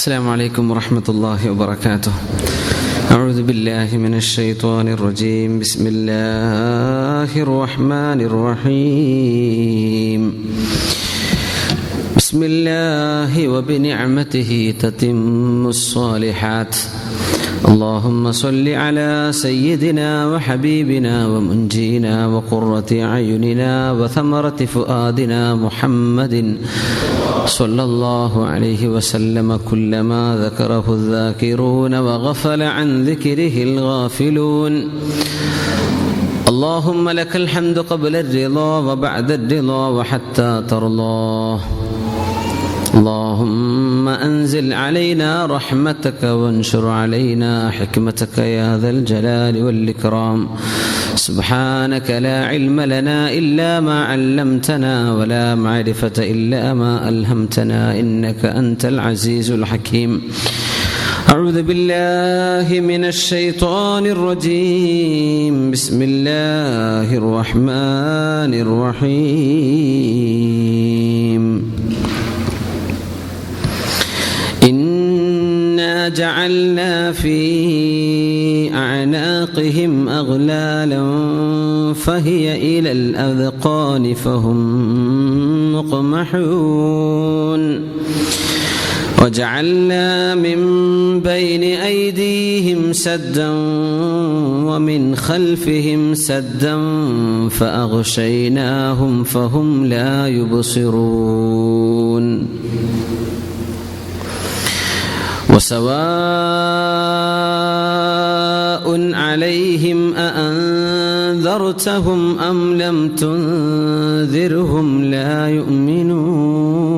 السلام عليكم ورحمة الله وبركاته. أعوذ بالله من الشيطان الرجيم. بسم الله الرحمن الرحيم. بسم الله وبنعمته تتم الصالحات. اللهم صل على سيدنا وحبيبنا ومنجينا وقرة أعيننا وثمرة فؤادنا محمد صلى الله عليه وسلم كلما ذكره الذاكرون وغفل عن ذكره الغافلون. اللهم لك الحمد قبل الرضا وبعد الرضا وحتى ترضى. اللهم أنزل علينا رحمتك وانشر علينا حكمتك يا ذا الجلال والإكرام. سبحانك لا علم لنا إلا ما علمتنا ولا معرفة إلا ما ألهمتنا إنك أنت العزيز الحكيم. أعوذ بالله من الشيطان الرجيم. بسم الله الرحمن الرحيم. إنا جعلنا في أعناقهم أغلالا فهي إلى الأذقان فهم مقمحون. وجعلنا من بين أيديهم سدا ومن خلفهم سدا فأغشيناهم فهم لا يبصرون. وسواء عليهم أأنذرتهم أم لم تنذرهم لا يؤمنون.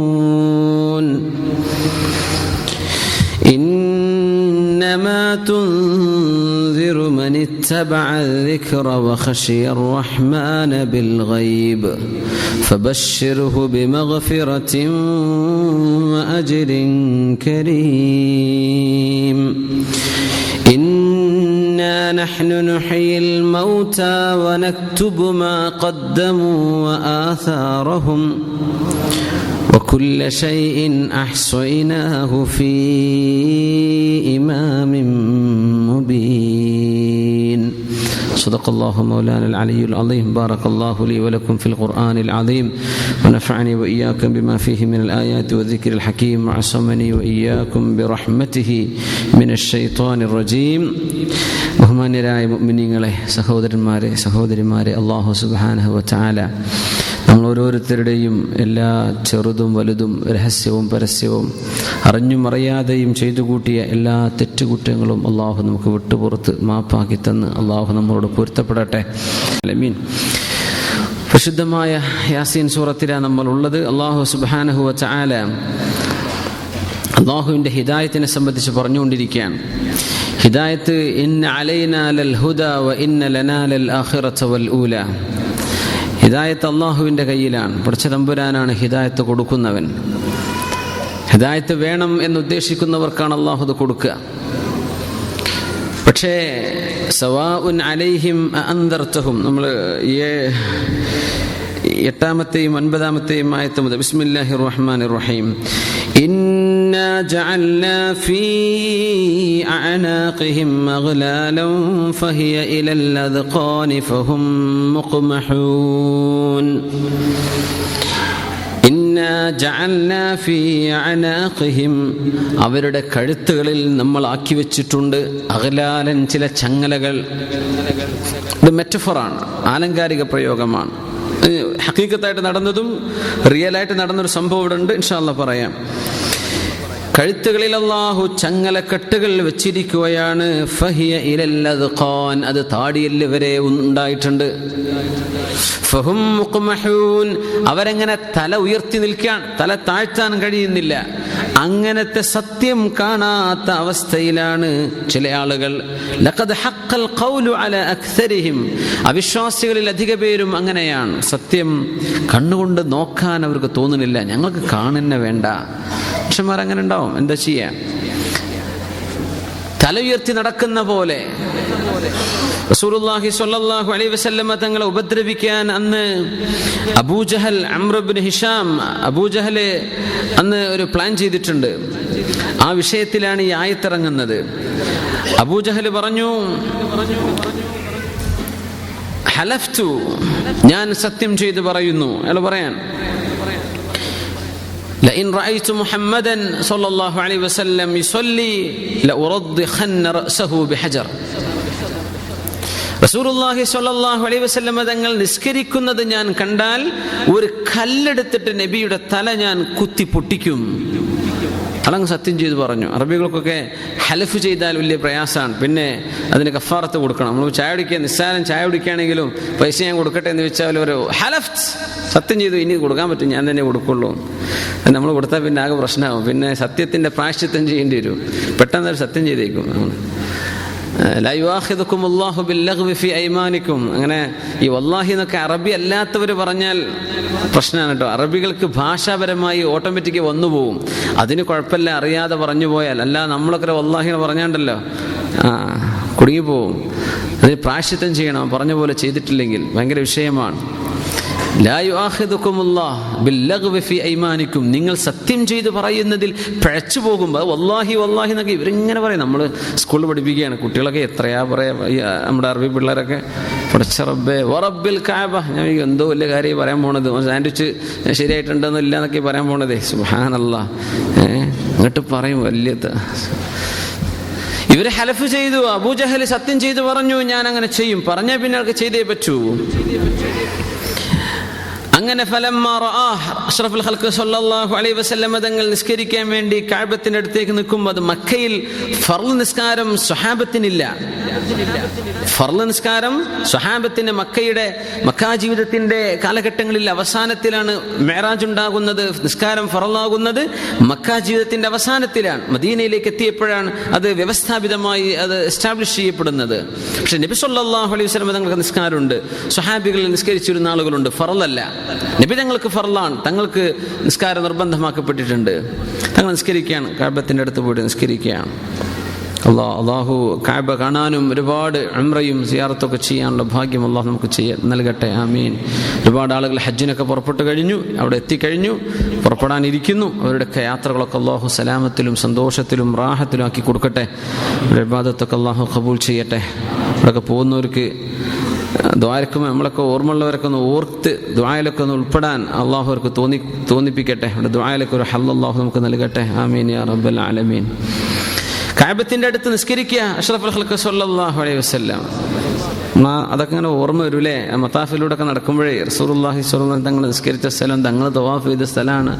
إنما تنذر من اتبع الذكر وخشي الرحمن بالغيب فبشره بمغفرة وأجر كريم. إنا نحن نحيي الموتى ونكتب ما قدموا وآثارهم وكل شيء أحصيناه في إمام مبين. صدق الله مولانا العلي العظيم. بارك الله لي ولكم في القرآن العظيم ونفعني وإياكم بما فيه من الآيات والذكر الحكيم وعصمني وإياكم برحمته من الشيطان الرجيم. ബഹുമാന്യരായ മുഅ്മിനീങ്ങളെ, സഹോദരന്മാരെ, അല്ലാഹു സുബ്ഹാനഹു വ തആല നമ്മൾ ഓരോരുത്തരുടെയും എല്ലാ ചെറുതും വലുതും രഹസ്യവും പരസ്യവും അറിഞ്ഞും അറിയാതെയും ചെയ്തു കൂട്ടിയ എല്ലാ തെറ്റുകുറ്റങ്ങളും അള്ളാഹു നമുക്ക് വിട്ടുപുറത്ത് മാപ്പാക്കി തന്ന് അള്ളാഹു നമ്മളോട് പൊരുത്തപ്പെടട്ടെ. ആമീൻ. പരിശുദ്ധമായ യാസീൻ സൂറത്തിലാണ് നമ്മൾ ഉള്ളത്. അള്ളാഹു സുബ്ഹാനഹു വ തആല അള്ളാഹുവിൻ്റെ ഹിദായത്തിനെ സംബന്ധിച്ച് പറഞ്ഞുകൊണ്ടിരിക്കുകയാണ്. ഹിദായത്ത് ഇന്ന അലൈനാ ലൽ ഹുദാ വ ഇന്ന ലനാ ലൽ ആഖിറത വൽ ഊല. ഹിദായത്ത് അള്ളാഹുവിൻ്റെ കയ്യിലാണ്. പടച്ച തമ്പുരാനാണ് ഹിദായത്ത് കൊടുക്കുന്നവൻ. ഹിദായത്ത് വേണം എന്നുദ്ദേശിക്കുന്നവർക്കാണ് അള്ളാഹു അത് കൊടുക്കുക. പക്ഷേ സവാഉൻ അലൈഹിം അഅൻദർതഹും, നമ്മൾ 8-ാമത്തെയും 9-ാമത്തെയും ആയത്ത് മുതൽ ബിസ്മില്ലാഹിർ റഹ്മാനിർ റഹീം. ഇന്നാ ജഅൽനാ ഫീ അഅനാഖിഹിം അഗ്ലാലൻ ഫഹിയ ഇലൽ അദ്ഖാനി ഫഹും മുഖ്മഹൂൻ. ഇന്നാ ജഅൽനാ ഫീ അഅനാഖിഹിം, അവരുടെ കഴുത്തുകളിൽ നമ്മൾ ആക്കി വെച്ചിട്ടുണ്ട് അഗ്ലാലൻ, ചില ചങ്ങലകൾ. ഇത് മെറ്റഫറാണ്, ആലങ്കാരിക പ്രയോഗമാണ്. ഹഖീഖത്തായിട്ട് നടന്നതും റിയലായിട്ട് നടന്നൊരു സംഭവം ഇവിടെ ഉണ്ട്, ഇൻഷാ അല്ലാഹ് പറയാം. കഴുത്തുകളിൽ അല്ലാഹു ചങ്ങലക്കെട്ടുകൾ വെച്ചിരിക്കുകയാണ്. ഫഹിയ ഇലൽ അദ്ഖാൻ, അത് താടിയെല്ല് വരെ ഉണ്ടായിട്ടുണ്ട്. ഫഹും മുഖ്മഹൂൻ, അവരെങ്ങനെ തല ഉയർത്തി നിൽക്കാൻ, തല താഴ്ത്താൻ കഴിയുന്നില്ല. അങ്ങനത്തെ സത്യം കാണാത്ത അവസ്ഥയിലാണ് ചില ആളുകൾ. ലഖദ് ഹഖൽ ഖൗലു അലാ അക്സരിഹിം, അവിശ്വാസികളിൽ അധിക പേരും അങ്ങനെയാണ്. സത്യം കണ്ണുകൊണ്ട് നോക്കാൻ അവർക്ക് തോന്നുന്നില്ല. ഞങ്ങൾക്ക് കാണുന്ന വേണ്ട. മനുഷ്യന്മാർ അങ്ങനെ ഉണ്ടാവും. എന്താ ചെയ്യാ? തല ഉയർത്തി നടക്കുന്ന പോലെ റസൂലുള്ളാഹി സ്വല്ലല്ലാഹു അലൈഹി വസല്ലമ തങ്ങളെ ഉപദ്രവിക്കാൻ അന്ന് അബൂജഹൽ, അംർ ഇബ്നു ഹിഷാം, അബൂജഹൽ അന്ന് ഒരു പ്ലാൻ ചെയ്തിട്ടുണ്ട്. ആ വിഷയത്തിലാണ് ഈ ആയത്തിറങ്ങുന്നത്. അബൂജഹൽ പറഞ്ഞു, ഹലഫ്തു, ഞാൻ സത്യം ചെയ്ത് പറയുന്നു. അയാൾ പറയാൻ, ലഇൻ റഅയ്തു മുഹമ്മദൻ സ്വല്ലല്ലാഹു അലൈഹി വസല്ലം യുസല്ലി ലഉറദ്ദിഖന്ന റഅസഹു ബിഹജർ. റസൂലുള്ളാഹി സ്വല്ലല്ലാഹു അലൈഹി വസല്ലം തങ്ങൾ നിസ്കരിക്കുന്നത് ഞാൻ കണ്ടാൽ ഒരു കല്ലെടുത്തിട്ട് നബിയുടെ തല ഞാൻ കുത്തി പൊട്ടിക്കും. അതങ്ങ് സത്യം ചെയ്ത് പറഞ്ഞു. അറബികൾക്കൊക്കെ ഹലഫ് ചെയ്താൽ വലിയ പ്രയാസമാണ്. പിന്നെ അതിന് കഫാറത്ത് കൊടുക്കണം. നമ്മൾ ചായ കുടിക്കുക, നിസ്സാരം ചായ കുടിക്കുകയാണെങ്കിലും പൈസ ഞാൻ കൊടുക്കട്ടെ എന്ന് വെച്ചാൽ ഒരു ഹലഫ്, സത്യം ചെയ്തു ഇനി കൊടുക്കാൻ പറ്റും, ഞാൻ തന്നെ കൊടുക്കുള്ളൂ. നമ്മൾ കൊടുത്താൽ പിന്നെ ആകെ പ്രശ്നമാകും. പിന്നെ സത്യത്തിൻ്റെ പ്രായശ്ചിത്തം ചെയ്യേണ്ടി വരും. പെട്ടെന്ന് ഒരു സത്യം ചെയ്തേക്കും. ലാ യുആഖിദുകുമുല്ലാഹു ബില്ലഗ്വി ഫീ അയ്മാനിക്കും. അങ്ങനെ ഈ വല്ലാഹി എന്നൊക്കെ അറബി അല്ലാത്തവർ പറഞ്ഞാൽ പ്രശ്നമാണ് കേട്ടോ. അറബികൾക്ക് ഭാഷാപരമായി ഓട്ടോമാറ്റിക്ക് വന്നു പോകും. അതിന് കുഴപ്പമില്ല, അറിയാതെ പറഞ്ഞു പോയാൽ. അല്ല, നമ്മളൊക്കെ വല്ലാഹി പറഞ്ഞാണ്ടല്ലോ കുടുങ്ങിപ്പോവും. അതിന് പ്രായശ്ചിത്തം ചെയ്യണം, പറഞ്ഞ പോലെ ചെയ്തിട്ടില്ലെങ്കിൽ ഭയങ്കര വിഷയമാണ്. ലാ യുആഖിദുകുമുല്ലാഹു ബില്ലഗ്വി ഫീ അയ്മാനിക്കും. നിങ്ങൾ സത്യം ചെയ്ത് പറയുന്നതിൽ പിഴച്ചു പോകുമ്പോൾ വല്ലാഹി വല്ലാഹി എന്നൊക്കെ ഇവരിങ്ങനെ പറയും. നമ്മൾ സ്കൂളിൽ പഠിപ്പിക്കുകയാണ്. കുട്ടികളൊക്കെ എത്രയാ പറയാ, നമ്മുടെ അറബി പിള്ളേരൊക്കെ പടച്ച റബ്ബേ വറബ്ബിൽ കഅബ. ഞാൻ എന്തോ വലിയ കാര്യം പറയാൻ പോണത്, സാൻഡ്വിച്ച് ശരിയായിട്ടുണ്ടെന്നോ ഇല്ല എന്നൊക്കെ പറയാൻ പോണതേ. സുബ്ഹാനല്ലാഹ്. എന്നിട്ട് പറയും വലിയ ഇവര് ഹലഫ് ചെയ്തു. അബൂജഹൽ സത്യം ചെയ്ത് പറഞ്ഞു ഞാൻ അങ്ങനെ ചെയ്യും. പറഞ്ഞാൽ പിന്നെ അവർക്ക് ചെയ്തേ പറ്റൂ. അങ്ങനെ ഫലമ്മ റആഹ്, അഷ്റഫുൽ ഖൽഖ് സ്വല്ലല്ലാഹു അലൈഹി വസല്ലം തങ്ങൾ നിസ്കരിക്കാൻ വേണ്ടി കഅബത്തിന്റെ അടുത്തേക്ക് നിൽക്കുമ്പോൾ, അത് മക്കയിൽ ഫർള് നിസ്കാരം സ്വഹാബത്തിനില്ല. ഫർള് നിസ്കാരം സ്വഹാബത്തിന് മക്കാ ജീവിതത്തിന്റെ കാലഘട്ടങ്ങളിൽ അവസാനത്തിലാണ് മിഅ്റാജ് ഉണ്ടാകുന്നത്. നിസ്കാരം ഫർളാകുന്നത് മക്കാ ജീവിതത്തിന്റെ അവസാനത്തിലാണ്. മദീനയിലേക്ക് എത്തിയപ്പോഴാണ് അത് വ്യവസ്ഥാപിതമായി അത് എസ്റ്റാബ്ലിഷ് ചെയ്യപ്പെടുന്നത്. പക്ഷെ നബി സ്വല്ലല്ലാഹു അലൈഹി വസല്ലം തങ്ങൾക്ക് നിസ്കാരമുണ്ട്. സ്വഹാബികളിൽ നിസ്കരിച്ചിരുന്ന ആളുകളുണ്ട്. ഫർളല്ല. നബി തങ്ങൾക്ക് ഫർളാണ്, തങ്ങൾക്ക് നിസ്കാരം നിർബന്ധമാക്കപ്പെട്ടിട്ടുണ്ട്. തങ്ങൾ നിസ്കരിക്കുകയാണ്, കഅബത്തിന്റെ അടുത്ത് പോയിട്ട് നിസ്കരിക്കുകയാണ്. അള്ളാഹു കഅബ കാണാനും ഒരുപാട് ഉംറയും സിയാറത്തൊക്കെ ചെയ്യാനുള്ള ഭാഗ്യം അള്ളാഹു നമുക്ക് നൽകട്ടെ. ആമീൻ. ഒരുപാട് ആളുകൾ ഹജ്ജിനൊക്കെ പുറപ്പെട്ടു കഴിഞ്ഞു, അവിടെ എത്തിക്കഴിഞ്ഞു, പുറപ്പെടാനിരിക്കുന്നു. അവരുടെയൊക്കെ യാത്രകളൊക്കെ അള്ളാഹു സലാമത്തിലും സന്തോഷത്തിലും റാഹത്തിലും ആക്കി കൊടുക്കട്ടെ. അവരുടെ ഇബാദത്തൊക്കെ അള്ളാഹു ഖബൂൽ ചെയ്യട്ടെ. അവിടെയൊക്കെ പോകുന്നവർക്ക് ദുആയിക്കും നമ്മളൊക്കെ ഓർമ്മയുള്ളവരൊക്കെ ഒന്ന് ഓർത്ത് ദുആയിലൊക്കെ ഒന്ന് ഉൾപ്പെടാൻ അള്ളാഹു അവർക്ക് തോന്നിപ്പിക്കട്ടെ. അവിടെ ദുആയിലൊക്കെ ഒരു ഹല്ല് അള്ളാഹു നമുക്ക് നൽകട്ടെ. ആമീൻ യാ റബ്ബൽ ആലമീൻ. കഅബത്തിന്റെ അടുത്ത് നിസ്കരിക്കുക അഷ്റഫുൽ ഖൽഖ് സ്വല്ലല്ലാഹു അലൈഹി വസല്ലം. അതൊക്കെ ഇങ്ങനെ ഓർമ്മ വരൂലേ? മത്താഫിലൂടെ ഒക്കെ നടക്കുമ്പോഴേ റസൂലുള്ളാഹി സ്വല്ലല്ലാഹു അലൈഹി വസല്ലം തങ്ങൾ നിസ്കരിച്ച സ്ഥലം, തങ്ങൾ തവാഫ് ചെയ്ത സ്ഥലമാണ്.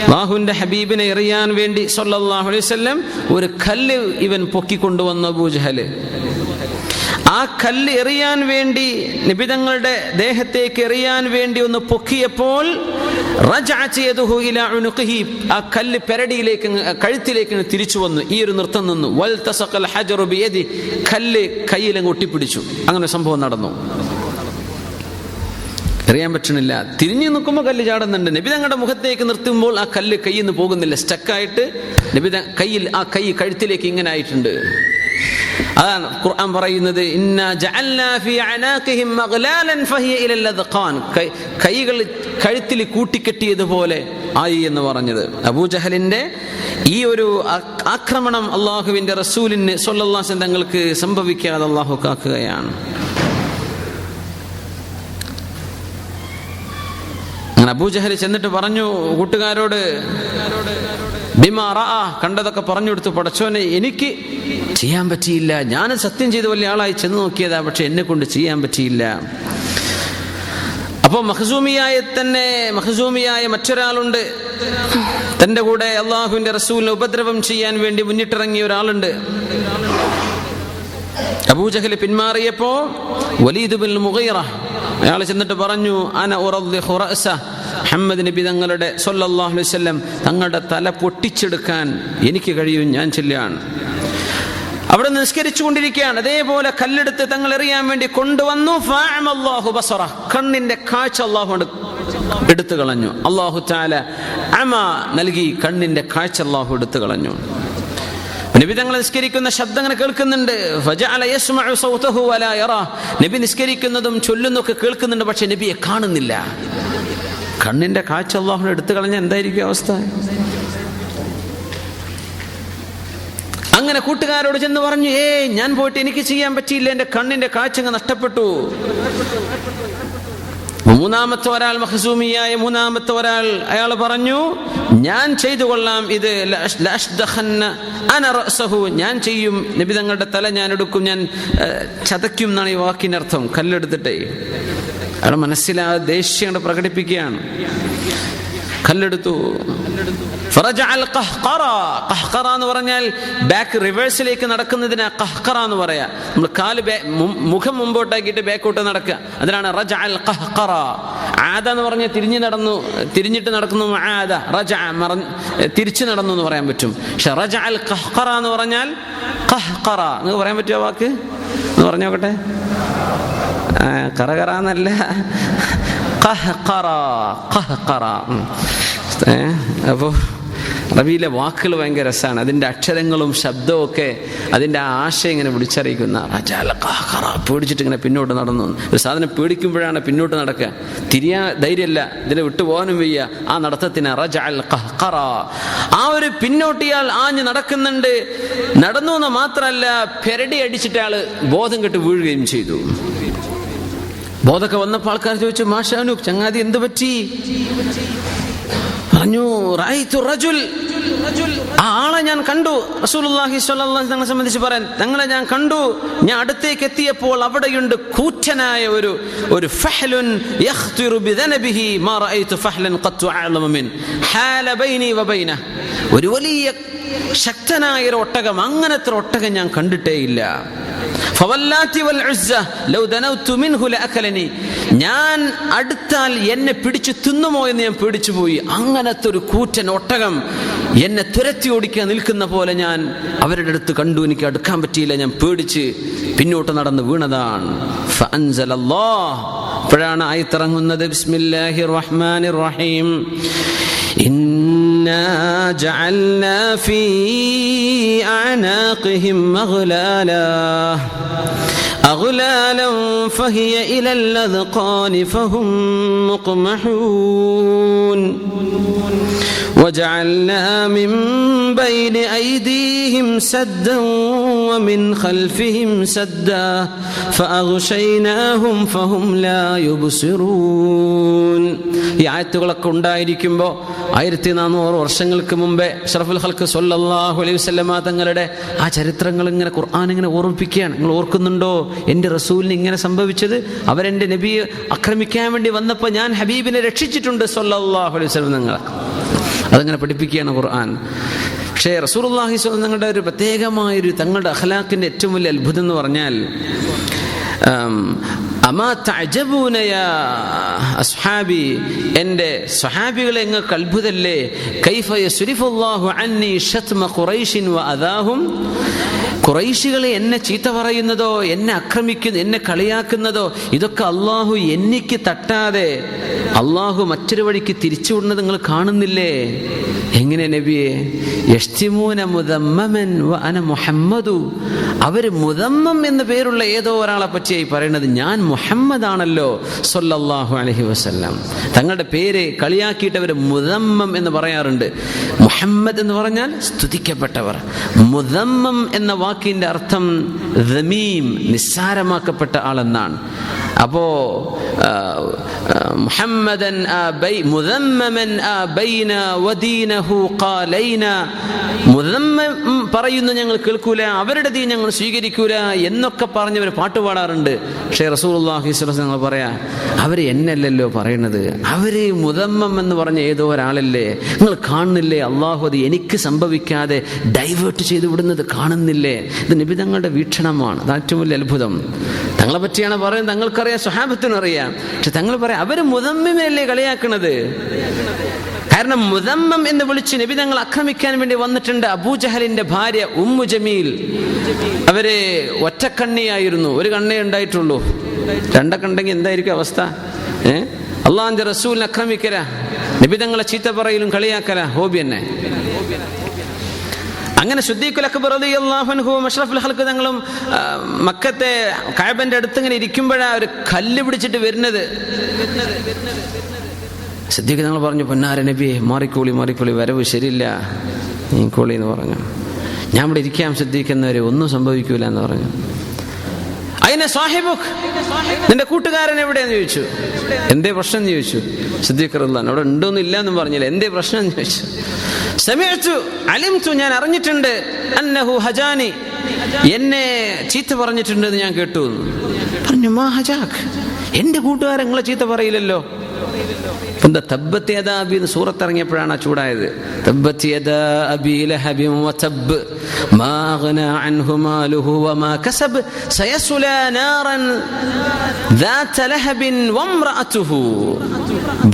അല്ലാഹുവിന്റെ ഹബീബിനെ എറിയാൻ വേണ്ടി സ്വല്ലല്ലാഹു അലൈഹി വസല്ലം ഒരു കല്ല് ഇവൻ പൊക്കിക്കൊണ്ടുവന്നു അബൂജഹല്. ആ കല്ല് എറിയാൻ വേണ്ടി, നബി തങ്ങളുടെ ദേഹത്തേക്ക് എറിയാൻ വേണ്ടി ഒന്ന് പൊക്കിയപ്പോൾ ആ കല്ല് പെരടിയിലേക്ക്, കഴുത്തിലേക്ക് തിരിച്ചു വന്നു. ഈ ഒരു നൃത്തം നിന്നു. കല്ല് കയ്യിലങ്ങ് ഒട്ടിപ്പിടിച്ചു. അങ്ങനെ സംഭവം നടന്നു. എറിയാൻ പറ്റണില്ല. തിരിഞ്ഞു നിൽക്കുമ്പോൾ കല്ല് ചാടുന്നുണ്ട്. നബി തങ്ങളുടെ മുഖത്തേക്ക് നിർത്തുമ്പോൾ ആ കല്ല് കയ്യിൽ നിന്ന് പോകുന്നില്ല. സ്റ്റക്കായിട്ട് നബി കയ്യിൽ, ആ കൈ കഴുത്തിലേക്ക് ഇങ്ങനെ ആയിട്ടുണ്ട്. അതാണ് ഖുർആൻ പറയുന്നത്, ഇന്നാ ജഅൽനാ ഫീ അനാഖിഹിം മഗ്ലാലൻ ഫഹിയ ഇലൽ അദ്ഖാൻ. കൈകൾ കഴുത്തിൽ കൂട്ടിക്കെട്ടിയതുപോലെ ആയി എന്ന് പറഞ്ഞത്. അബൂജഹലിന്റെ ഈ ഒരു ആക്രമണം അള്ളാഹുവിന്റെ റസൂലിന് സ്വല്ലല്ലാഹു അലൈഹി വസല്ലം തങ്ങൾക്ക് സംഭവിക്കാതെ അള്ളാഹു കാക്കുകയാണ്. അബൂജഹൽ ചെന്നിട്ട് പറഞ്ഞു കൂട്ടുകാരോട്, ബിമാ റഅ, കണ്ടതൊക്കെ പറഞ്ഞു കൊടുത്തു. പടച്ചോനെ, എനിക്ക് ചെയ്യാൻ പറ്റിയില്ല. ഞാൻ സത്യം ചെയ്ത് വലിയ ആളായി ചെന്ന് നോക്കിയതാ, പക്ഷെ എന്നെ കൊണ്ട് ചെയ്യാൻ പറ്റിയില്ല. അപ്പോൾ മഖ്സൂമിയായ മറ്റൊരാളുണ്ട്. തന്റെ കൂടെ അള്ളാഹുവിന്റെ റസൂലിനെ ഉപദ്രവം ചെയ്യാൻ വേണ്ടി മുന്നിട്ടിറങ്ങിയ ഒരാളുണ്ട്. അബൂജഹൽ പിന്മാറിയപ്പോ വലീദ് ബിൻ മുഗീറ അയാൾ ചെന്നിട്ട് പറഞ്ഞു, അന ഉറദ്ദിഖു റഅസ, മുഹമ്മദ് നബി തങ്ങളുടെ സ്വല്ലല്ലാഹു അലൈഹി വസല്ലം തങ്ങളുടെ തല പൊട്ടിച്ചെടുക്കാൻ എനിക്ക് കഴിയും, ഞാൻ ചെല്ലുകയാണ്. അവിടെ നിസ്കരിച്ചു കൊണ്ടിരിക്കുകയാണ്. അതേപോലെ കല്ലെടുത്ത് തങ്ങൾ എറിയാൻ വേണ്ടി കൊണ്ടുവന്നു. ഫഅമല്ലാഹു ബസറ, കണ്ണിന്റെ കാഴ്ച അല്ലാഹു എടുത്തു കളഞ്ഞു. അല്ലാഹു തആല അമ നൽകി, കണ്ണിന്റെ കാഴ്ച അല്ലാഹു എടുത്തു കളഞ്ഞു. നബി തങ്ങൾ നിസ്കരിക്കുന്ന ശബ്ദം അങ്ങനെ കേൾക്കുന്നുണ്ട്. ഫജഅല യസ്മഉ സൗതഹു വലാ യറാ, നബി നിസ്കരിക്കുന്നതും ചൊല്ലുന്നതൊക്കെ കേൾക്കുന്നുണ്ട്, പക്ഷെ നബിയെ കാണുന്നില്ല. കണ്ണിന്റെ കാഴ്ച അല്ലാഹു എടുത്തു കളഞ്ഞ എന്തായിരിക്കും അവസ്ഥ? അങ്ങനെ കൂട്ടുകാരോട് ചെന്ന് പറഞ്ഞു, ഞാൻ പോയിട്ട് എനിക്ക് ചെയ്യാൻ പറ്റിയില്ല, എന്റെ കണ്ണിന്റെ കാഴ്ച നഷ്ടപ്പെട്ടു. മൂന്നാമത്തെ ഒരാൾ, മഖ്സൂമിയായ മൂന്നാമത്തെ ഒരാൾ, അയാൾ പറഞ്ഞു, ഞാൻ ചെയ്തു കൊള്ളാം, ഇത് ഞാൻ ചെയ്യും, നബി തങ്ങളുടെ തല ഞാൻ എടുക്കും, ഞാൻ ചതയ്ക്കും എന്നാണ് ഈ വാക്കിന്റെ അർത്ഥം. കല്ലെടുത്തിട്ടേ അയാളുടെ മനസ്സിലാ ദേഷ്യം പ്രകടിപ്പിക്കുകയാണ്. കല്ലെടുത്തു. ഖഹ്ഖറ എന്ന് പറഞ്ഞാൽ ബാക്ക് റിവേഴ്സിലേക്ക് നടക്കുന്നതിന് ഖഹ്ഖറ എന്ന് പറയാ. നമ്മൾ കാല് മുഖം മുമ്പോട്ടാക്കിയിട്ട് ബാക്കോട്ട് നടക്കുക, അതിനാണ് റജഅൽ ഖഹ്ഖറ. ആദ എന്ന് പറഞ്ഞാൽ തിരിഞ്ഞിട്ട് നടക്കുന്നു. ആദ റജഅ തിരിച്ചു നടന്നു എന്ന് പറയാൻ പറ്റും. പക്ഷെ റജഅൽ ഖഹ്ഖറ എന്ന് പറഞ്ഞാൽ ഖഹ്ഖറ എന്ന് പറയാൻ പറ്റുമോ വാക്ക് എന്ന് പറഞ്ഞു നോക്കട്ടെ. കറകറ എന്നല്ല, ഖഹ്ഖറ. അപ്പോ അറബിയിലെ വാക്കുകൾ ഭയങ്കര രസമാണ്. അതിൻ്റെ അക്ഷരങ്ങളും ശബ്ദവും ഒക്കെ അതിൻ്റെ ആശയം ഇങ്ങനെ വിളിച്ചറിയിക്കുന്ന. പേടിച്ചിട്ട് ഇങ്ങനെ പിന്നോട്ട് നടന്നു. ഒരു സാധനം പേടിക്കുമ്പോഴാണ് പിന്നോട്ട് നടക്കുക. തിരിയാ ധൈര്യമല്ല, ഇതിനെ വിട്ടുപോകാനും വയ്യ. ആ നടത്തത്തിന് റജഅൽ ഖഹ്ഖറ. ആ ഒരു പിന്നോട്ടിയാൾ ആഞ്ഞ് നടക്കുന്നുണ്ട്. നടന്നു എന്ന് മാത്രമല്ല, പെരടി അടിച്ചിട്ട് ആള് ബോധം കെട്ട് വീഴുകയും ചെയ്തു. ബോധമൊക്കെ വന്നപ്പോൾ ആൾക്കാർ ചോദിച്ചു, മാഷാനു ചങ്ങാതി എന്ത് പറ്റി? പറഞ്ഞു, റഅയ്തു റജുൽ, ആ ആളെ ഞാൻ കണ്ടു. റസൂലുള്ളാഹി സ്വല്ലല്ലാഹു അലൈഹി വസല്ലം സംബന്ധിച്ച് പറയാൻ, തങ്ങളെ ഞാൻ കണ്ടു. ഞാൻ അടുത്തേക്ക് എത്തിയപ്പോൾ അവിടെയുണ്ട് കൂറ്റനായ ഒരു ഫഹ്ലുൻ യഖ്തിറു ബിദനബിഹി മാ റഅയ്തു ഫഹ്ലൻ ഖത്തു അഅലമ മിൻ ഹാല ബൈനി വബൈന. ഒരു വലിയ ശക്തനായ ഒരു ഒട്ടകം, അങ്ങനത്തെ ഒട്ടകം ഞാൻ കണ്ടിട്ടേയില്ല. ഞാൻ അടുത്താൽ എന്നെ പിടിച്ചു തിന്നുമോ എന്ന് ഞാൻ പേടിച്ചു പോയി. അങ്ങനത്തെ ഒരു കൂറ്റൻ ഒട്ടകം എന്നെ തുരത്തി ഓടിക്കാൻ നിൽക്കുന്ന പോലെ ഞാൻ അവരുടെ അടുത്ത് കണ്ടു. എനിക്ക് അടുക്കാൻ പറ്റിയില്ല, ഞാൻ പേടിച്ച് പിന്നോട്ട് നടന്ന് വീണതാണ്. അപ്പോഴാണ് ആയത്തിറങ്ങുന്നത്, ബിസ്മില്ലാഹിർ റഹ്മാനിർ റഹീം. إنا جعلنا في أعناقهم أغلالا فهي إلى الأذقان فهم مقمحون وجعلنا من بين أيديهم سدا ومن خلفهم سدا فأغشيناهم فهم لا يبصرون. ഈ ആയത്തുകളൊക്കെ ഉണ്ടായിരിക്കുമ്പോൾ 1400 വർഷങ്ങൾക്ക് മുമ്പേ അഷ്റഫുൽ ഖൽഖ് സ്വല്ലല്ലാഹു അലൈഹി വസല്ലമ തങ്ങളുടെ ആ ചരിത്രങ്ങൾ ഇങ്ങനെ ഖുർആൻ ഇങ്ങനെ ഓർമ്മിപ്പിക്കുകയാണ്. നിങ്ങൾ ഓർക്കുന്നുണ്ടോ എൻ്റെ റസൂലിന് ഇങ്ങനെ സംഭവിച്ചത്? അവരെൻ്റെ നബിയെ ആക്രമിക്കാൻ വേണ്ടി വന്നപ്പോൾ ഞാൻ ഹബീബിനെ രക്ഷിച്ചിട്ടുണ്ട് സ്വല്ലല്ലാഹു അലൈഹി വസല്ലം. നിങ്ങൾ അതങ്ങനെ പഠിപ്പിക്കുകയാണ് ഖുർആൻ. പക്ഷേ റസൂലുള്ളാഹി സ്വല്ലല്ലാഹു അലൈഹി വസല്ലം തങ്ങളുടെ ഒരു പ്രത്യേകമായൊരു തങ്ങളുടെ അഖ്ലാഖിൻ്റെ ഏറ്റവും വലിയ അത്ഭുതം എന്ന് പറഞ്ഞാൽ, അമാ തഅജബൂന യാ അസ്ഹാബി, എൻ്റെ സ്വഹാബികളെ നിങ്ങൾക്ക് അത്ഭുതമല്ലേ? കൈഫ യസ്രിഫുല്ലാഹു അന്നി ശത്മ ഖുറൈശിൻ വ അദാഹും. ഖുറൈശികളെ എന്നെ ചീത്ത പറയുന്നതോ, എന്നെ ആക്രമിക്കുന്ന, എന്നെ കളിയാക്കുന്നതോ, ഇതൊക്കെ അള്ളാഹു എനിക്ക് തട്ടാതെ അള്ളാഹു മറ്റൊരു വഴിക്ക് തിരിച്ചുവിടുന്നത് നിങ്ങൾ കാണുന്നില്ലേ? എങ്ങനെ നബിയെ? യഷ്തിമൂന മുദമ്മമൻ വ അന മുഹമ്മദു. അവർ മുദമ്മം എന്ന പേരുള്ള ഏതോ ഒരാളെ പറ്റിയായി പറയുന്നത്. ഞാൻ മുഹമ്മദാണല്ലോ സ്വല്ലല്ലാഹു അലൈഹി വസല്ലം. തങ്ങളുടെ പേര് കളിയാക്കിയിട്ട് അവർ മുദമ്മം എന്ന് പറയാറുണ്ട്. മുഹമ്മദ് എന്ന് പറഞ്ഞാൽ സ്തുതിക്കപ്പെട്ടവർ. മുദമ്മം എന്ന വാക്കിന്റെ അർത്ഥം ദമീം, നിസ്സാരമാക്കപ്പെട്ട ആളെന്നാണ്. അപ്പോ മുഹമ്മദൻ മുദമ്മമൻ ആബൈന വദീനഹു ഖാലൈന. മുദമ്മം പറയുന്നു ഞങ്ങൾ കേൾക്കൂല, അവരുടെ ദീൻ ഞങ്ങൾ സ്വീകരിക്കൂല എന്നൊക്കെ പറഞ്ഞവർ പാട്ട് പാടാറുണ്ട്. പക്ഷേ റസൂലുള്ളാഹി സ്വല്ലല്ലാഹു അലൈഹി വസല്ലം പറയാ, അവര് എന്നല്ലല്ലോ പറയണത്, അവര് മുദമ്മം എന്ന് പറഞ്ഞ ഏതോ ഒരാളല്ലേ. നിങ്ങൾ കാണുന്നില്ലേ അള്ളാഹു അത് എനിക്ക് സംഭവിക്കാതെ ഡൈവേർട്ട് ചെയ്തു വിടുന്നത് കാണുന്നില്ലേ? ഇത് നബി തങ്ങളുടെ വീക്ഷണമാണ്. അത് ഏറ്റവും വലിയ അത്ഭുതം. തങ്ങളെ പറ്റിയാണ് പറയുന്നത്. തങ്ങൾക്കറിയാം, സ്വഹാബത്തിനും അറിയാം. പക്ഷെ തങ്ങൾ പറയാം, അവര് മുദമ്മിമല്ലേ കളിയാക്കണത്. കാരണം മുദമ്മം എന്ന് വിളിച്ച് നബി തങ്ങൾ ആക്രമിക്കാൻ വേണ്ടി വന്നിട്ടുണ്ട്. അബൂജഹലിന്റെ ഭാര്യ ഉമ്മു ജമീൽ, അവര് ഒറ്റക്കണ്ണിയായിരുന്നു, ഒരു കണ്ണേ ഉണ്ടായിട്ടുള്ളൂ. രണ്ടൊക്കെ ഉണ്ടെങ്കിൽ എന്തായിരിക്കും അവസ്ഥ? അള്ളാഹുവിന്റെ റസൂലിനെ ആക്രമിക്കല, നബി തങ്ങളെ ചീത്ത പറയലും കളിയാക്കല ഹോബി തന്നെ. അങ്ങനെ സിദ്ദീഖുൽ അക്ബർ റളിയല്ലാഹു അൻഹു അഷ്റഫുൽ ഖൽഖ് തങ്ങളും മക്കത്തെ കഅബന്റെ അടുത്ത് ഇങ്ങനെ ഇരിക്കുമ്പോഴാണ് ഒരു കല്ല് പിടിച്ചിട്ട് വരുന്നത്. സിദ്ദീഖ് തങ്ങൾ പറഞ്ഞു, പൊന്നാര നബിയെ മാറിക്കോളി മാറിക്കോളി, വരവ് ശരിയില്ല, നീക്കോളി എന്ന് പറഞ്ഞു. ഞാൻ ഇവിടെ ഇരിക്കാം സിദ്ദീഖ് എന്നവരെ, ഒന്നും സംഭവിക്കൂല എന്ന് പറഞ്ഞു. അയിന സാഹിബുക്, നിന്റെ കൂട്ടുകാരൻ എവിടെയെന്ന് ചോദിച്ചു. എന്തേ പ്രശ്നം എന്ന് ചോദിച്ചു. സിദ്ദീഖ് റളിയല്ലാഹു അവിടെ ഉണ്ടോന്നും ഇല്ല എന്നും പറഞ്ഞില്ല. എന്തേ പ്രശ്നം എന്ന് ചോദിച്ചു. സമീഅതു അലിംതു, ഞാൻ അറിഞ്ഞിട്ടുണ്ട്, അന്നഹു ഹജാനി, എന്നെ ചീത്ത പറഞ്ഞിട്ടുണ്ട് എന്ന് ഞാൻ കേട്ടു. പറഞ്ഞു, മാ ഹജാക്, എന്റെ കൂട്ടുകാരൻ നിങ്ങളെ ചീത്ത പറയില്ലല്ലോ. എന്താ തബ്ബത് യദാ അബി എന്ന് സൂറത്ത് ഇറങ്ങിയപ്പോഴാണ് ചൂടായത്. തബ്ബത് യദാ അബി ലഹബിൻ വതബ് മാ അഗ്നാ അൻഹു മാലുഹു വമാ കസബ് സയസ്ലാ നാറൻ ദാത ലഹബിൻ വംറഅതുഹു.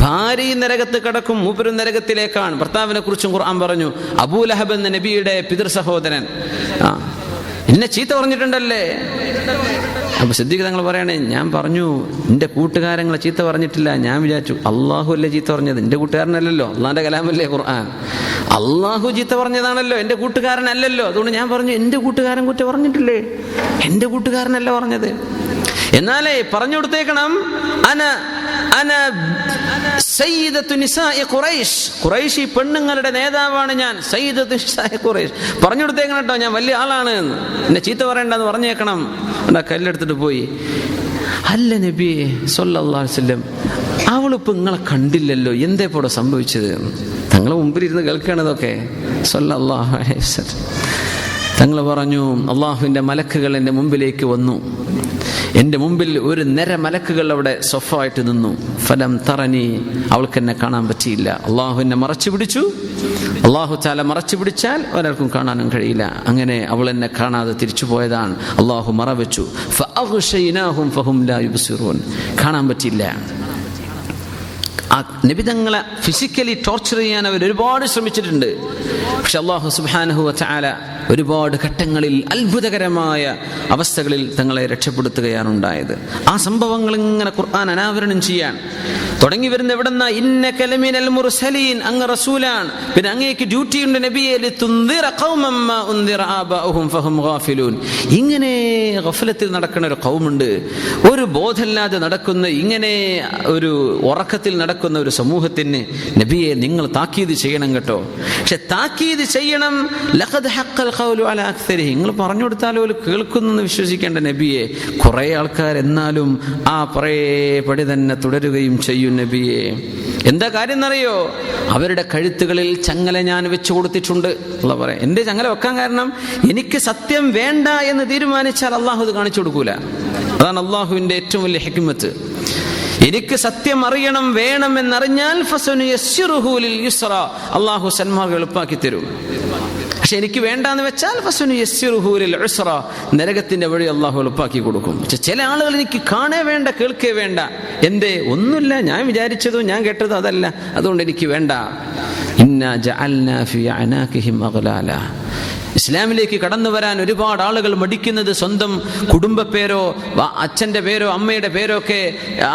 ഭാര്യ നരകത്ത് കടക്കും, മൂപ്പരും നരകത്തിലേക്കാണ്. ഭർത്താവിനെ കുറിച്ചും ഖുർആൻ പറഞ്ഞു. അബൂ ലഹബ് എന്ന നബിയുടെ പിതൃ സഹോദരൻ എന്നെ ചീത്ത പറഞ്ഞിട്ടുണ്ടല്ലേ. അപ്പൊ സിദ്ദീഖ് തങ്ങൾ പറയണേ, ഞാൻ പറഞ്ഞു എന്റെ കൂട്ടുകാരങ്ങളെ ചീത്ത പറഞ്ഞിട്ടില്ല. ഞാൻ വിചാരിച്ചു അള്ളാഹു അല്ലേ ചീത്ത പറഞ്ഞത്, എന്റെ കൂട്ടുകാരനല്ലല്ലോ, അള്ളാന്റെ കലാമല്ലേ ഖുർആൻ. അള്ളാഹു ചീത്ത പറഞ്ഞതാണല്ലോ, എന്റെ കൂട്ടുകാരനല്ലല്ലോ. അതുകൊണ്ട് ഞാൻ പറഞ്ഞു എന്റെ കൂട്ടുകാരൻ കുറ്റം പറഞ്ഞിട്ടില്ലേ, എന്റെ കൂട്ടുകാരനല്ല പറഞ്ഞത്. എന്നാലേ പറഞ്ഞു കൊടുത്തേക്കണം, സയ്യിദത്തു നിസാഇ ഖുറൈശ്, ഖുറൈശി പെണ്ണുങ്ങളുടെ നേതാവാണ് ഞാൻ, സയ്യിദത്തു നിസാഇ ഖുറൈശ്. പറഞ്ഞു കൊടുത്തേക്കണം കേട്ടോ, ഞാൻ വലിയ ആളാണ് എന്ന്, എന്നെ ചീത്ത പറയണ്ടെന്ന് പറഞ്ഞേക്കണം. കല്ലെടുത്തിട്ട് പോയി. അല്ല നബി സല്ലല്ലാഹു അലൈഹി വസല്ലം, അവളിപ്പോ നിങ്ങളെ കണ്ടില്ലല്ലോ, എന്തേ ഇവിടെ സംഭവിച്ചത്? തങ്ങളെ മുമ്പിലിരുന്ന് കേൾക്കുകയാണ് ഇതൊക്കെ. സല്ലല്ലാഹു അലൈഹി വസല്ലം തങ്ങൾ പറഞ്ഞു, അള്ളാഹുവിന്റെ മലക്കുകൾ എൻ്റെ മുമ്പിലേക്ക് വന്നു. എൻ്റെ മുമ്പിൽ ഒരു നിര മലക്കുകൾ അവിടെ സൊഫായിട്ട് നിന്നു. ഫലം തറനി, അവൾക്ക് എന്നെ കാണാൻ പറ്റിയില്ല. അള്ളാഹു എന്നെ മറച്ചു പിടിച്ചു. അള്ളാഹു തആല മറച്ചു പിടിച്ചാൽ ഒരാൾക്കും കാണാനും കഴിയില്ല. അങ്ങനെ അവൾ എന്നെ കാണാതെ തിരിച്ചു പോയതാണ്. അള്ളാഹു മറവെച്ചു. ഫഅഗ്ശൈനാഹും ഫഹും ലാ യുബ്സിറൂൻ, കാണാൻ പറ്റില്ല. ആ നബിതങ്ങളെ ഫിസിക്കലി ടോർച്ചർ ചെയ്യാൻ അവർ ഒരുപാട് ശ്രമിച്ചിട്ടുണ്ട്. പക്ഷെ അല്ലാഹു സുബ്ഹാനഹു വ തആല ഒരുപാട് ഘട്ടങ്ങളിൽ അത്ഭുതകരമായ അവസ്ഥകളിൽ തങ്ങളെ രക്ഷപ്പെടുത്തുകയാണ് ഉണ്ടായത്. ആ സംഭവങ്ങൾ ഇങ്ങനെ ഖുർആൻ അനാവരണം ചെയ്യാൻ തുടങ്ങി വരുന്ന എവിടെന്നാ? ഇന്നക ലമിനൽ മുർസലീൻ, അങ്ങ് റസൂലാണ്, പിന്നെ അങ്ങേക്ക് ഡ്യൂട്ടി ഉണ്ട് നബിയെ, ലിതുൻദിറ ഖൗമൻ മാ ഉൻദിറ ആബാഉഹും ഫഹും ഗാഫിലൂൻ. ഇങ്ങനെ ഗഫലത്തിൽ നടക്കുന്ന ഒരു ഖൗമുണ്ട്, ഒരു ബോധമില്ലാതെ നടക്കുന്ന, ഇങ്ങനെ ഒരു ഉറക്കത്തിൽ നടക്കുന്ന ഒരു സമൂഹത്തിന് നബിയെ നിങ്ങൾ താക്കീത് ചെയ്യണം കേട്ടോ. പക്ഷെ താക്കീത് ചെയ്യണം, ലഖദ് ഹഖൽ ഖൗലു അലാ അക്സരിഹി, നിങ്ങൾ പറഞ്ഞു കൊടുത്താലോ കേൾക്കുന്നെന്ന് വിശ്വസിക്കേണ്ട നബിയെ. കുറെ ആൾക്കാർ എന്നാലും ആ പടി തന്നെ തുടരുകയും ചെയ്യും നബിയെ. എന്താ കാര്യം എന്നറിയോ? അവരുടെ കഴുത്തുകളിൽ ചങ്ങല ഞാൻ വെച്ചു കൊടുത്തിട്ടുണ്ട്. അള്ളാഹ് പറയാം, എന്റെ ചങ്ങല വെക്കാൻ കാരണം എനിക്ക് സത്യം വേണ്ട എന്ന് തീരുമാനിച്ചാൽ അള്ളാഹു അത് കാണിച്ചു കൊടുക്കൂല. അതാണ് അള്ളാഹുവിന്റെ ഏറ്റവും വലിയ ഹിക്മത്ത്. എനിക്ക് സത്യം അറിയണം, വേണം എന്നറിഞ്ഞാൽ ഫസനുയസ്സിറുഹു ലിൽ യുസ്റ, അള്ളാഹു സന്മാർഗ്ഗം എളുപ്പാക്കി തരും. പക്ഷെ എനിക്ക് വേണ്ടാന്ന് വെച്ചാൽ ഫസനുയസ്സിറുഹു ലിൽ ഉസ്റ, നരകത്തിന്റെ വഴി അള്ളാഹു എളുപ്പാക്കി കൊടുക്കും. പക്ഷെ ചില ആളുകൾ എനിക്ക് കാണേ വേണ്ട, കേൾക്കേ വേണ്ട. എന്തേ? ഒന്നുമില്ല, ഞാൻ വിചാരിച്ചതോ ഞാൻ കേട്ടതോ അതല്ല, അതുകൊണ്ട് എനിക്ക് വേണ്ട. ഇന്നാ ജഅൽനാ ഫീ അനാഖിഹിം അഗ്ലാല. ഇസ്ലാമിലേക്ക് കടന്നു വരാൻ ഒരുപാട് ആളുകൾ മടിക്കുന്നത് സ്വന്തം കുടുംബ പേരോ അച്ഛൻ്റെ പേരോ അമ്മയുടെ പേരോ ഒക്കെ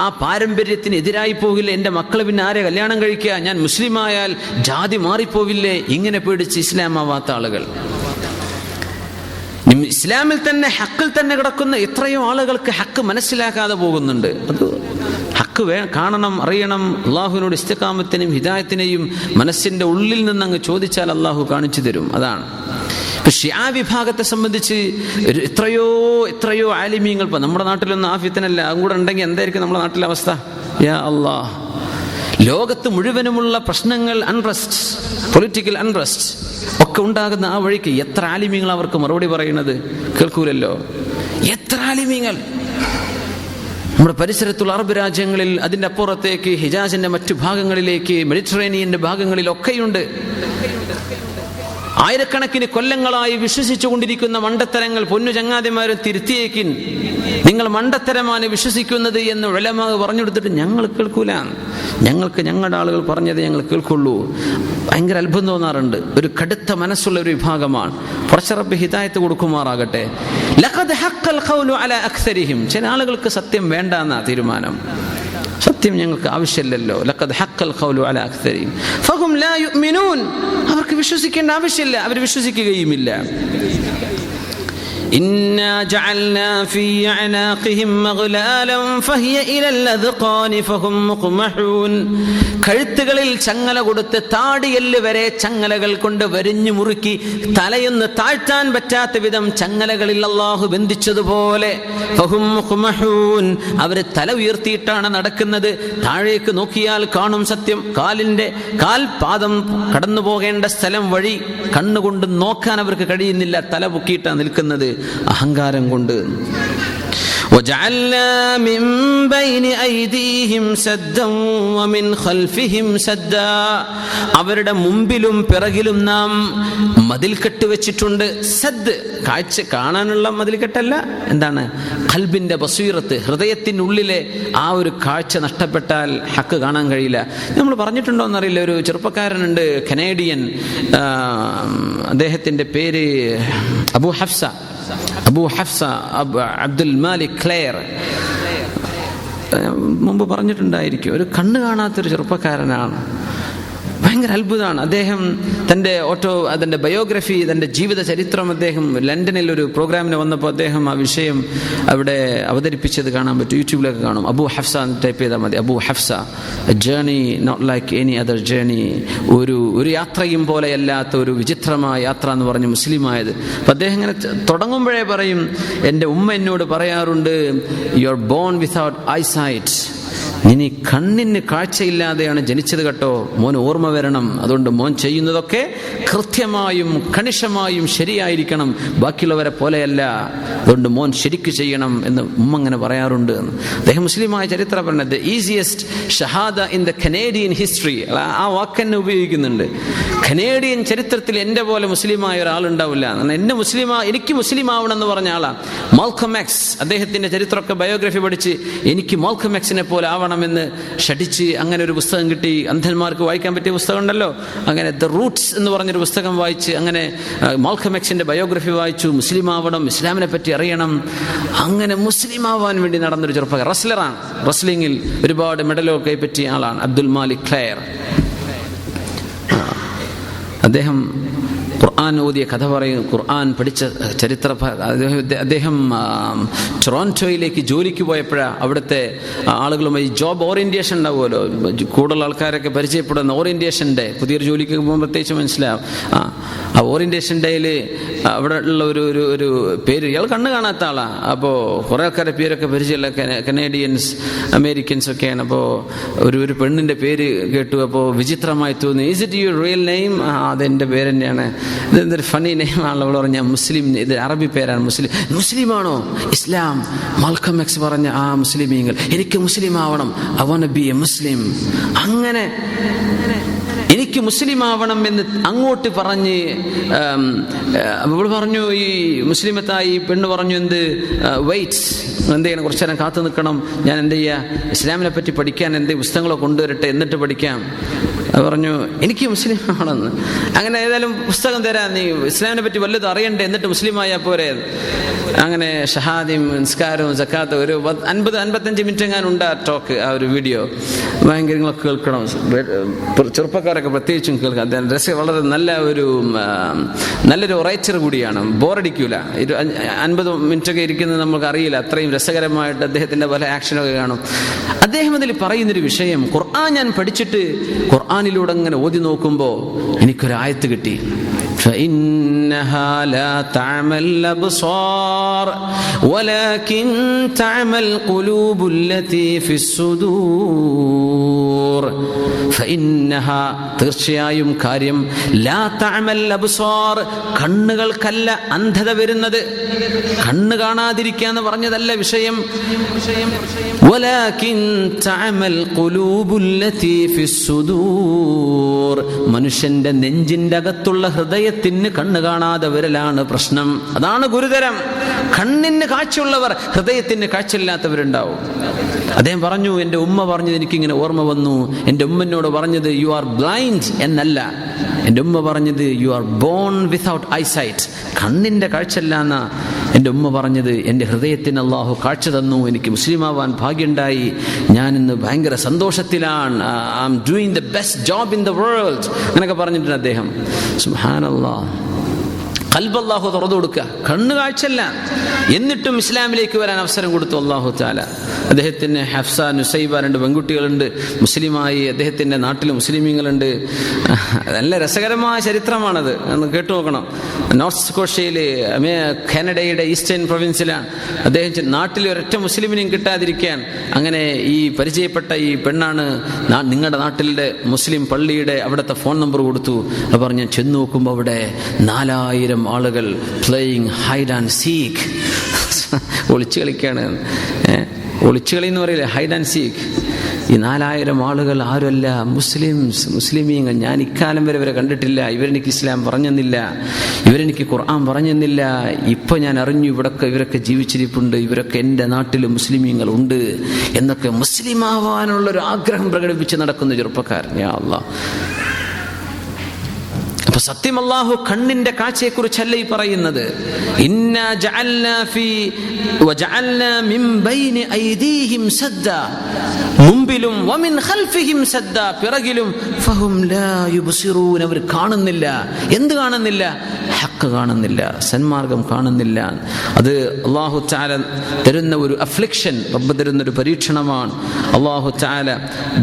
ആ പാരമ്പര്യത്തിന് എതിരായി പോകില്ലേ, എൻ്റെ മക്കൾ പിന്നെ ആരെ കല്യാണം കഴിക്കുക, ഞാൻ മുസ്ലിമായാൽ ജാതി മാറിപ്പോവില്ലേ, ഇങ്ങനെ പേടിച്ച് ഇസ്ലാം ആവാത്ത ആളുകൾ. ഇസ്ലാമിൽ തന്നെ ഹക്കിൽ തന്നെ കിടക്കുന്ന എത്രയോ ആളുകൾക്ക് ഹക്ക് മനസ്സിലാക്കാതെ പോകുന്നുണ്ട്. അത് ഹക്ക് കാണണം, അറിയണം. അള്ളാഹുവിനോട് ഇസ്തിഖാമത്തിനെയും ഹിദായത്തിനെയും മനസ്സിന്റെ ഉള്ളിൽ നിന്ന് അങ്ങ് ചോദിച്ചാൽ അള്ളാഹു കാണിച്ചു തരും. അതാണ്. ഷിയാ വിഭാഗത്തെ സംബന്ധിച്ച് എത്രയോ ആലിമീങ്ങൾ, ഇപ്പൊ നമ്മുടെ നാട്ടിലൊന്നും ആ ഫിത്നല്ല, അതും കൂടെ ഉണ്ടെങ്കിൽ എന്തായിരിക്കും നമ്മുടെ നാട്ടിലെ അവസ്ഥ? യാ അല്ലാഹ്, ലോകത്ത് മുഴുവനുമുള്ള പ്രശ്നങ്ങൾ, അൺറസ്റ്റ്, പൊളിറ്റിക്കൽ അൺറസ്റ്റ് ഒക്കെ ഉണ്ടാകുന്ന ആ വഴിക്ക് എത്ര ആലിമീങ്ങൾ അവർക്ക് മറുപടി പറയുന്നത് കേൾക്കൂലല്ലോ. എത്ര ആലിമീങ്ങൾ നമ്മുടെ പരിസരത്തുള്ള അറബ് രാജ്യങ്ങളിൽ, അതിൻ്റെ അപ്പുറത്തേക്ക് ഹിജാസിന്റെ മറ്റു ഭാഗങ്ങളിലേക്ക്, മെഡിറ്ററേനിയന്റെ ഭാഗങ്ങളിലൊക്കെയുണ്ട്. ആയിരക്കണക്കിന് കൊല്ലങ്ങളായി വിശ്വസിച്ചു കൊണ്ടിരിക്കുന്ന മണ്ടത്തരങ്ങൾ പൊന്നു ചങ്ങാതിമാരും തിരുത്തിയേക്കിൻ. നിങ്ങൾ മണ്ടത്തരമാണ് വിശ്വസിക്കുന്നത് എന്ന് ഉലമാ പറഞ്ഞു കൊടുത്തിട്ട് ഞങ്ങൾ കേൾക്കൂല, ഞങ്ങൾക്ക് ഞങ്ങളുടെ ആളുകൾ പറഞ്ഞത് ഞങ്ങൾ കേൾക്കുള്ളൂ. ഭയങ്കര അത്ഭുതം തോന്നാറുണ്ട്. ഒരു കടുത്ത മനസ്സുള്ള ഒരു വിഭാഗമാണ്. പടച്ചറബ്ബ് ഹിദായത്ത് കൊടുക്കുമാറാകട്ടെ. ലഖദ് ഹഖൽ ഖൗലു അലാ അക്സരിഹിം, ചില ആളുകൾക്ക് സത്യം വേണ്ട എന്നാ തീരുമാനം. സത്യം ഞങ്ങൾക്ക് ആവശ്യമില്ലല്ലോ. ലഖദ് ഹഖൽ ഖൗലു അലാ അക്സരിഹിം ഫഹും ലാ യുഅ്മിനൂൻ, അവർക്ക് വിശ്വസിക്കേണ്ട ആവശ്യമില്ല, അവർ വിശ്വസിക്കുകയുമില്ല. ഇന്നാ ജഅൽനാ ഫീ അനാഖിഹിം മഗ്ലാലൻ ഫഹിയ ഇലൽ അദ്ഖാനി ഫഹും മുഖ്മഹൂൻ, കഴുത്തുകളിൽ ചങ്ങല കൊടുത്ത് താടിയെല്ല് വരെ ചങ്ങലകൾ കൊണ്ട് വരിഞ്ഞു മുറുക്കി തലയൊന്ന് താഴ്ത്താൻ പറ്റാത്ത വിധം ചങ്ങലകളിൽ അല്ലാഹു ബന്ധിച്ചതുപോലെ ഫഹും മുഖ്മഹൂൻ, അവര് തല ഉയർത്തിയിട്ടാണ് നടക്കുന്നത്. താഴേക്ക് നോക്കിയാൽ കാണും സത്യം. കാൽപാദം കടന്നു പോകേണ്ട സ്ഥലം വഴി കണ്ണുകൊണ്ട് നോക്കാൻ അവർക്ക് കഴിയുന്നില്ല. തല പൊക്കിയിട്ടാണ് നിൽക്കുന്നത് അഹങ്കാരം കൊണ്ട്. وجعلنا من بين أيديهم سدا ومن خلفهم سدا, അവരുടെ മുമ്പിലും പിറകിലും നാം മതിൽക്കെട്ട് വെച്ചിട്ടുണ്ട്. സദ് കാഴ്ച കാണാനുള്ള മതിൽക്കെട്ടല്ല, എന്താണ് ഖൽബിന്റെ ബസീറത്ത്, ഹൃദയത്തിനുള്ളിലെ ആ ഒരു കാഴ്ച നഷ്ടപ്പെട്ടാൽ ഹക്ക് കാണാൻ കഴിയില്ല. നമ്മൾ പറഞ്ഞിട്ടുണ്ടോ എന്നറിയില്ല, ഒരു ചെറുപ്പക്കാരനുണ്ട് കനേഡിയൻ, അദ്ദേഹത്തിന്റെ പേര് അബു ഹഫ്സ അബ്ദുൽ മാലിക് ക്ലെയർ. മുമ്പ് പറഞ്ഞിട്ടുണ്ടായിരിക്കും. ഒരു കണ്ണ് കാണാത്തൊരു ചെറുപ്പക്കാരനാണ്. ഭയങ്കര അത്ഭുതമാണ്. അദ്ദേഹം അതിൻ്റെ ബയോഗ്രഫി, തൻ്റെ ജീവിത ചരിത്രം അദ്ദേഹം ലണ്ടനിൽ ഒരു പ്രോഗ്രാമിന് വന്നപ്പോൾ അദ്ദേഹം ആ വിഷയം അവിടെ അവതരിപ്പിച്ചത് കാണാൻ പറ്റും. യൂട്യൂബിലൊക്കെ കാണും. അബു ഹഫ്സ എന്ന് ടൈപ്പ് ചെയ്താൽ മതി. Abu Hafsa, a journey not like any other journey, ഒരു യാത്രയും പോലെയല്ലാത്ത ഒരു വിചിത്രമായ യാത്ര എന്ന് പറഞ്ഞ് മുസ്ലിമായത്. അപ്പം അദ്ദേഹം ഇങ്ങനെ തുടങ്ങുമ്പോഴേ പറയും, എൻ്റെ ഉമ്മ എന്നോട് പറയാറുണ്ട്, you are bone without eyesight, ഇനി കണ്ണിന് കാഴ്ചയില്ലാതെയാണ് ജനിച്ചത് കേട്ടോ, മോൻ ഓർമ്മ വരണം. അതുകൊണ്ട് മോൻ ചെയ്യുന്നതൊക്കെ കൃത്യമായും കണിശമായും ശരിയായിരിക്കണം, ബാക്കിയുള്ളവരെ പോലെയല്ല. അതുകൊണ്ട് മോൻ ശരിക്ക് ചെയ്യണം എന്ന് ഉമ്മ അങ്ങനെ പറയാറുണ്ട്. അദ്ദേഹം മുസ്ലിമായ ചരിത്രം പറഞ്ഞത് ദ ഈസിയസ്റ്റ് ഷഹാദ ഇൻ ദ കനേഡിയൻ ഹിസ്റ്ററി, ആ വാക്ക് തന്നെ ഉപയോഗിക്കുന്നുണ്ട്. കനേഡിയൻ ചരിത്രത്തിൽ എൻ്റെ പോലെ മുസ്ലിമായ ഒരാളുണ്ടാവില്ല. എനിക്ക് മുസ്ലിം ആവണം എന്ന് പറഞ്ഞ ആളാണ് മാൽക്കം എക്സ്. അദ്ദേഹത്തിന്റെ ചരിത്രമൊക്കെ ബയോഗ്രഫി പഠിച്ച് എനിക്ക് മാൽക്കം എക്സിനെ പോലെ ആവണമെന്ന് ഷടിച്ച് അങ്ങനെ ഒരു പുസ്തകം കിട്ടി. അന്ധന്മാർക്ക് വായിക്കാൻ പറ്റിയ പുസ്തകം ഉണ്ടല്ലോ, അങ്ങനെ ദ റൂട്ട്സ് എന്ന് പറഞ്ഞൊരു പുസ്തകം വായിച്ച് അങ്ങനെ മാൽക്കം എക്സിന്റെ ബയോഗ്രഫി വായിച്ചു. മുസ്ലിം ആവണം, ഇസ്ലാമിനെ പറ്റി അറിയണം, അങ്ങനെ മുസ്ലിം ആവാൻ വേണ്ടി നടന്നൊരു ചെറുപ്പക്കാരൻ. റസ്ലറാണ്, റസ്ലിംഗിൽ ഒരുപാട് മെഡലൊക്കെ കൈപ്പറ്റിയ ആളാണ് അബ്ദുൽ മാലിക് ക്ലെയർ. അദ്ദേഹം ഖുർആൻ ഓതിയ കഥ പറയും, ഖുർആൻ പഠിച്ച ചരിത്ര. അദ്ദേഹം ടൊറോണ്ടോയിലേക്ക് ജോലിക്ക് പോയപ്പോഴാണ് അവിടുത്തെ ആളുകളുമായി ജോബ് ഓറിയന്റേഷൻ ഉണ്ടാവുമല്ലോ, കൂടുതൽ ആൾക്കാരൊക്കെ പരിചയപ്പെടുന്ന ഓറിയന്റേഷൻ ഡേ. പുതിയൊരു ജോലിക്ക് പോകുമ്പോൾ പ്രത്യേകിച്ച് മനസ്സിലാവും. ആ ഓറിയന്റേഷൻ ഡേയിൽ അവിടെ ഉള്ള ഒരു പേര്, ഇയാൾ കണ്ണ് കാണാത്ത ആളാണ്. അപ്പോൾ കുറേ ആൾക്കാരുടെ പേരൊക്കെ പരിചയമുള്ള കനേഡിയൻസ് അമേരിക്കൻസ് ഒക്കെയാണ്. അപ്പോൾ ഒരു പെണ്ണിൻ്റെ പേര് കേട്ടു. അപ്പോൾ വിചിത്രമായി തോന്നി. Is it your real name? അതെൻ്റെ പേര് തന്നെയാണ്. ഇതെന്തൊരു ഫണി നെയിമാണല്ലോ. അവൾ പറഞ്ഞ മുസ്ലിം, ഇത് അറബി പേരാണ്. മുസ്ലിമാണോ? ഇസ്ലാം. മാൽക്കം എക്സ് പറഞ്ഞ ആ മുസ്ലിമീങ്ങൾ, എനിക്ക് മുസ്ലിം ആവണം, I want to be a Muslim. അങ്ങനെ എനിക്ക് മുസ്ലിം ആവണം എന്ന് അങ്ങോട്ട് പറഞ്ഞ് അവൾ പറഞ്ഞു, ഈ മുസ്ലിമത്തായി പെണ്ണ് പറഞ്ഞു, എന്ത് വെയിറ്റ്, എന്ത് ചെയ്യണം, കുറച്ചു നേരം കാത്തു നിൽക്കണം, ഞാൻ എന്ത് ചെയ്യുക, ഇസ്ലാമിനെ പറ്റി പഠിക്കാൻ എന്ത് പുസ്തകങ്ങളോ കൊണ്ടുവരട്ടെ, എന്നിട്ട് പഠിക്കാം. അത് പറഞ്ഞു, എനിക്ക് മുസ്ലിം ആണെന്ന്. അങ്ങനെ ഏതായാലും പുസ്തകം തരാം, നീ ഇസ്ലാമിനെ പറ്റി വല്ലതും അറിയണ്ടേ, എന്നിട്ട് മുസ്ലിമായ പോരെ. അങ്ങനെ ഷഹാദയും നിസ്കാരവും സക്കാത്തും ഒരു 50-55 മിനിറ്റ് എങ്ങാനും ഉണ്ട് ആ ടോക്ക്, ആ ഒരു വീഡിയോ. ഭയങ്കര നിങ്ങളൊക്കെ കേൾക്കണം, ചെറുപ്പക്കാരൊക്കെ പ്രത്യേകിച്ചും കേൾക്കാം. അദ്ദേഹം വളരെ നല്ലൊരു ഒറേച്ചർ കൂടിയാണ്, ബോറടിക്കൂല. 50 മിനിറ്റൊക്കെ ഇരിക്കുന്നത് നമുക്ക് അറിയില്ല, അത്രയും രസകരമായിട്ട് അദ്ദേഹത്തിന്റെ പല ആക്ഷനൊക്കെ കാണും. അദ്ദേഹം അതിൽ പറയുന്നൊരു വിഷയം, ഖുർആൻ ഞാൻ പഠിച്ചിട്ട് ഖുർആനിലൂടെ അങ്ങനെ ഓതി നോക്കുമ്പോൾ എനിക്കൊരു ആയത്ത് കിട്ടി. فإنها لا تعمى الأبصار ولكن تعمى القلوب التي في الصدور. فإنها തീർച്ചയായും കാര്യം ലാ തഅമൽ അബ്സാർ, കണ്ണുകൾക്കല്ല അന്ധത വരുന്നത്, കണ്ണ് കാണാതിരിക്കുക എന്ന് പറഞ്ഞതല്ല വിഷയം. വലാകിൻ തഅമൽ ഖുലൂബുൽ ലതി ഫിസ് സുദൂർ, മനുഷ്യന്റെ നെഞ്ചിന്റെ അകത്തുള്ള ഹൃദയ ഹൃദയത്തിന് കണ്ണ് കാണാതെ വരലാണ് പ്രശ്നം. അതാണ് ഗുരുതരം. കണ്ണിന് കാഴ്ചയുള്ളവർ, ഹൃദയത്തിന് കാഴ്ചയില്ലാത്തവരുണ്ടാവും. അദ്ദേഹം പറഞ്ഞു, എൻ്റെ ഉമ്മ പറഞ്ഞത് എനിക്കിങ്ങനെ ഓർമ്മ വന്നു. എൻ്റെ ഉമ്മനോട് പറഞ്ഞത് യു ആർ ബ്ലൈൻഡ് എന്നല്ല, എൻ്റെ ഉമ്മ പറഞ്ഞത് you are bone without eyesight, കണ്ണിൻ്റെ കാഴ്ചയില്ല എന്നാ എൻ്റെ ഉമ്മ പറഞ്ഞത്. എൻ്റെ ഹൃദയത്തിന് അള്ളാഹു കാഴ്ച തന്നു, എനിക്ക് മുസ്ലിമാവാൻ ഭാഗ്യമുണ്ടായി, ഞാനിന്ന് ഭയങ്കര സന്തോഷത്തിലാണ്, I am doing the best job in the world അങ്ങനെയൊക്കെ പറഞ്ഞിട്ടുണ്ട് അദ്ദേഹം. സുബ്ഹാനല്ലാഹ്. ഖൽബ് അല്ലാഹു തുറന്നു കൊടുക്കുക, കണ്ണ് കാഴ്ചല്ല. എന്നിട്ടും ഇസ്ലാമിലേക്ക് വരാൻ അവസരം കൊടുത്തു അല്ലാഹു തആല. അദ്ദേഹത്തിന് ഹഫ്സ, നുസൈബ 2 പെൺകുട്ടികളുണ്ട്, മുസ്ലിമായി. അദ്ദേഹത്തിൻ്റെ നാട്ടിൽ മുസ്ലിമീങ്ങളുണ്ട്. നല്ല രസകരമായ ചരിത്രമാണത്, ഒന്ന് കേട്ടു നോക്കണം. നോർത്ത് സ്കോഷ്യയിൽ കാനഡയുടെ ഈസ്റ്റേൺ പ്രൊവിൻസിലാണ്. അദ്ദേഹം നാട്ടിൽ ഒരൊറ്റ മുസ്ലിമിനെയും കിട്ടാതിരിക്കാൻ അങ്ങനെ ഈ പരിചയപ്പെട്ട ഈ പെണ്ണാണ് നിങ്ങളുടെ നാട്ടിലെ മുസ്ലിം പള്ളിയുടെ അവിടുത്തെ ഫോൺ നമ്പർ കൊടുത്തു. അത് പറഞ്ഞ് ചെന്ന് നോക്കുമ്പോൾ അവിടെ 4000 ആളുകൾ പ്ലേയിങ് ഹൈഡ് ആൻഡ് സീക്ക്, ഒളിച്ചു കളിക്കാണ്. ഒളിച്ചു കളി എന്ന് പറയില്ലേ, ഹൈഡ് ആൻഡ് സീക്ക്. ഈ 4000 ആളുകൾ ആരുമല്ല, മുസ്ലിമീങ്ങൾ. ഞാൻ ഇക്കാലം വരെ കണ്ടിട്ടില്ല. ഇവരെനിക്ക് ഇസ്ലാം പറഞ്ഞെന്നില്ല, ഇവരെനിക്ക് ഖുർആൻ പറഞ്ഞെന്നില്ല. ഇപ്പം ഞാൻ അറിഞ്ഞു ഇവരൊക്കെ ജീവിച്ചിരിപ്പുണ്ട്, ഇവരൊക്കെ എൻ്റെ നാട്ടിൽ മുസ്ലിമീങ്ങൾ ഉണ്ട് എന്നൊക്കെ മുസ്ലിമാവാനുള്ളൊരു ആഗ്രഹം പ്രകടിപ്പിച്ച് നടക്കുന്ന ചെറുപ്പക്കാരൻ. യാ അല്ലാഹ്. അപ്പൊ സത്യം അല്ലാഹു കണ്ണിന്റെ കാഴ്ചയെക്കുറിച്ചല്ല ഈ പറയുന്നത്. ഇന്നാ ജഅൽനാ ഫീ വജഅൽനാ മിൻ ബൈനി ഐദീഹിം സദ്ദാ, മുമ്പിലും വമിൻ ഖൽഫിഹിം സദ്ദാ, പിറകിലും ഫഹും ലാ യുബ്സിറൂൻ, അവർ കാണുന്നില്ല. എന്ത് കാണുന്നില്ല? ഹഖ് കാണുന്നില്ല, സന്മാർഗം കാണുന്നില്ല. അത് അല്ലാഹു തആല തരുന്ന ഒരു അഫ്ലിക്ഷൻ, റബ്ബ് തരുന്ന ഒരു പരീക്ഷണമാണ്. അല്ലാഹു തആല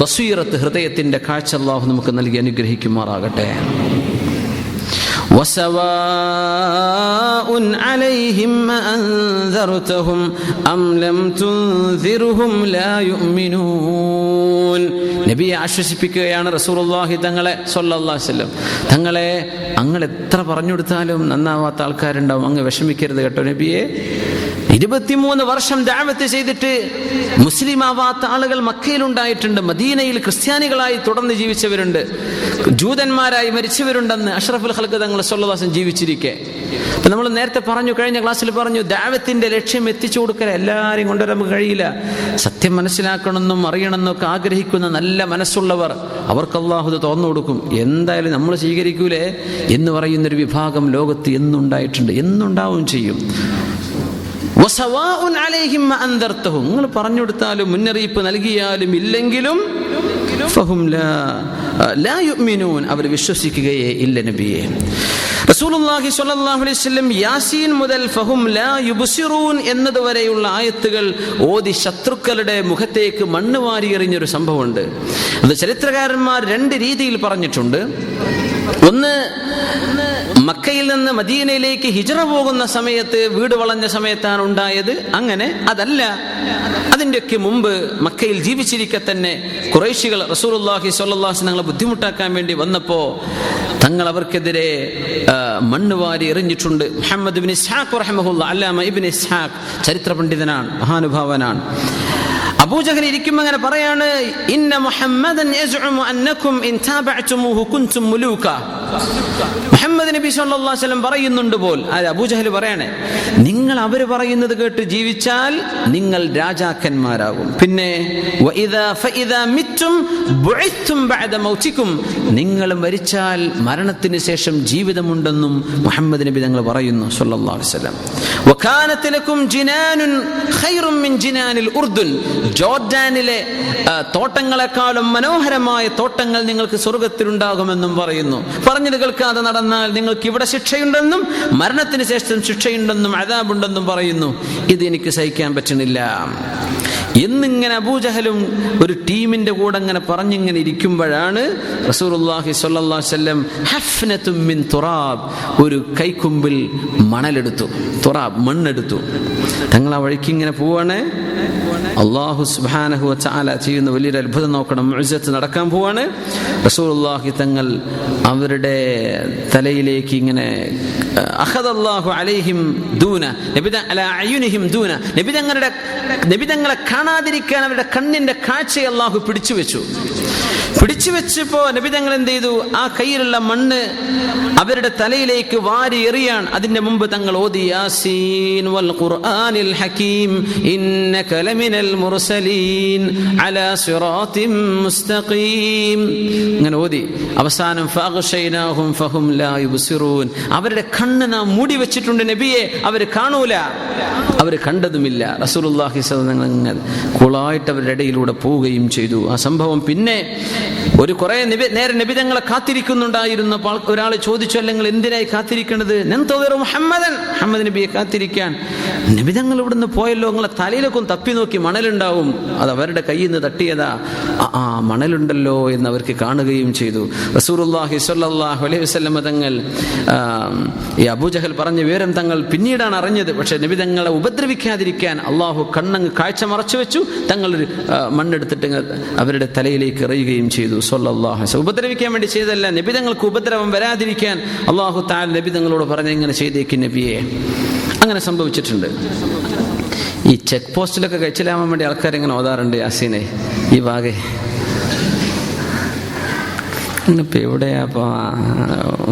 ബസീറത്ത്, ഹൃദയത്തിന്റെ കാഴ്ച അല്ലാഹു നമുക്ക് നൽകി അനുഗ്രഹിക്കുമാറാകട്ടെ. وسواء عليهم أنذرتهم أم لم تنذرهم لا يؤمنون. നബിയെ ആശ്വസിപ്പിക്കുകയാണ് റസൂലുള്ളാഹി തങ്ങളെ സ്വല്ലല്ലാഹു അലൈഹി വസല്ലം. തങ്ങളെ അങ്ങ് എത്ര പറഞ്ഞു കൊടുത്താലും നന്നാവാത്ത ആൾക്കാരുണ്ടാവും, അങ്ങ് വിഷമിക്കരുത് കേട്ടോ നബിയെ. 23 വർഷം ദഅവത്ത് ചെയ്തിട്ട് മുസ്ലിമാവാത്ത ആളുകൾ മക്കയിലുണ്ടായിട്ടുണ്ട്, മദീനയിൽ ക്രിസ്ത്യാനികളായി തുടർന്ന് ജീവിച്ചവരുണ്ട്, ജൂതന്മാരായി മരിച്ചവരുണ്ടെന്ന് അഷ്റഫുൽ ഖൽഖ് തങ്ങൾ സ്വല്ലല്ലാഹു അലൈഹി വസല്ലം ജീവിച്ചിരിക്കെ. അപ്പം നമ്മൾ നേരത്തെ പറഞ്ഞു, കഴിഞ്ഞ ക്ലാസ്സിൽ പറഞ്ഞു, ദഅവത്തിന്റെ ലക്ഷ്യം എത്തിച്ചു കൊടുക്കൽ എല്ലാവരെയും കൊണ്ടുവരാൻ നമുക്ക് കഴിയില്ല. സത്യം മനസ്സിലാക്കണമെന്നും അറിയണമെന്നും ഒക്കെ ആഗ്രഹിക്കുന്ന നല്ല മനസ്സുള്ളവർ, അവർക്ക് അല്ലാഹു ഇത് തുറന്നു കൊടുക്കും. എന്തായാലും നമ്മൾ സ്വീകരിക്കൂലേ എന്ന് പറയുന്നൊരു വിഭാഗം ലോകത്ത് എന്നുണ്ടായിട്ടുണ്ട്, എന്നുണ്ടാവും ചെയ്യും. വസവാഉൻ അലൈഹിം അൻദർതഹും, നിങ്ങൾ പറഞ്ഞു കൊടുത്താലും മുന്നറിയിപ്പ് നൽകിയാലും ഇല്ലെങ്കിലും ഫഹും ലാ യുഅ്മിനൂൻ, അവർ വിശ്വസിക്കുകയേ ഇല്ല നബിയെ. റസൂലുള്ളാഹി സ്വല്ലല്ലാഹു അലൈഹി വസല്ലം യാസീൻ മുതൽ ഫഹും ലാ യുബ്സിറൂൻ എന്നതുവരെയുള്ള ആയത്തുകൾ ഓതി ശത്രുക്കളുടെ മുഖത്തേക്ക് മണ്ണ് വാരി എറിഞ്ഞൊരു സംഭവമുണ്ട്. അത് ചരിത്രകാരന്മാർ 2 രീതിയിൽ പറഞ്ഞിട്ടുണ്ട്. ഒന്ന്, മക്കയിൽ നിന്ന് മദീനയിലേക്ക് ഹിജ്റ പോകുന്ന സമയത്ത്, വീട് വളഞ്ഞ സമയത്താണ് ഉണ്ടായത്. അങ്ങനെ അതല്ല, അതിൻ്റെയൊക്കെ മുമ്പ് മക്കയിൽ ജീവിച്ചിരിക്കെ തന്നെ ഖുറൈശികൾ റസൂലുള്ളാഹി സ്വല്ലല്ലാഹു അലൈഹി വസല്ലം ബുദ്ധിമുട്ടാക്കാൻ വേണ്ടി വന്നപ്പോൾ തങ്ങൾ അവർക്കെതിരെ മണ്ണ് വാരി എറിഞ്ഞിട്ടുണ്ട്. മുഹമ്മദ് ഇബ്നു ഇസ്ഹാഖ് റഹിമഹുല്ലാഹ്, അല്ലാമ ഇബ്നു ഇസ്ഹാഖ് ചരിത്ര പണ്ഡിതനാണ്, മഹാനുഭാവനാണ്. അബൂജഹൽ ഇരിക്കുമ്പോൾ അങ്ങനെ പറയാണ്, ഇന്ന മുഹമ്മദൻ യസ്ഉമു അന്നകും ഇൻ താബഅതുമൂഹു കുൻതും മുലൂക. മുഹമ്മദ് നബി സല്ലല്ലാഹു അലൈഹി വസല്ലം പറയുന്നുണ്ട് പോൽ, അബൂജഹൽ പറയാണ്, നിങ്ങൾ അവർ പറയുന്നത് കേട്ട് ജീവിച്ചാൽ നിങ്ങൾ രാജാക്കന്മാരാകും. പിന്നെ ഫഇദാ മിത്തും ബുഇത്തും ബഅദ മൗതികും, നിങ്ങൾ മരിച്ചാൽ മരണത്തിന് ശേഷം ജീവിതമുണ്ടെന്നും മുഹമ്മദ് നബി തങ്ങൾ പറയുന്നു സല്ലല്ലാഹു അലൈഹി വസല്ലം. വകാനത ലക്കും ജിനാനുൻ ഖൈറും മിൻ ജിനാനിൽ ഉർദുൻ, ജോർഡാനിലെ തോട്ടങ്ങളെക്കാളും മനോഹരമായ തോട്ടങ്ങൾ നിങ്ങൾക്ക് സ്വർഗത്തിലുണ്ടാകുമെന്നും പറയുന്നു. പറഞ്ഞത് കേൾക്കാതെ നടന്നാൽ നിങ്ങൾക്ക് ഇവിടെ ശിക്ഷയുണ്ടെന്നും മരണത്തിന് ശേഷം ശിക്ഷയുണ്ടെന്നും അദാബുണ്ടെന്നും പറയുന്നു. ഇത് എനിക്ക് സഹിക്കാൻ പറ്റണില്ല എന്നിങ്ങനെ അബൂജഹലും ഒരു ടീമിന്റെ കൂടെ അങ്ങനെ പറഞ്ഞിങ്ങനെ ഇരിക്കുമ്പോഴാണ് റസൂലുള്ളാഹി സ്വല്ലല്ലാഹു അലൈഹി വസല്ലം ഹഫ്നത്തും മിൻ തുറാബ്, ഒരു കൈക്കുമ്പിൽ മണലെടുത്തു, തുറാബ് മണ്ണെടുത്തു. തങ്ങൾ ആ വഴിക്ക് ഇങ്ങനെ പോവാണ്. അല്ലാഹു സുബ്ഹാനഹു വ തആല ചെയ്യുന്ന വലിയൊരു അത്ഭുതം നോക്കണം. മുഅ്ജിസത്ത് നടക്കാൻ പോവാണ്. റസൂലുള്ളാഹി തങ്ങൾ അവരുടെ തലയിലേക്ക് ഇങ്ങനെ അഖദല്ലാഹു അലൈഹിം ദൂന അലാ അയുനിഹിം ദൂന, നബി തങ്ങളെ കാണാതിരിക്കാൻ അവരുടെ കണ്ണിന്റെ കാഴ്ചയെ അല്ലാഹു പിടിച്ചു പിടിച്ചു വെച്ചപ്പോ നബി തങ്ങൾ എന്ത് ചെയ്തു? ആ കയ്യിലുള്ള മണ്ണ് അവരുടെ തലയിലേക്ക് വാരി എറിയാൻ. അതിന്റെ മുമ്പ് തങ്ങൾ ഓതി യാസീൻ വൽ ഖുർആനിൽ ഹകീം ഇന്നക ലമിനൽ മുർസലീൻ അലാ സിറാത്തിൻ മുസ്തഖീം. ഇങ്ങനെ ഓതി അവസാനം ഫഅഗ്ശൈനാഹും ഫഹും ലാ യുബ്സിറൂൻ. അവരുടെ കണ്ണ് നാം മൂടി വെച്ചിട്ടുണ്ട് നബിയെ, അവർ കാണൂല, അവർ കണ്ടതുമില്ല. റസൂലുള്ളാഹി സ്വല്ലല്ലാഹു അലൈഹി വസല്ലം കൂളായിട്ട് അവരുടെ ഇടയിലൂടെ പോവുകയും ചെയ്തു. ആ സംഭവം പിന്നെ ഒരു കുറെ നേരെ നബി തങ്ങളെ കാത്തിരിക്കുന്നുണ്ടായിരുന്നു. ഒരാൾ ചോദിച്ചു, അല്ലെങ്കിൽ എന്തിനായി കാത്തിരിക്കണത്? മുഹമ്മദ് നബിയെ കാത്തിരിക്കാൻ. നബി തങ്ങൾ ഇവിടുന്ന് പോയല്ലോ, നിങ്ങളെ തലയിലൊക്കെ തപ്പി നോക്കി മണലുണ്ടാവും, അത് അവരുടെ കയ്യിൽ നിന്ന് തട്ടിയതാ. ആ മണലുണ്ടല്ലോ എന്ന് അവർക്ക് കാണുകയും ചെയ്തു. റസൂലുള്ളാഹി സ്വല്ലല്ലാഹു അലൈഹി വസല്ലം തങ്ങൾ ഈ അബൂജഹൽ പറഞ്ഞ വിവരം തങ്ങൾ പിന്നീടാണ് അറിഞ്ഞത്. പക്ഷെ നബി തങ്ങളെ ഉപദ്രവിക്കാതിരിക്കാൻ അള്ളാഹു കണ്ണങ്ങ് കാഴ്ച മറച്ചു വെച്ചു. തങ്ങൾ മണ്ണെടുത്തിട്ട് അവരുടെ തലയിലേക്ക് എറിയുകയും ചെയ്തു. സ്വല്ലല്ലാഹു അലൈഹി വസല്ലം ഉപദ്രവിക്കാൻ വേണ്ടി ചെയ്തല്ല, നബി തങ്ങൾക്ക് ഉപദ്രവം വരാതിരിക്കാൻ അള്ളാഹു തആല നബി തങ്ങളോട് പറഞ്ഞ ഇങ്ങനെ ചെയ്തേക്ക് നബിയെ. അങ്ങനെ സംഭവിച്ചിട്ടുണ്ട്. ഈ ചെക്ക് പോസ്റ്റിലൊക്കെ കഴിച്ചിലാവാൻ വേണ്ടി ആൾക്കാരിങ്ങനെ ഓതാറുണ്ട് യാസീനെ ഈ വാകെ. ഇപ്പൊ എവിടെയാ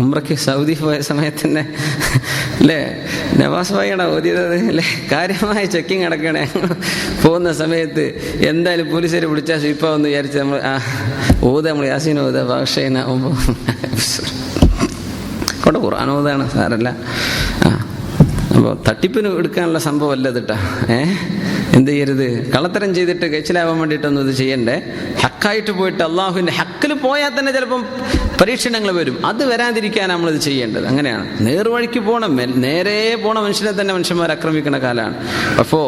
ഉംറയ്ക്ക് സൗദി പോയ സമയത്തന്നെ അല്ലേ നവാസ് ഭായിയാണ് ഓതിയത് അല്ലേ? കാര്യമായ ചെക്കിങ് നടക്കണേ. പോകുന്ന സമയത്ത് എന്തായാലും പോലീസുകാർ വിളിച്ചാൽ സ്വീപ്പാന്ന് വിചാരിച്ച് നമ്മൾ നമ്മൾ യാസീൻ ഓതാ ഭാഷയിനാവുമ്പോ കൊണ്ട് ഖുർആൻ ഓതാണ് സാരല്ല. അപ്പോൾ തട്ടിപ്പിന് എടുക്കാനുള്ള സംഭവം അല്ല ഇതിട്ടാ. എന്ത് ചെയ്യരുത്, കള്ളത്തരം ചെയ്തിട്ട് കഴിച്ചിലാവാൻ വേണ്ടിയിട്ടൊന്നും ഇത് ചെയ്യണ്ടേ. ഹക്കായിട്ട് പോയിട്ട് അള്ളാഹുവിൻ്റെ ഹക്കിൽ പോയാൽ തന്നെ ചിലപ്പം പരീക്ഷണങ്ങൾ വരും. അത് വരാതിരിക്കാൻ നമ്മളിത് ചെയ്യേണ്ടത്. അങ്ങനെയാണ്. നേർവഴിക്ക് പോകണം, നേരെ പോണ മനുഷ്യനെ തന്നെ മനുഷ്യന്മാർ ആക്രമിക്കുന്ന കാലമാണ്. അപ്പോൾ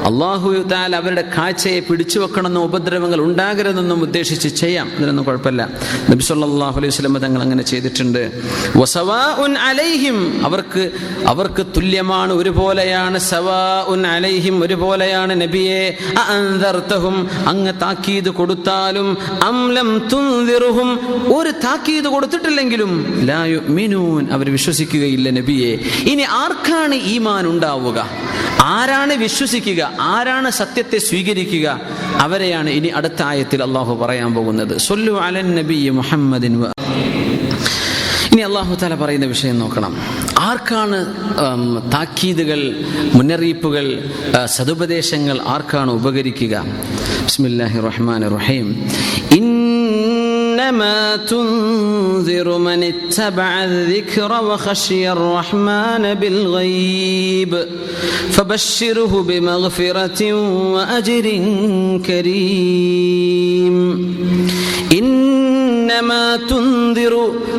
അള്ളാഹു തആല അവരുടെ കാഴ്ചയെ പിടിച്ചു വെക്കണമെന്നും ഉപദ്രവങ്ങൾ ഉണ്ടാകരുതെന്നും ഉദ്ദേശിച്ച് ചെയ്യാം. അതിനൊന്നും കുഴപ്പമില്ല. നബി സല്ലല്ലാഹു അലൈഹി വസല്ലം തങ്ങൾ അങ്ങനെ ചെയ്തിട്ടുണ്ട്. വസവാഉൻ അലൈഹിം, അവർക്ക് തുല്യമാണ്, ഒരുപോലെയാണ്. സവാഉൻ അലൈഹിം, ഒരുപോലെയാണ് നബിയെ. അൻദർതഹും, അങ്ങ് താക്കീത് കൊടുത്താലും അം ലം തുൻദിറുഹും, ഒരു താക്കീത് കൊടുത്തിട്ടില്ലെങ്കിലും ലാ യുഅ്മിനൂൻ, അവർ വിശ്വസിക്കുകയില്ല നബിയെ. ഇനി ആർക്കാണ് ഈമാൻ ഉണ്ടാവുക? ആരാണ് വിശ്വസിക്കുക? ആരാണ് സത്യത്തെ സ്വീകരിക്കുക? അവരെയാണ് ഇനി അടുത്ത ആയത്തിൽ അള്ളാഹു പറയാൻ പോകുന്നത്. സ്വല്ലു അലൻ നബിയ്യി മുഹമ്മദിൻ. ഇനി അള്ളാഹു തആല പറയുന്ന വിഷയം നോക്കണം. ആർക്കാണ് താക്കീതുകൾ, മുന്നറിയിപ്പുകൾ, സദുപദേശങ്ങൾ ആർക്കാണ് ഉപകരിക്കുക? ബിസ്മില്ലാഹിർ റഹ്മാനിർ റഹീം. إنما تنذر من اتبع الذكر وخشي الرحمن بالغيب فبشره بمغفرة وأجر كريم. إنما تنذر,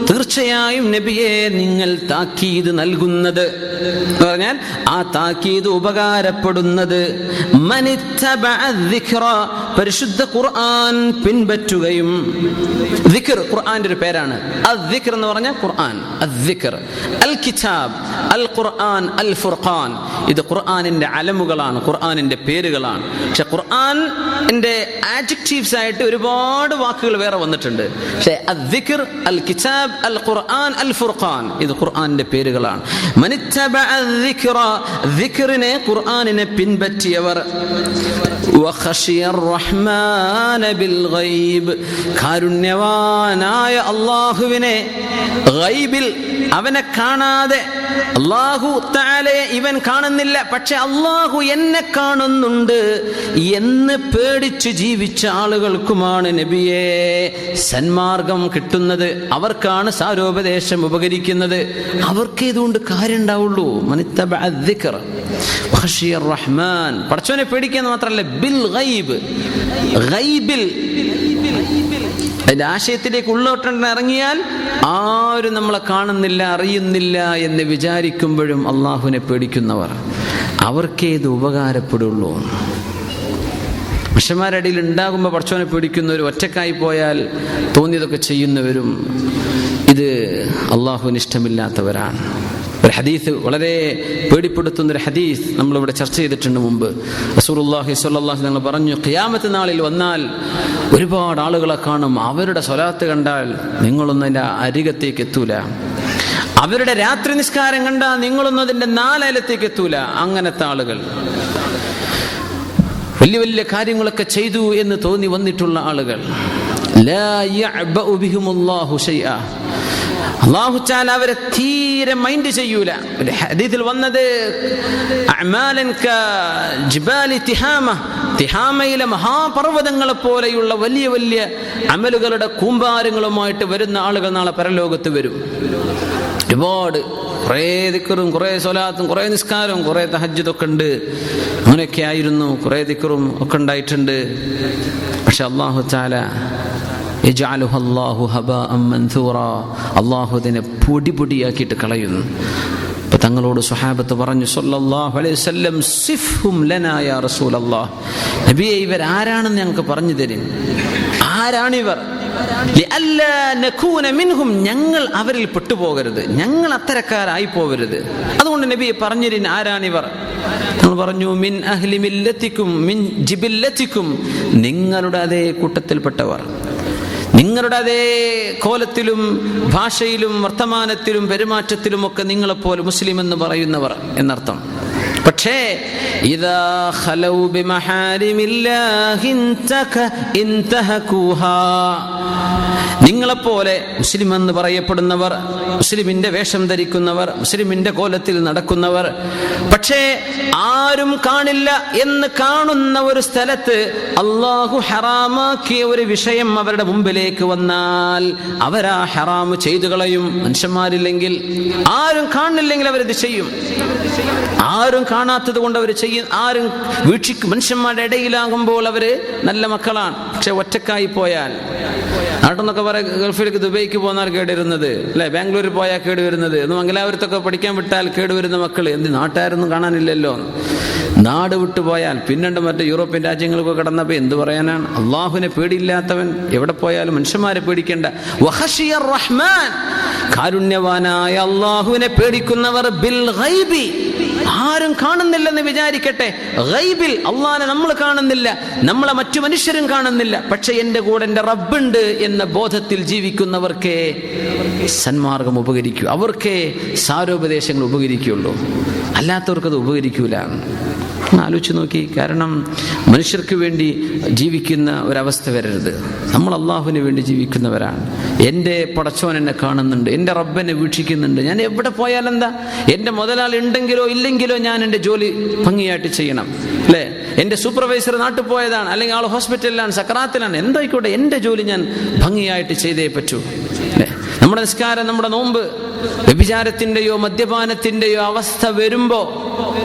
തീർച്ചയായും നബിയെ നിങ്ങൾ താക്കീത് നൽകുന്നത് എന്ന് പറഞ്ഞാൽ ആ താക്കീത് ഉപകാരപ്പെടുന്നത് മനിത്തബഅ ദിക്റ, പരിശുദ്ധ ഖുർആൻ പിൻപറ്റുകയും. ദിക്ർ ഖുർആന്റെ ഒരു പേരാണ്. അദ്ദിക്ർ എന്ന് പറഞ്ഞാൽ ഖുർആൻ. അദ്ദിക്ർ അൽ കിതാബ് അൽ ഖുർആൻ അൽ ഫുർഖാൻ, ഇത് ഖുർആനിന്റെ അലമുകളാണ്, ഖുർആനിന്റെ പേരുകളാണ്. പക്ഷെ ഖുർആനിന്റെ ആഡ്ജക്റ്റീവ്സ് ആയിട്ട് ഒരുപാട് വാക്കുകൾ വേറെ വന്നിട്ടുണ്ട്. പക്ഷേ അദ്ദിക്ർ അൽ കിതാബ് അൽ ഖുർആൻ അൽ ഫുർഖാൻ, ഇത് ഖുർആനിന്റെ പേരുകളാണ്. മനിത്തബഅ ദിക്റ, ദിക്റിനെ ഖുർആനിനെ പിൻപറ്റിയവർ. വഖശിയർ റഹ്മാന ബിൽ ഗൈബ്, കാരുണ്യവാനായ അല്ലാഹുവിനെ ഗൈബിൽ, അവനെ കാണാതെ, അല്ലാഹു തആലയെ ഇവൻ കാണുന്നില്ല, പക്ഷെ അല്ലാഹു എന്നെ കാണുന്നുണ്ട് എന്ന് പേടിച്ച് ജീവിച്ച ആളുകൾക്കുമാണ് നബിയെ സന്മാർഗം കിട്ടുന്നത്. അവർക്കാണ് സാരോപദേശം ഉപകരിക്കുന്നത്. അവർക്ക് ഇതുകൊണ്ട് കാര്യം ഉണ്ടാവുള്ളൂ. മനിത്തബഅ ദിക്ർ വഖശിയർ റഹ്മാൻ, പടച്ചവനെ പേടിക്കുക മാത്രമല്ല, ബിൽ ഗൈബ്, ഗൈബിൽ. അതിന്റെ ആശയത്തിലേക്ക് ഉള്ളോട്ടം ഇറങ്ങിയാൽ ആരും നമ്മളെ കാണുന്നില്ല, അറിയുന്നില്ല എന്ന് വിചാരിക്കുമ്പോഴും അള്ളാഹുവിനെ പേടിക്കുന്നവർ, അവർക്കേ ഇത് ഉപകാരപ്പെടുള്ളൂ. മനുഷ്യന്മാരുടെ ഇടയിൽ ഉണ്ടാകുമ്പോൾ പടച്ചവനെ പേടിക്കുന്നവരും, ഒറ്റക്കായി പോയാൽ തോന്നിയതൊക്കെ ചെയ്യുന്നവരും ഇത് അള്ളാഹുവിന് ഇഷ്ടമില്ലാത്തവരാണ്. ഒരു ഹദീസ്, വളരെ പേടിപ്പെടുത്തുന്നൊരു ഹദീസ് നമ്മളിവിടെ ചർച്ച ചെയ്തിട്ടുണ്ട് മുമ്പ്. റസൂലുള്ളാഹി സ്വല്ലല്ലാഹു അലൈഹി വസല്ലം പറഞ്ഞു, ഖിയാമത്ത് നാളിൽ വന്നാൽ ഒരുപാട് ആളുകളെ കാണും. അവരുടെ സ്വലാത്ത് കണ്ടാൽ നിങ്ങളൊന്നും അതിൻ്റെ അരികത്തേക്ക് എത്തൂല. അവരുടെ രാത്രി നിസ്കാരം കണ്ടാൽ നിങ്ങളൊന്നും അതിൻ്റെ നാലയലത്തേക്ക് എത്തൂല. അങ്ങനത്തെ ആളുകൾ, വലിയ വലിയ കാര്യങ്ങളൊക്കെ ചെയ്തു എന്ന് തോന്നി വന്നിട്ടുള്ള ആളുകൾ, ലാ യഅബഉ ബിഹിമുല്ലാഹു ശൈഅ. അല്ലാഹു തആല അവരെ തീരെ മൈൻഡ് ചെയ്യൂല. ഒരു ഹദീസിൽ വന്നത് അഅമാലൻ കജിബാലി തിഹാമ, തിഹാമയിലെ മഹാപർവ്വതങ്ങളെ പോലെയുള്ള വലിയ വലിയ അമലുകളുടെ കൂമ്പാരങ്ങളുമായിട്ട് വരുന്ന ആളുകൾ നാളെ പരലോകത്ത് വരും. ഒരുപാട് കുറേ ദിക്റും കുറേ സ്വലാത്തും കുറേ നിസ്കാരവും കുറേ തഹജ്ജുദൊക്കെ ഉണ്ട്. അങ്ങനെയൊക്കെ ആയിരുന്നു, കുറേ ദിക്റും ഒക്കെ ഉണ്ടായിട്ടുണ്ട്. പക്ഷെ അല്ലാഹു തആല യജ്അലുഹു അല്ലാഹു ഹബാഅൻ മൻഥൂറാ, അല്ലാഹു ഇതിനെ പൊടി പൊടിയാക്കിയിട്ട് കളയുന്നു. അപ്പോൾ തങ്ങളോട് സ്വഹാബത്ത് പറഞ്ഞു സല്ലല്ലാഹു അലൈഹി വസല്ലം, സിഫ്ഹും ലനാ യാ റസൂലല്ലാഹ്, നബിയേ ഇവരാരാണെന്ന് ഞങ്ങൾക്ക് പറഞ്ഞു തരും. ആരാണിവർ? ലിഅല്ലാ നകൂന മിൻഹും, ഞങ്ങൾ അവരിൽ പെട്ടുപോകരുത്, ഞങ്ങൾ അത്തരക്കാരായി പോകരുത്. അതുകൊണ്ട് നബിയെ പറഞ്ഞിരിൻ ആരാണിവർ. നമ്മൾ പറഞ്ഞു മിൻ അഹ്ലി മില്ലത്തിക്കും മിൻ ജിബില്ലത്തിക്കും, നിങ്ങളുടെ അതേ കൂട്ടത്തിൽപ്പെട്ടവർ, നിങ്ങളുടെ അതേ കോലത്തിലും ഭാഷയിലും വർത്തമാനത്തിലും പെരുമാറ്റത്തിലും ഒക്കെ നിങ്ങളെപ്പോലെ മുസ്ലിം എന്ന് പറയുന്നവർ എന്നർത്ഥം. പക്ഷേ ഇദാ ഖലൗ ബിമഹാരിമില്ലാഹി ഇൻതഹകൂഹാ, നിങ്ങളെപ്പോലെ മുസ്ലിം എന്ന് പറയപ്പെടുന്നവർ, മുസ്ലിമിന്റെ വേഷം ധരിക്കുന്നവർ, മുസ്ലിമിന്റെ കോലത്തിൽ നടക്കുന്നവർ, പക്ഷേ ആരും കാണില്ല എന്ന് കാണുന്ന ഒരു സ്ഥലത്ത് അല്ലാഹു ഹറാമാക്കിയ ഒരു വിഷയം അവരുടെ മുമ്പിലേക്ക് വന്നാൽ അവരാ ഹറാമ് ചെയ്തു കളയും. മനുഷ്യന്മാരില്ലെങ്കിൽ, ആരും കാണുന്നില്ലെങ്കിൽ അവരത് ചെയ്യും. ആരും കാണാത്തത് കൊണ്ട് അവർ ചെയ്യും. ആരും വീക്ഷിക്കും. മനുഷ്യന്മാരുടെ ഇടയിലാകുമ്പോൾ അവര് നല്ല മക്കളാണ്. പക്ഷെ ഒറ്റക്കായി പോയാൽ, നാട്ടിൽ പറയാം ഗൾഫിലേക്ക് ദുബൈക്ക് പോന്നാൽ കേടുവരുന്നത് അല്ലെ, ബാംഗ്ലൂരിൽ പോയാൽ കേടുവരുന്നത്, മംഗലാപുരത്തൊക്കെ പഠിക്കാൻ വിട്ടാൽ കേടുവരുന്ന മക്കൾ എന്ത് നാട്ടുകാരൊന്നും കാണാനില്ലല്ലോ. നാട് വിട്ടുപോയാൽ പിന്നീട് മറ്റു യൂറോപ്യൻ രാജ്യങ്ങളൊക്കെ കടന്നപ്പോൾ എന്ത് പറയാനാണ്? അള്ളാഹുവിനെ പേടിയില്ലാത്തവൻ എവിടെ പോയാലും മനുഷ്യന്മാരെ പേടിക്കേണ്ട. വഖശിയർ റഹ്മാൻ, കാരുണ്യവാനായ അള്ളാഹുവിനെ പേടിക്കുന്നവർ ബിൽ ഗൈബി, ആരും കാണുന്നില്ലെന്ന് വിചാരിക്കട്ടെ, ഗൈബിൽ അള്ളാഹിനെ നമ്മൾ കാണുന്നില്ല, നമ്മളെ മറ്റു മനുഷ്യരും കാണുന്നില്ല, പക്ഷെ എൻ്റെ കൂടെ എൻ്റെ റബ്ബുണ്ട് എന്ന ബോധത്തിൽ ജീവിക്കുന്നവർക്കേ സന്മാർഗം ഉപകരിക്കൂ, അവർക്കേ സാരോപദേശങ്ങൾ ഉപകരിക്കുകയുള്ളൂ, അല്ലാത്തവർക്കത് ഉപകരിക്കൂല. ആലോചിച്ച് നോക്കി. കാരണം മനുഷ്യർക്ക് വേണ്ടി ജീവിക്കുന്ന ഒരവസ്ഥ വരരുത്. നമ്മൾ അള്ളാഹുവിന് വേണ്ടി ജീവിക്കുന്നവരാണ്. എൻ്റെ പടച്ചോൻ എന്നെ കാണുന്നുണ്ട്, എൻ്റെ റബ്ബെന്നെ വീക്ഷിക്കുന്നുണ്ട്. ഞാൻ എവിടെ പോയാലെന്താ, എൻ്റെ മുതലാളി ഉണ്ടെങ്കിലോ ഇല്ലെങ്കിലോ ഞാൻ എൻ്റെ ജോലി ഭംഗിയായിട്ട് ചെയ്യണം അല്ലേ. എൻ്റെ സൂപ്പർവൈസർ നാട്ടിൽ പോയതാണ്, അല്ലെങ്കിൽ ആൾ ഹോസ്പിറ്റലിലാണ്, സക്രാത്തിലാണ്, എന്തായിക്കോട്ടെ എൻ്റെ ജോലി ഞാൻ ഭംഗിയായിട്ട് ചെയ്തേ പറ്റൂ അല്ലേ. നമ്മുടെ നിസ്കാരം, നമ്മുടെ നോമ്പ്, വ്യഭിചാരത്തിൻ്റെയോ മദ്യപാനത്തിൻ്റെയോ അവസ്ഥ വരുമ്പോ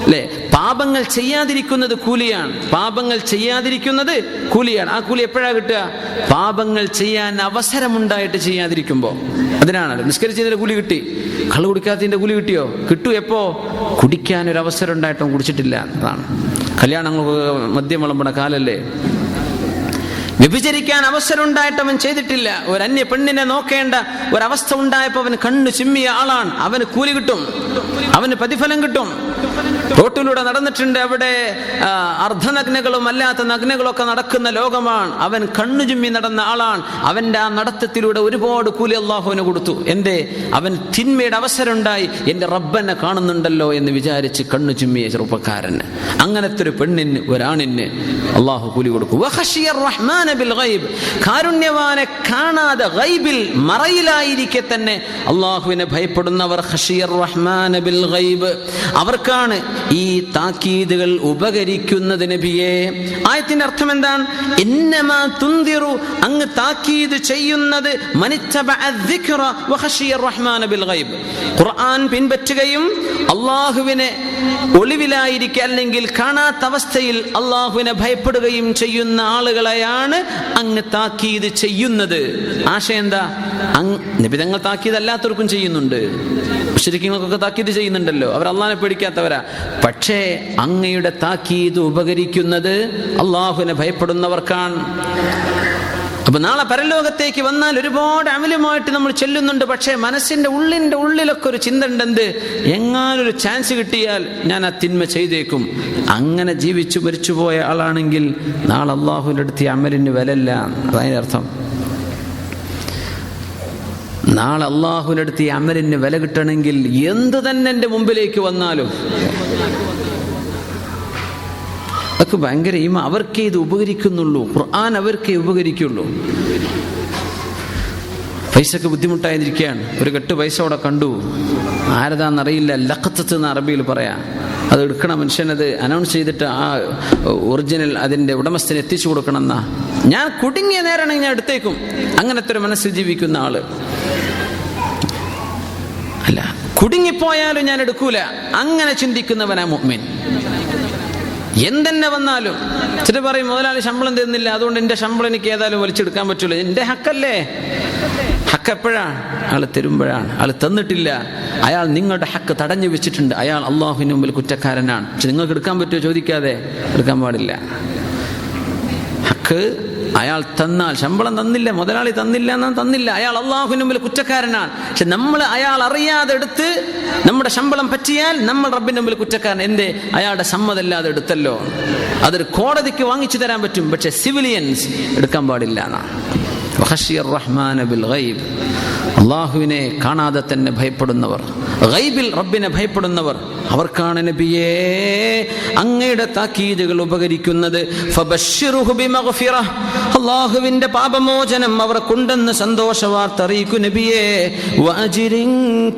അല്ലേ, പാപങ്ങൾ ചെയ്യാതിരിക്കുന്നത് കൂലിയാണ്. പാപങ്ങൾ ചെയ്യാതിരിക്കുന്നത് കൂലിയാണ്. ആ കൂലി എപ്പോഴാ കിട്ടുക? പാപങ്ങൾ ചെയ്യാൻ അവസരമുണ്ടായിട്ട് ചെയ്യാതിരിക്കുമ്പോൾ. അതിനാണ് നിസ്കരിച്ചതിന്റെ കൂലി കിട്ടി, കള്ളു കുടിക്കാത്തതിന്റെ കൂലി കിട്ടിയോ? കിട്ടൂ. എപ്പോ? കുടിക്കാൻ ഒരു അവസരം ഉണ്ടായിട്ടും കുടിച്ചിട്ടില്ല. അതാണ് കല്യാണങ്ങൾക്ക് മദ്യം വിളമ്പണ കാലല്ലേ. വ്യഭിചരിക്കാൻ അവസരം ഉണ്ടായിട്ട് അവൻ ചെയ്തിട്ടില്ല. ഒരു അന്യ പെണ്ണിനെ നോക്കേണ്ട ഒരവസ്ഥ ഉണ്ടായപ്പോൾ അവന് കണ്ണു ചിമ്മിയ ആളാണ്. അവന് കൂലി കിട്ടും, അവന് പ്രതിഫലം കിട്ടും. റോട്ടിലൂടെ നടന്നിട്ടുണ്ട്, അവിടെ അർദ്ധനഗ്നകളും അല്ലാത്ത നഗ്നകളൊക്കെ നടക്കുന്ന ലോകമാണ്. അവൻ കണ്ണു ചുമ്മി നടന്ന ആളാണ്. അവന്റെ ആ നടത്തത്തിലൂടെ ഒരുപാട് കൂലി അള്ളാഹുവിന് കൊടുത്തു. എന്തേ? അവൻ തിന്മയുടെ അവസരം ഉണ്ടായി, എന്റെ റബ്ബനെ കാണുന്നുണ്ടല്ലോ എന്ന് വിചാരിച്ച് കണ്ണു ചുമ്മിയ ചെറുപ്പക്കാരന്. അങ്ങനത്തെ ഒരു പെണ്ണിന്, ഒരാണിന് അള്ളാഹു കൂലി കൊടുക്കും. കാരുണ്യവാനെ കാണാതെ ഗൈബിൽ മറയിലായിരിക്കെ തന്നെ അള്ളാഹുവിനെ ഭയപ്പെടുന്നവർ ഖശിയർ റഹ്മാന ബിൽ ഗൈബ്, അവർക്കാണ് ഈ താക്കീതുകൾ ഉപകരിക്കുന്നത്. നബിയെ, ആയത്തിന്റെ അർത്ഥം എന്താണ്? ഇന്നമാ തുൻദിറു, അങ്ങ് താക്കീത് ചെയ്യുന്നത് മനിത്തബഅ അദ്ദിക്റ വഖശിയർ റഹ്മാന ബിൽ ഗൈബ്, ഖുർആൻ പിൻപറ്റുകയും അള്ളാഹുവിനെ ഒളിവിലായിരിക്കെ അല്ലെങ്കിൽ കാണാത്ത അവസ്ഥയിൽ അള്ളാഹുവിനെ ഭയപ്പെടുകയും ചെയ്യുന്ന ആളുകളെയാണ് അങ്ങ് താക്കീത് ചെയ്യുന്നത്. ആശയം എന്താ? നബി തങ്ങൾ താക്കീത് അല്ലാത്തവർക്കും ചെയ്യുന്നുണ്ട്, മുശ്രിക്കീങ്ങൾക്കൊക്കെ താക്കീത് ചെയ്യുന്നുണ്ടല്ലോ, അവർ അള്ളാഹിനെ പേടിക്കാത്തവരാ. പക്ഷേ അങ്ങയുടെ താക്കീത് ഉപകരിക്കുന്നത് അള്ളാഹുവിനെ ഭയപ്പെടുന്നവർക്കാണ്. അപ്പൊ നാളെ പരലോകത്തേക്ക് വന്നാൽ ഒരുപാട് അമലുമായിട്ട് നമ്മൾ ചെല്ലുന്നുണ്ട്. പക്ഷേ മനസ്സിന്റെ ഉള്ളിലൊക്കെ ഒരു ചിന്ത ഉണ്ട്, എങ്ങാനൊരു ചാൻസ് കിട്ടിയാൽ ഞാൻ ആ തിന്മ ചെയ്തേക്കും. അങ്ങനെ ജീവിച്ചു മരിച്ചുപോയ ആളാണെങ്കിൽ നാളെ അള്ളാഹുവിൻ്റെ അടുത്ത് ഈ അമലിന് വിലയില്ല. അതതിൻ്റെ അർത്ഥം. നാളെ അള്ളാഹുവിൻ്റെ അടുത്ത് ഈ അമലിന് വില കിട്ടണമെങ്കിൽ എന്ത് തന്നെ എൻ്റെ മുമ്പിലേക്ക് വന്നാലും അതൊക്കെ ഭയങ്കര അവർക്കേ ഇത് ഉപകരിക്കുന്നുള്ളൂ. ഖുർആൻ അവർക്കേ ഉപകരിക്കുള്ളൂ. പൈസക്ക് ബുദ്ധിമുട്ടായിരിക്കുകയാണ്. ഒരു കെട്ട് പൈസ അവിടെ കണ്ടു, ആരതാണെന്നറിയില്ല, ലഖത്തത്ത് എന്ന് അറബിയിൽ പറയാം. അത് എടുക്കണ മനുഷ്യനത് അനൗൺസ് ചെയ്തിട്ട് ആ ഒറിജിനൽ അതിൻ്റെ ഉടമസ്ഥന് എത്തിച്ചു കൊടുക്കണം എന്നാ. ഞാൻ കുടുങ്ങിയ നേരമാണെങ്കിൽ ഞാൻ എടുത്തേക്കും. അങ്ങനത്തെ ഒരു മനസ്സിൽ ജീവിക്കുന്ന ആള് അല്ല, കുടുങ്ങിപ്പോയാലും ഞാൻ എടുക്കൂല, അങ്ങനെ ചിന്തിക്കുന്നവനാ മുഅ്മിൻ. എന്തെന്നെ വന്നാലും ചില പറയും മുതലാളി ശമ്പളം തരുന്നില്ല, അതുകൊണ്ട് എൻ്റെ ശമ്പളം എനിക്ക് ഏതായാലും വലിച്ചെടുക്കാൻ പറ്റൂല. എൻ്റെ ഹക്കല്ലേ? ഹക്ക് എപ്പോഴാണ്? അയാൾ തരുമ്പോഴാണ്. അയാൾ തന്നിട്ടില്ല, അയാൾ നിങ്ങളുടെ ഹക്ക് തടഞ്ഞു വെച്ചിട്ടുണ്ട്, അയാൾ അള്ളാഹുവിന് മുമ്പിൽ കുറ്റക്കാരനാണ്. പക്ഷെ നിങ്ങൾക്ക് എടുക്കാൻ പറ്റുമോ ചോദിക്കാതെ എടുക്കാൻ പാടില്ല. ഹക്ക് അയാൾ തന്നാൽ, ശമ്പളം തന്നില്ല, മുതലാളി തന്നില്ല എന്നാ തന്നില്ല, അയാൾ അള്ളാഹുവിന് മുമ്പിൽ കുറ്റക്കാരനാണ്. പക്ഷെ നമ്മൾ അയാൾ അറിയാതെ എടുത്ത് നമ്മുടെ ശമ്പളം പറ്റിയാൽ നമ്മൾ റബ്ബിന്റെ മുമ്പിൽ കുറ്റക്കാരൻ. എന്തേ? അയാളുടെ സമ്മതമില്ലാതെ എടുത്തല്ലോ. അതൊരു കോടതിക്ക് വാങ്ങിച്ചു തരാൻ പറ്റും, പക്ഷെ സിവിലിയൻസ് എടുക്കാൻ പാടില്ല എന്നാണ്. അള്ളാഹുവിനെ കാണാതെ തന്നെ ഭയപ്പെടുന്നവർ, ഗൈബിൽ റബ്ബിനെ ഭയപ്പെടുന്നവർ, അവർക്കാണ് നബിയേ അങ്ങയുടെ താക്കീതുകൾ ഉപകരിക്കുന്നത്. ഫബശ്ശിറുഹു ബിമഗ്ഫിറഹ്, അള്ളാഹുവിന്റെ പാപമോചനം അവർക്കുണ്ടെന്ന് സന്തോഷ വാർത്ത അറിയിക്കൂ നബിയേ. വഅജ്രിൻ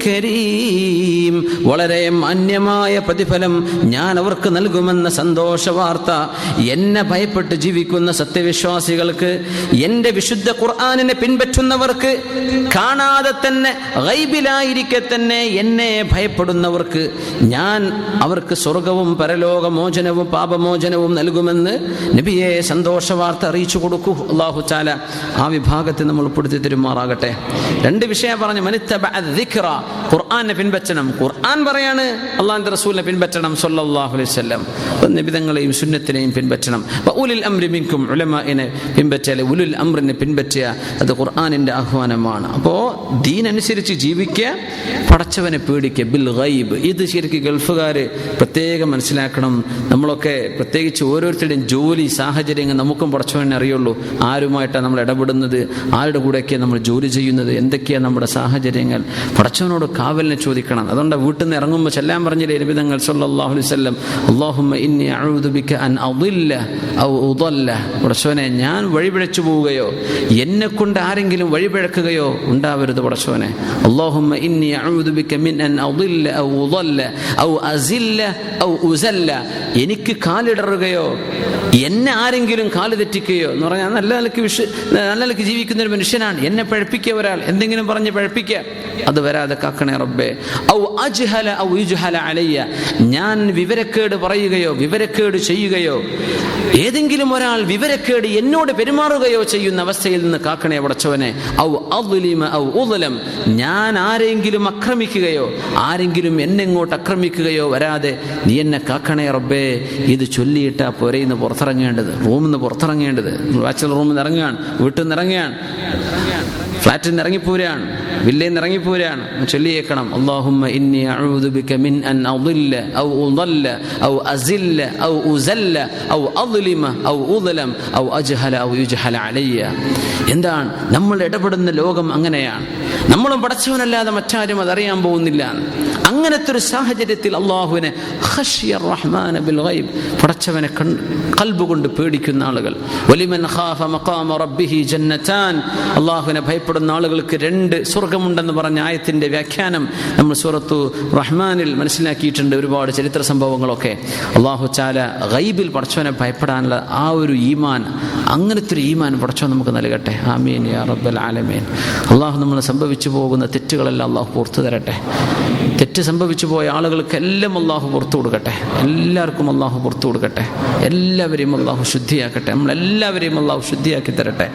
കരീം, വളരെ മാന്യമായ പ്രതിഫലം ഞാൻ അവർക്ക് നൽകുമെന്ന സന്തോഷ വാർത്ത. എന്നെ ഭയപ്പെട്ട് ജീവിക്കുന്ന സത്യവിശ്വാസികൾക്ക്, എന്റെ വിശുദ്ധ ഖുർആനിനെ പിൻപറ്റുന്നവർക്ക്, കാണാതെ തന്നെ ഗൈബിലായിരിക്കെ തന്നെ എന്നെ ഭയപ്പെടുന്നവർക്ക് ഞാൻ അവർക്ക് സ്വർഗവും പരലോകമോചനവും പാപമോചനവും നൽകുമെന്ന് നബിയെ സന്തോഷ വാർത്ത അറിയിച്ചു കൊടുക്കൂ. അല്ലാഹു തആല ആ വിഭാഗത്തിൽ നമ്മൾ ഉൾപ്പെടുത്തി തരുമാറാകട്ടെ. രണ്ട് വിഷയം പറഞ്ഞു. മനിത്തബഅ ദിക്റ, ഖുർആനെ പിൻപറ്റണം. ഖുർആൻ പറയാണ് അല്ലാഹുവിന്റെ റസൂലിനെ പിൻപറ്റണം സല്ലല്ലാഹു അലൈഹി വസല്ലം. നബിതങ്ങളെയും സുന്നത്തിനെയും പിൻപറ്റണം. ഉലുൽ അംരി മിൻകും, ഉലമാഇനെ പിൻപറ്റിയാൽ ഉലുൽ അംറിനെ പിൻപറ്റിയ അത് ഖുർആനിന്റെ ആഹ്വാനമാണ്. അപ്പോൾ ദീൻ അനുസരിച്ച് ജീവിക്കുക, പടച്ചവനെ പേടിക്കുക. ബിൽ ഗൈബ്, ഇത് ശരിക്കും ഗൾഫുകാർ പ്രത്യേകം മനസ്സിലാക്കണം. നമ്മളൊക്കെ പ്രത്യേകിച്ച് ഓരോരുത്തരുടെയും ജോലി സാഹചര്യങ്ങൾ നമുക്കും പടച്ചവനെ അറിയുള്ളൂ. ആരുമായിട്ടാണ് നമ്മൾ ഇടപെടുന്നത്, ആരുടെ കൂടെയൊക്കെയാണ് നമ്മൾ ജോലി ചെയ്യുന്നത്, എന്തൊക്കെയാണ് നമ്മുടെ സാഹചര്യങ്ങൾ. പടച്ചവനോട് കാവലിനെ ചോദിക്കണം. അതുകൊണ്ട് വീട്ടിൽ നിന്ന് ഇറങ്ങുമ്പോൾ ചെല്ലാൻ പറഞ്ഞില്ലേ നബി തങ്ങൾ സല്ലല്ലാഹു അലൈഹി വസല്ലം, അല്ലാഹുമ്മ ഇന്നി അഊദു ബിക അൻ അദില്ല ഔ ഉദല്ല. പടച്ചവനെ ഞാൻ വഴിപിഴച്ചു പോവുകയോ എന്നെ കൊണ്ട് ആരെങ്കിലും വഴിപിഴക്കുകയോ ഉണ്ടാവരുത് പടച്ചവനെ. അല്ലാഹുമ്മ ഇന്നി അഊദു ബിക മിൻ അൻ അദില്ല ഔ ഉദല്ല ഔ അസില്ല ഔ ഉസല്ല. എനിക്ക് കാലിടറുകയോ എന്നെ ആരെങ്കിലും കാല് തെറ്റിക്കുകയോ എന്ന് പറഞ്ഞാൽ നല്ല നിലയ്ക്ക് ജീവിക്കുന്ന ഒരു മനുഷ്യനാണ്. എന്നെ പഴപ്പിക്കുക, ഒരാൾ എന്തെങ്കിലും പറഞ്ഞ് പഴപ്പിക്കുക, അത് വരാതെ കാക്കണേ റബ്ബേ. ഔ അജ്ഹല ഔ യുജ്ഹല അലയ്യ, ഞാൻ വിവരക്കേട് പറയുകയോ വിവരക്കേട് ചെയ്യുകയോ ഏതെങ്കിലും ഒരാൾ വിവരക്കേട് എന്നോട് പെരുമാറുകയോ ചെയ്യുന്ന അവസ്ഥയിൽ നിന്ന് കാക്കണേ പടച്ചവനെ. ഔ അദ്ലിമ ഔ ഉദ്ലം, ഞാൻ ആരെങ്കിലും ആക്രമിക്കുകയോ ആരെങ്കിലും എന്നെ ഇങ്ങോട്ട് ആക്രമിക്കുകയോ വരാതെ നീ എന്നെ കാക്കണേ റബ്ബേ. ഇത് ചൊല്ലിയിട്ടാ പുരയിന്ന് പുറത്തിറങ്ങേണ്ടത്, റൂമിൽ നിന്ന് പുറത്തിറങ്ങേണ്ടത്. ബാച്ചലർ റൂമിൽ നിന്ന് ഇറങ്ങുകയാണ്, വീട്ടിൽ നിന്ന് ഇറങ്ങുകയാണ്, ഫ്ലാറ്റിൽ നിന്ന് ഇറങ്ങിപ്പോരാണ്, വില്ലയിൽ നിന്ന് ഇറങ്ങിപ്പോരാണ്, ചൊല്ലിയേക്കണം അല്ലാഹുമ്മ ഇന്നി അഊദു ബിക മിൻ അൻ അദില്ല ഔ ഉദല്ല ഔ അസില്ല ഔ ഉസല്ല ഔ അദ്ലിമ ഔ ഉദ്ലം ഔ അജ്ഹല ഔ യുജ്ഹല അലയ്യ. എന്താണ് നമ്മൾ ഇടപെടുന്ന ലോകം? അങ്ങനെയാണ്. നമ്മളും പടച്ചവനല്ലാതെ മറ്റാരും അതറിയാൻ പോകുന്നില്ല. അങ്ങനത്തെ ഒരു സാഹചര്യത്തിൽ അള്ളാഹുവിനെ ഖശിയ റഹ്മാന ബിൽ ഗൈബ്, പടച്ചവനെ ഖൽബ് കൊണ്ട് പേടിക്കുന്ന ആളുകൾ. വലിമൻ ഖാഫ മഖാമ റബ്ബിഹി ജന്നതാൻ, അള്ളാഹുവിനെ ഭയപ്പെടുന്ന ആളുകൾക്ക് രണ്ട് സ്വർഗമുണ്ടെന്ന് പറഞ്ഞ ആയത്തിന്റെ വ്യാഖ്യാനം നമ്മൾ സൂറത്തു റഹ്മാനിൽ മനസ്സിലാക്കിയിട്ടുണ്ട്. ഒരുപാട് ചരിത്ര സംഭവങ്ങളൊക്കെ. അള്ളാഹു തആല ഗൈബിൽ പടച്ചവനെ ഭയപ്പെടാനുള്ള ആ ഒരു ഈമാൻ, അങ്ങനത്തെ ഒരു ഈമാൻ പടച്ചവൻ നമുക്ക് നൽകട്ടെ. ആമീൻ യാ റബ്ബൽ ആലമീൻ. അള്ളാഹു നമ്മൾ സംഭവിച്ചു പോകുന്ന തെറ്റുകളെല്ലാം അള്ളാഹു പുറത്തു തരട്ടെ. തെറ്റ് സംഭവിച്ചു പോയ ആളുകൾക്കെല്ലാം അള്ളാഹു പുറത്തു കൊടുക്കട്ടെ. എല്ലാവർക്കും അള്ളാഹു പുറത്തു കൊടുക്കട്ടെ. എല്ലാവരെയും അള്ളാഹു ശുദ്ധിയാക്കട്ടെ. നമ്മളെല്ലാവരെയും അള്ളാഹു ശുദ്ധിയാക്കി തരട്ടെ.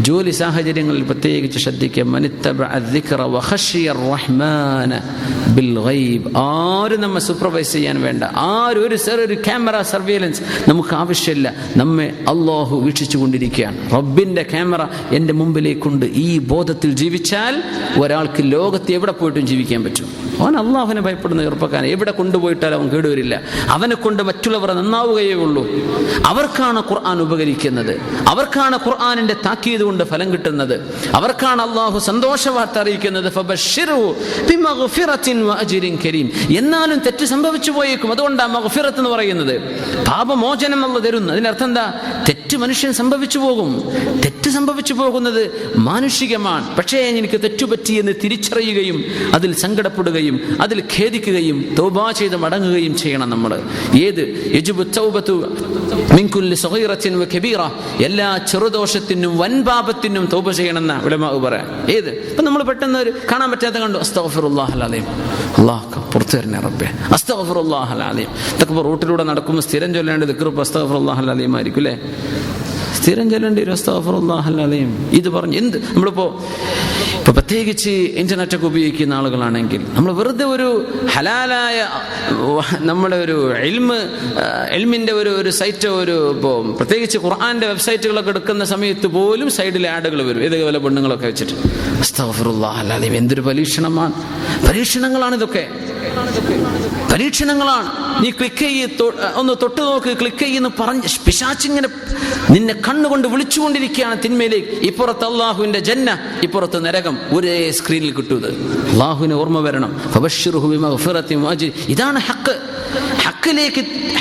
ജോലി സാഹചര്യങ്ങളിൽ പ്രത്യേകിച്ച് ശ്രദ്ധിക്കുക. മനിത്തബഅ ദിക്റ വഖശിയ റഹ്മാന ബിൽ ഗൈബ്. ആരും നമ്മെ സൂപ്പർവൈസ് ചെയ്യാൻ വേണ്ട, ആരും ഒരു ക്യാമറ സർവൈലൻസ് നമുക്ക് ആവശ്യമില്ല. നമ്മെ അള്ളാഹു വീക്ഷിച്ചു കൊണ്ടിരിക്കുകയാണ്. റബ്ബിന്റെ ക്യാമറ എൻ്റെ മുമ്പിലേക്കുണ്ട്. ഈ ബോധത്തിൽ ജീവിച്ചാൽ ഒരാൾക്ക് ലോകത്ത് എവിടെ പോയിട്ടും ജീവിക്കാൻ പറ്റും. അവൻ അള്ളാഹുവിനെ ഭയപ്പെടുന്ന ചെറുപ്പക്കാരൻ എവിടെ കൊണ്ടുപോയിട്ടാൽ അവൻ കേടുവരില്ല. അവനെ കൊണ്ട് മറ്റുള്ളവർ നന്നാവുകയേ ഉള്ളൂ. അവർക്കാണ് ഖുർആൻ ഉപകരിക്കുന്നത്. അവർക്കാണ് ഖുർആനിന്റെ താക്കീത് ചെയ്തുകൊണ്ട് ഫലം കിട്ടുന്നത്. അവർക്കാണ് അള്ളാഹു സന്തോഷവാർത്ത അറിയിക്കുന്നത്. ഫബശ്ശിറുഹു ബിമഗ്ഫിറത്തിൻ വഅജ്രിൻ കരീം. എന്നാലും തെറ്റ് സംഭവിച്ചു പോയേക്കും. അതുകൊണ്ടാണ് മഗ്ഫിറത്ത് എന്ന് പറയുന്നത്. പാപമോചനം അല്ലാഹു തരുന്നു. അതിനർത്ഥം എന്താ? തെറ്റ് മനുഷ്യൻ സംഭവിച്ചു പോകും. തെറ്റ് സംഭവിച്ചു പോകുന്നത് മാനുഷികമാണ്. പക്ഷേ എനിക്ക് തെറ്റുപറ്റി എന്ന് തിരിച്ചറിയുകയും അതിൽ സങ്കടപ്പെടുകയും അതിൽ ഖേദിക്കുകയും തൗബ ചെയ്ത് മടങ്ങുകയും ചെയ്യണം. നമ്മൾ യജിബു തൗബതു മിൻ കുല്ലി സഗീറത്തിൻ വകബീറ, എല്ലാ ചെറുദോഷത്തിനും വൻപാപത്തിനും തൗബ ചെയ്യണമെന്ന ഉലമാഉ പറയാം. ഇപ്പം നമ്മൾ പെട്ടെന്ന് കാണാൻ പറ്റാത്ത കണ്ടു, അസ്തഗ്ഫിറുല്ലാഹൽ അലീം, അല്ലാഹ് പുറത്തു തരണേ റബ്ബേ, അസ്തഗ്ഫിറുല്ലാഹൽ അലീം. ഇതൊക്കെ റൂട്ടിലൂടെ നടക്കുമ്പോൾ സ്ഥിരം ചൊല്ലേണ്ട ദിക്ർ അസ്തഗ്ഫിറുല്ലാഹൽ അലീം ആയിരിക്കും അല്ലേ? സ്ഥിരം ചൊല്ലേണ്ടി വരും അസ്തഗ്ഫിറുല്ലാഹൽ അലീം. ഇത് പറഞ്ഞ് എന്ത് നമ്മളിപ്പോൾ പ്രത്യേകിച്ച് ഇന്റർനെറ്റൊക്കെ ഉപയോഗിക്കുന്ന ആളുകളാണെങ്കിൽ നമ്മൾ വെറുതെ ഒരു ഹലാലായ നമ്മുടെ ഒരു എൽമിൻ്റെ ഒരു സൈറ്റോ ഇപ്പോൾ പ്രത്യേകിച്ച് ഖുർആന്റെ വെബ്സൈറ്റുകളൊക്കെ എടുക്കുന്ന സമയത്ത് പോലും സൈഡിൽ ആഡുകൾ വരും, ഏത് വല്ല പെണ്ണുങ്ങളൊക്കെ വെച്ചിട്ട്. അസ്തഗ്ഫിറുല്ലാഹൽ അലീം. എന്തൊരു പരീക്ഷണമാണ്! പരീക്ഷണങ്ങളാണ് ഇതൊക്കെ, പരീക്ഷണങ്ങളാണ്. നീ ക്ലിക്ക് ഒന്ന് തൊട്ട് നോക്ക്, ക്ലിക്ക് ചെയ്യുന്നു പറഞ്ഞ് പിശാചിങ്ങനെ നിന്നെ കണ്ണുകൊണ്ട് വിളിച്ചുകൊണ്ടിരിക്കുകയാണ് തിന്മയിലേക്ക്. ഇപ്പുറത്ത് അള്ളാഹുവിന്റെ ജന്ന, ഇപ്പുറത്ത് നരകം, ഒരേ സ്ക്രീനിൽ കിട്ടുന്നത്. അള്ളാഹുവിനെ ഓർമ്മ വരണം. ഫബശ്ശിറുഹു ബിമഗ്ഫിറത്തിൻ വഅജ്രിൻ. ഇതാണ് ഹക്ക്.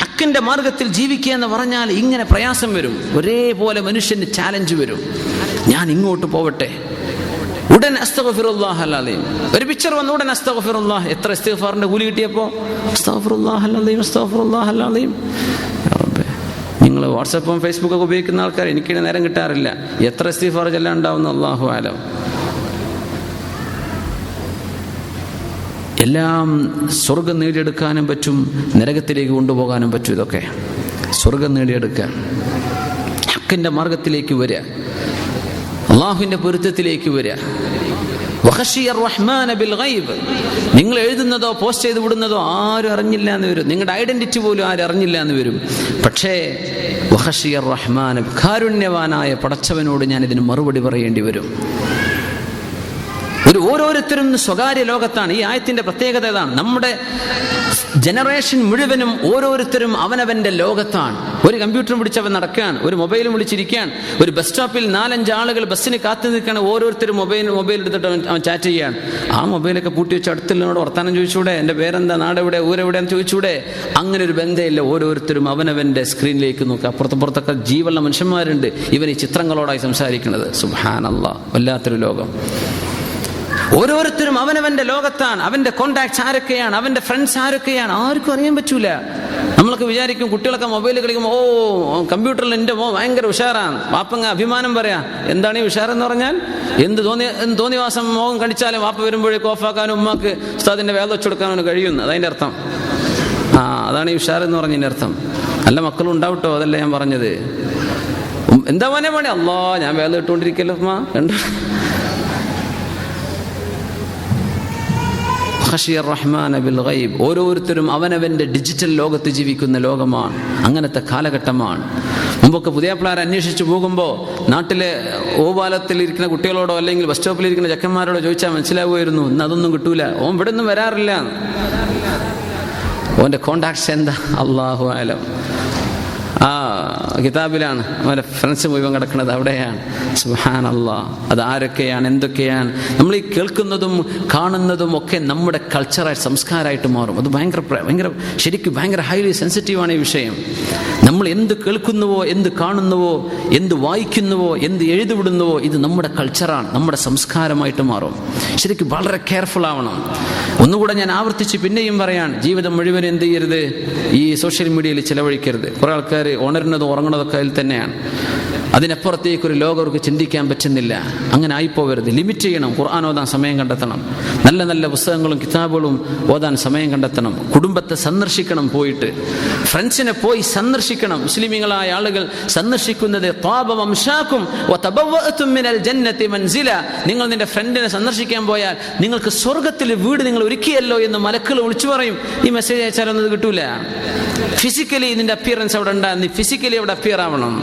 ഹക്കിന്റെ മാർഗത്തിൽ ജീവിക്കുക എന്ന് പറഞ്ഞാൽ ഇങ്ങനെ പ്രയാസം വരും. ഒരേപോലെ മനുഷ്യന് ചാലഞ്ച് വരും. ഞാൻ ഇങ്ങോട്ട് പോവട്ടെ, ഉടൻ അസ്തഗ്ഫിറുല്ലാഹൽ അലീം. ഒരു പിക്ചർ വന്നു, ഉടൻ അസ്തഗ്ഫിറുല്ലാഹ്. എത്ര ഇസ്തിഗ്ഫാറിന്റെ കൂലി കിട്ടിയപ്പോൾ അസ്തഗ്ഫിറുല്ലാഹൽ അലീം, അസ്തഗ്ഫിറുല്ലാഹൽ അലീം. നിങ്ങൾ വാട്സപ്പും ഫേസ്ബുക്കൊക്കെ ഉപയോഗിക്കുന്ന ആൾക്കാർ, എനിക്കിടെ നേരം കിട്ടാറില്ല. എത്ര ഇസ്തിഗ്ഫാർ ചെല്ലാൻ ഉണ്ടാവുന്ന അല്ലാഹു അലം. എല്ലാം സ്വർഗം നേടിയെടുക്കാനും പറ്റും, നരകത്തിലേക്ക് കൊണ്ടുപോകാനും പറ്റും. ഇതൊക്കെ സ്വർഗം നേടിയെടുക്കാൻ, ഹക്കിന്റെ മാർഗത്തിലേക്ക് വരിക, അള്ളാഹുവിന്റെ പൊരുത്തത്തിലേക്ക് വരിക. വഖശിയ റഹ്മാന ബിൽ ഗൈബ്. നിങ്ങൾ എഴുതുന്നതോ പോസ്റ്റ് ചെയ്ത് വിടുന്നതോ ആരും അറിഞ്ഞില്ല എന്ന് വരും. നിങ്ങളുടെ ഐഡന്റിറ്റി പോലും ആരും അറിഞ്ഞില്ല എന്ന് വരും. പക്ഷേ വഖശിയ റഹ്മാന, കാരുണ്യവാനായ പടച്ചവനോട് ഞാൻ ഇതിന് മറുപടി പറയേണ്ടി വരും. ഓരോരുത്തരും സ്വകാര്യ ലോകത്താണ്. ഈ ആയത്തിന്റെ പ്രത്യേകത ഇതാണ്. നമ്മുടെ ജനറേഷൻ മുഴുവനും ഓരോരുത്തരും അവനവന്റെ ലോകത്താണ്. ഒരു കമ്പ്യൂട്ടറും പിടിച്ചവൻ നടക്കുകയാണ്, ഒരു മൊബൈലും വിളിച്ചിരിക്കുകയാണ്. ഒരു ബസ് സ്റ്റോപ്പിൽ 4-5 ആളുകൾ ബസ്സിന് കാത്തു നിൽക്കുകയാണ്. ഓരോരുത്തരും മൊബൈൽ എടുത്തിട്ട് അവൻ ചാറ്റ് ചെയ്യാണ്. ആ മൊബൈലൊക്കെ പൂട്ടി വെച്ച് അടുത്തുള്ളവരോട് വർത്താനം ചോദിച്ചൂടെ, എൻ്റെ പേരെന്താ, നാടെവിടെ, ഊരെവിടെയെന്ന് ചോദിച്ചൂടെ? അങ്ങനെ ഒരു ബന്ധമില്ല. ഓരോരുത്തരും അവനവന്റെ സ്ക്രീനിലേക്ക് നോക്കുക. അപ്പുറത്തപ്പുറത്തൊക്കെ ജീവുള്ള മനുഷ്യന്മാരുണ്ട്. ഇവൻ ഈ ചിത്രങ്ങളോടായി സംസാരിക്കുന്നത്. സുബ്ഹാനല്ലാഹ്, വല്ലാത്തൊരു ലോകം. ഓരോരുത്തരും അവനവന്റെ ലോകത്താണ്. അവന്റെ കോണ്ടാക്ട്സ് ആരൊക്കെയാണ്, അവന്റെ ഫ്രണ്ട്സ് ആരൊക്കെയാണ്, ആർക്കും അറിയാൻ പറ്റൂല. നമ്മളൊക്കെ വിചാരിക്കും കുട്ടികളൊക്കെ മൊബൈൽ കളിക്കുമ്പോൾ, ഓ കമ്പ്യൂട്ടറിൽ എൻ്റെ ഭയങ്കര ഉഷാറാണ്, വാപ്പങ്ങ അഭിമാനം പറയാ. എന്താണ് ഈ ഉഷാറെന്ന് പറഞ്ഞാൽ? എന്ത് തോന്നിവാസം മോഹം കടിച്ചാലും വാപ്പ വരുമ്പോഴേക്ക് ഓഫാക്കാനും ഉമ്മാക്ക് ഉസ്താദിന്റെ വേല വെച്ചു കൊടുക്കാനും കഴിയുന്നു. അതതിൻ്റെ അർത്ഥം. അതാണ് ഈ ഉഷാറെന്ന് പറഞ്ഞതിൻ്റെ അർത്ഥം. നല്ല മക്കളും ഉണ്ടാവട്ടോ, അതല്ല ഞാൻ പറഞ്ഞത്. എന്താ മോനെ പണി? അല്ലാ ഞാൻ വേല ഇട്ടുകൊണ്ടിരിക്കല്ലോ ഉമ്മ കണ്ടു. ഓരോരുത്തരും അവനവന്റെ ഡിജിറ്റൽ ലോകത്ത് ജീവിക്കുന്ന ലോകമാണ്. അങ്ങനത്തെ കാലഘട്ടമാണ്. മുമ്പൊക്കെ പുതിയപ്പിള്ളാർ അന്വേഷിച്ചു പോകുമ്പോൾ നാട്ടിലെ ഓപാലത്തിൽ ഇരിക്കുന്ന കുട്ടികളോടോ അല്ലെങ്കിൽ ബസ് സ്റ്റോപ്പിൽ ഇരിക്കുന്ന ചെക്കന്മാരോടോ ചോദിച്ചാൽ മനസ്സിലാവുമായിരുന്നു. ഇന്ന് അതൊന്നും കിട്ടൂല, ഓൻ ഇവിടെ ഒന്നും വരാറില്ല. ഓന്റെ കോണ്ടാക്ട്സ് എന്താ? അല്ലാഹു അലം. കിതാബിലാണ് അവൻ്റെ ഫ്രണ്ട്സ് മുഴുവൻ കിടക്കുന്നത്, അവിടെയാണ്. സുബ്ഹാനല്ലാഹ്. അത് ആരൊക്കെയാണ്, എന്തൊക്കെയാണ്? നമ്മൾ ഈ കേൾക്കുന്നതും കാണുന്നതും ഒക്കെ നമ്മുടെ കൾച്ചറായി, സംസ്കാരമായിട്ട് മാറും. അത് ശരിക്കും ഭയങ്കര ഹൈലി സെൻസിറ്റീവാണ് ഈ വിഷയം. നമ്മൾ എന്ത് കേൾക്കുന്നുവോ, എന്ത് കാണുന്നുവോ, എന്ത് വായിക്കുന്നുവോ, എന്ത് എഴുതിവിടുന്നുവോ, ഇത് നമ്മുടെ കൾച്ചറാണ്, നമ്മുടെ സംസ്കാരമായിട്ട് മാറും. ശരിക്കും വളരെ കെയർഫുൾ ആവണം. ഒന്നുകൂടെ ഞാൻ ആവർത്തിച്ച് പിന്നെയും പറയാൻ, ജീവിതം മുഴുവൻ എന്ത് ചെയ്യരുത്? ഈ സോഷ്യൽ മീഡിയയിൽ ചിലവഴിക്കരുത്. കുറെ ആൾക്കാർ ഉണരുന്നതും ഉറങ്ങുന്നതൊക്കെ അതിൽ തന്നെയാണ്. അതിനപ്പുറത്തേക്കൊരു ലോകം അവർക്ക് ചിന്തിക്കാൻ പറ്റുന്നില്ല. അങ്ങനെ ആയിപ്പോവരുത്. ലിമിറ്റ് ചെയ്യണം. ഖുർആൻ ഓതാൻ സമയം കണ്ടെത്തണം. നല്ല നല്ല പുസ്തകങ്ങളും കിതാബുകളും ഓതാൻ സമയം കണ്ടെത്തണം. കുടുംബത്തെ സന്ദർശിക്കണം. പോയിട്ട് ഫ്രണ്ട്സിനെ പോയി സന്ദർശിക്കണം. മുസ്ലിമീങ്ങളായ ആളുകൾ സന്ദർശിക്കുന്നത് നിങ്ങൾ നിന്റെ ഫ്രണ്ടിനെ സന്ദർശിക്കാൻ പോയാൽ നിങ്ങൾക്ക് സ്വർഗത്തിൽ വീട് നിങ്ങൾ ഒരുക്കിയല്ലോ എന്ന് മലക്കുകൾ വിളിച്ചു പറയും. ഈ മെസ്സേജ് അയച്ചാലൊന്നും കിട്ടൂല. ഫിസിക്കലി ഇതിന്റെ അപ്പിയറൻസ് അവിടെ ഉണ്ടാകും, നീ ഫിസിക്കലി അവിടെ അപ്പിയർ ആവണം.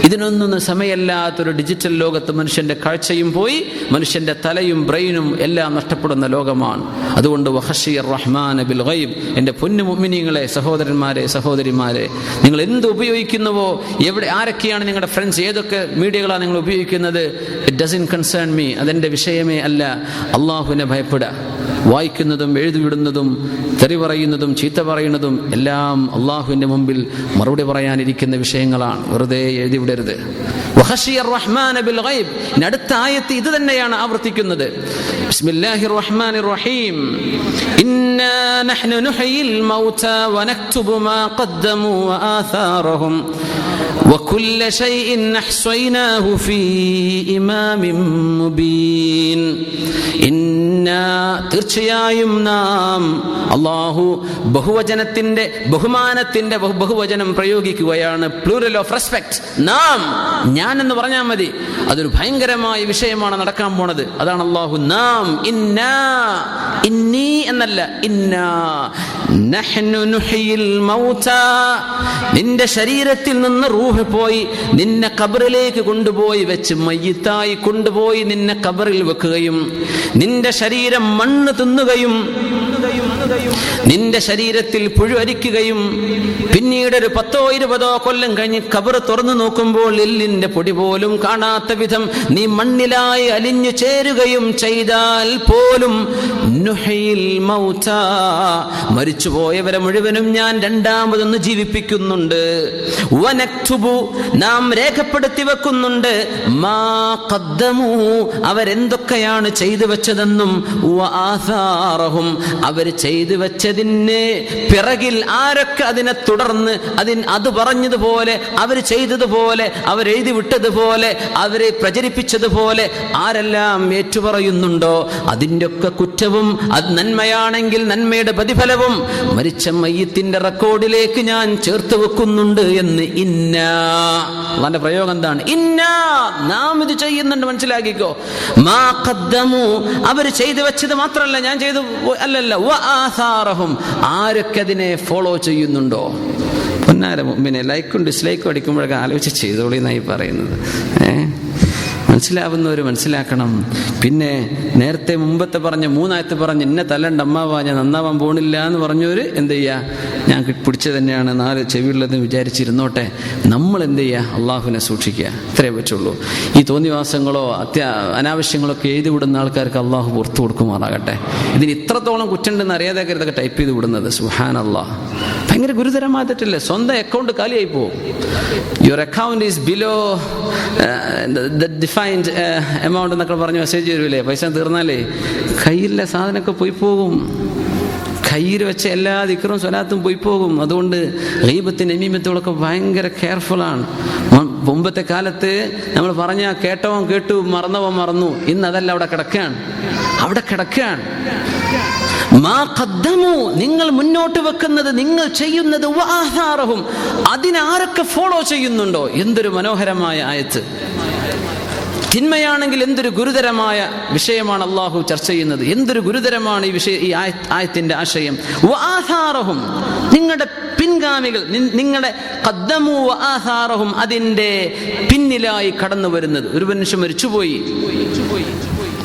ഇതിനൊന്നും സമയമല്ലാത്തൊരു ഡിജിറ്റൽ ലോകത്ത് മനുഷ്യന്റെ കാഴ്ചയും പോയി, മനുഷ്യന്റെ തലയും ബ്രെയിനും എല്ലാം നഷ്ടപ്പെടുന്ന ലോകമാണ്. അതുകൊണ്ട് വഖശിയർ റഹ്മാന ബിൽ ഗൈബ്, എൻ്റെ പൊന്നു മുഅ്മിനീങ്ങളെ, സഹോദരന്മാരെ, സഹോദരിമാരെ, നിങ്ങൾ എന്ത് ഉപയോഗിക്കുന്നുവോ, എവിടെ ആരൊക്കെയാണ് നിങ്ങളുടെ ഫ്രണ്ട്സ്, ഏതൊക്കെ മീഡിയകളാണ് നിങ്ങൾ ഉപയോഗിക്കുന്നത്, ഇറ്റ് ഡസൻറ്റ് കൺസേൺ മീ, അതെൻ്റെ വിഷയമേ അല്ല. അള്ളാഹുവിനെ ഭയപ്പെടുക. വായിക്കുന്നതും എഴുതിവിടുന്നതും തെറി പറയുന്നതും ചീത്ത പറയുന്നതും എല്ലാം അള്ളാഹുവിൻ്റെ മുമ്പിൽ മറുപടി പറയാനിരിക്കുന്ന വിഷയങ്ങളാണ്. വെറുതെ എഴുതിവിടരുത്. വഖശിയർ റഹ്മാന ബിൽ ഗൈബ്, അടുത്ത ആയത്ത് ഇത് തന്നെയാണ് ആവർത്തിക്കുന്നത്. ബിസ്മില്ലാഹിർ റഹ്മാനിർ റഹീം. ഇന്നാ നഹ്നു നുഹ്യിൽ മൗതാ വനക്തുബു മാ ഖദ്ദമു വആഥാറഹും വകുല്ല ശൈഇൻ അഹ്സൈനാഹു ഫീ ഇമാമിൻ മുബീൻ. തീർച്ചയായും നാം, അള്ളാഹു ബഹുവചനത്തിന്റെ ബഹുമാനത്തിന്റെ ബഹുവചനം പ്രയോഗിക്കുകയാണ്, പ്ലൂറൽ ഓഫ് റെസ്പെക്ട്. നാം, ഞാൻ എന്ന് പറഞ്ഞാൽ മതി, അതൊരു ഭയങ്കരമായ വിഷയമാണ് നടക്കാൻ പോണത്. അതാണ് അള്ളാഹു നാം, ഇന്നാ, ഇന്നി എന്നല്ല, ഇന്നാ നഹ്നു നുഹ്യിൽ മൗതാ. നിന്റെ ശരീരത്തിൽ നിന്ന് റൂഹ് പോയി നിന്നെ ഖബറിലേക്ക് കൊണ്ടുപോയി വെച്ച്, മയ്യിത്തായി കൊണ്ടുപോയി നിന്നെ ഖബറിൽ വെക്കുകയും നിന്റെ ശരീരം മണ്ണ് തിന്നുകയും നിന്റെ ശരീരത്തിൽ പുഴു അരിക്കുകയും പിന്നീട് ഒരു 10-20 കൊല്ലം കഴിഞ്ഞ് ഖബർ തുറന്നു നോക്കുമ്പോൾ എല്ലിന്റെ പൊടി പോലും കാണാത്ത വിധം നീ മണ്ണിലായി അലിഞ്ഞു ചേരുകയും ചെയ്താൽ പോലും നുഹ്യിൽ മൗതാ, മരിച്ചുപോയവരെ മുഴുവനും ഞാൻ രണ്ടാമതൊന്ന് ജീവിപ്പിക്കുന്നുണ്ട്. വനക്തുബു, നാം രേഖപ്പെടുത്തി വെക്കുന്നുണ്ട്, മാ ഖദ്ദമു, അവരെന്തൊക്കെയാണ് ചെയ്തു വെച്ചതെന്നും, വആഥാറഹും, അവർ ചെയ്തു വെച്ചതിന് പിറകിൽ ആരൊക്കെ അതിനെ തുടർന്ന് അത് പറഞ്ഞതുപോലെ, അവർ ചെയ്തതുപോലെ, അവരെഴുതി വിട്ടതുപോലെ, അവരെ പ്രചരിപ്പിച്ചതുപോലെ ആരെല്ലാം ഏറ്റുപറയുന്നുണ്ടോ അതിൻ്റെ ഒക്കെ കുറ്റവും, അത് നന്മയാണെങ്കിൽ നന്മയുടെ പ്രതിഫലവും മരിച്ച മയ്യിത്തിന്റെ റെക്കോർഡിലേക്ക് ഞാൻ ചേർത്ത് വെക്കുന്നുണ്ട് എന്ന്. ഇന്നാ, അല്ലാഹുവിന്റെ പ്രയോഗം എന്താണ്? ഇന്നാ, നാം ഇത് ചെയ്യുന്നുണ്ട്, മനസ്സിലാക്കിക്കോ. മാ ഖദ്ദമു, അവർ ചെയ്തു വെച്ചത് മാത്രമല്ല ഞാൻ ചെയ്തു അല്ലല്ല, വആഥാറഹും, ആരൊക്കെ അതിനെ ഫോളോ ചെയ്യുന്നുണ്ടോ. പൊന്നാര മുഅ്മിനെ, ലൈക്കും ഡിസ്ലൈക്കും അടിക്കുമ്പോഴൊക്കെ ആലോചിച്ച് ചെയ്തോളി എന്നായി പറയുന്നത്. മനസ്സിലാവുന്നവർ മനസ്സിലാക്കണം. പിന്നെ നേരത്തെ മുമ്പത്തെ പറഞ്ഞ 3 ആയത്ത് പറഞ്ഞ് ഇന്ന തലണ്ട് അമ്മാവാ, ഞാൻ നന്നാവാൻ പോണില്ല എന്ന് പറഞ്ഞവർ എന്ത് ചെയ്യുക, ഞാൻ പിടിച്ചു തന്നെയാണ് 4 ചെവിയുള്ളതെന്ന് വിചാരിച്ചിരുന്നോട്ടെ. നമ്മൾ എന്ത് ചെയ്യുക, അള്ളാഹുവിനെ സൂക്ഷിക്കുക, ഇത്രയേ പറ്റുള്ളൂ. ഈ തോന്നിവാസങ്ങളോ അനാവശ്യങ്ങളൊക്കെ എഴുതി വിടുന്ന ആൾക്കാർക്ക് അള്ളാഹു പുറത്തു കൊടുക്കുമാറാകട്ടെ. ഇതിന് ഇത്രത്തോളം കുറ്റുണ്ടെന്ന് അറിയാതെ ഇതൊക്കെ ടൈപ്പ് ചെയ്ത് വിടുന്നത്. സുബ്ഹാനല്ലാഹ്, ഭയങ്കര ഗുരുതരമായ തെറ്റല്ലേ. സ്വന്തം അക്കൗണ്ട് കാലിയായി പോകും. Your account is below defined amount എന്നൊക്കെ പറഞ്ഞ് മെസ്സേജ് വരില്ലേ, പൈസ തീർന്നാലേ കയ്യിലെ സാധനമൊക്കെ പോയി പോകും. കയ്യിൽ വെച്ച എല്ലാ ദിക്റും സ്വലാത്തും പോയി പോകും. അതുകൊണ്ട് ഗീബത്തും നമീമത്തുകളൊക്കെ ഭയങ്കര കെയർഫുള്ളാണ്. മുമ്പത്തെ കാലത്ത് നമ്മൾ പറഞ്ഞ കേട്ടവൻ കേട്ടു, മറന്നവൻ മറന്നു. ഇന്ന് അതല്ല, അവിടെ കിടക്കുകയാണ്. മാ ഖദ്ദമു, നിങ്ങൾ മുന്നോട്ട് വെക്കുന്നത്, നിങ്ങൾ ചെയ്യുന്നത്, വആഥാറഹും, അതിനാരൊക്കെ ഫോളോ ചെയ്യുന്നുണ്ടോ. എന്തൊരു മനോഹരമായ ആയത്ത്. തിന്മയാണെങ്കിൽ എന്തൊരു ഗുരുതരമായ വിഷയമാണ് അള്ളാഹു ചർച്ച ചെയ്യുന്നത്. എന്തൊരു ഗുരുതരമാണ് ഈ ആയത്തിന്റെ ആശയം. വആഥാറഹും, നിങ്ങളുടെ പിൻഗാമികൾ, നിങ്ങളുടെ ഖദ്ദമു വആഥാറഹും, അതിന്റെ പിന്നിലായി കടന്നു വരുന്നത്. ഒരു മനുഷ്യൻ മരിച്ചുപോയി,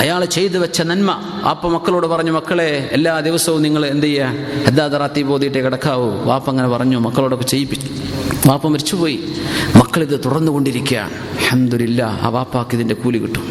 അയാൾ ചെയ്തു വെച്ച നന്മ വാപ്പ മക്കളോട് പറഞ്ഞു, മക്കളെ എല്ലാ ദിവസവും നിങ്ങൾ എന്ത് ചെയ്യുക, ഹദ്ദാദറാത്തി ബോധിയിട്ടേ കിടക്കാവൂ. വാപ്പ അങ്ങനെ പറഞ്ഞു, മക്കളോടൊക്കെ ചെയ്യിപ്പിച്ചു. വാപ്പ മരിച്ചുപോയി, മക്കളിത് തുടർന്നുകൊണ്ടിരിക്കുകയാണ്. അൽഹംദുലില്ലാഹ്, ആ വാപ്പാക്ക് ഇതിന്റെ കൂലി കിട്ടും.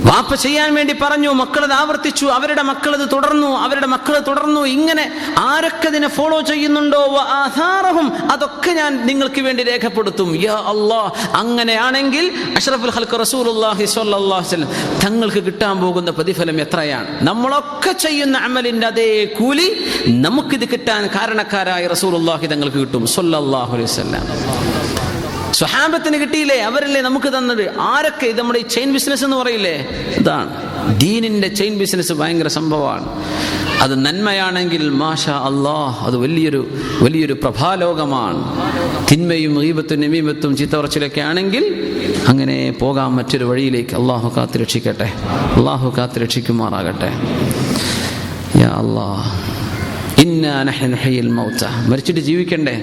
വാപ്പ ചെയ്യാൻ വേണ്ടി പറഞ്ഞു, മക്കളത് ആവർത്തിച്ചു, അവരുടെ മക്കളത് തുടർന്നു. ഇങ്ങനെ ആരൊക്കെ ഇതിനെ ഫോളോ ചെയ്യുന്നുണ്ടോ, വആഥാറഹും, അതൊക്കെ ഞാൻ നിങ്ങൾക്ക് വേണ്ടി രേഖപ്പെടുത്തും. യാ അല്ലാഹ്, അങ്ങനെയാണെങ്കിൽ അഷ്റഫുൽ ഖൽഖ് റസൂലുള്ളാഹി സ്വല്ലല്ലാഹു അലൈഹി വസല്ലം തങ്ങൾക്ക് കിട്ടാൻ പോകുന്ന പ്രതിഫലം എത്രയാണ്. നമ്മളൊക്കെ ചെയ്യുന്ന അമലിന്റെ അതേ കൂലി നമുക്കിത് കിട്ടാൻ കാരണക്കാരായ റസൂലുള്ളാഹി തങ്ങൾക്ക് കിട്ടും സ്വല്ലല്ലാഹു അലൈഹി വസല്ലം. സ്വഹാബത്തിന് കിട്ടിയില്ലേ, അവരല്ലേ നമുക്ക് തന്നത്. ആരൊക്കെ, ഇത് നമ്മുടെ ഈ ചെയിൻ ബിസിനസ് എന്ന് പറയില്ലേ, ഇതാണ് ദീനിന്റെ ചെയിൻ ബിസിനസ്. ഭയങ്കര സംഭവമാണ്. അത് നന്മയാണെങ്കിൽ മാഷാ അല്ലാഹ്, അത് വലിയൊരു പ്രഭാലോകമാണ്. തിന്മയും ഗീബത്തും നമീമത്തും ചീത്തപറച്ചിലൊക്കെ ആണെങ്കിൽ അങ്ങനെ പോകാം മറ്റൊരു വഴിയിലേക്ക്. അള്ളാഹു കാത്തുരക്ഷിക്കട്ടെ, അള്ളാഹു കാത്തുരക്ഷിക്കുമാറാകട്ടെ. യാ അല്ലാഹ്. ഇന്നാ നഹ്നു നുഹ്യിൽ മൗത. മരിച്ചിട്ട് ജീവിക്കണ്ടേ?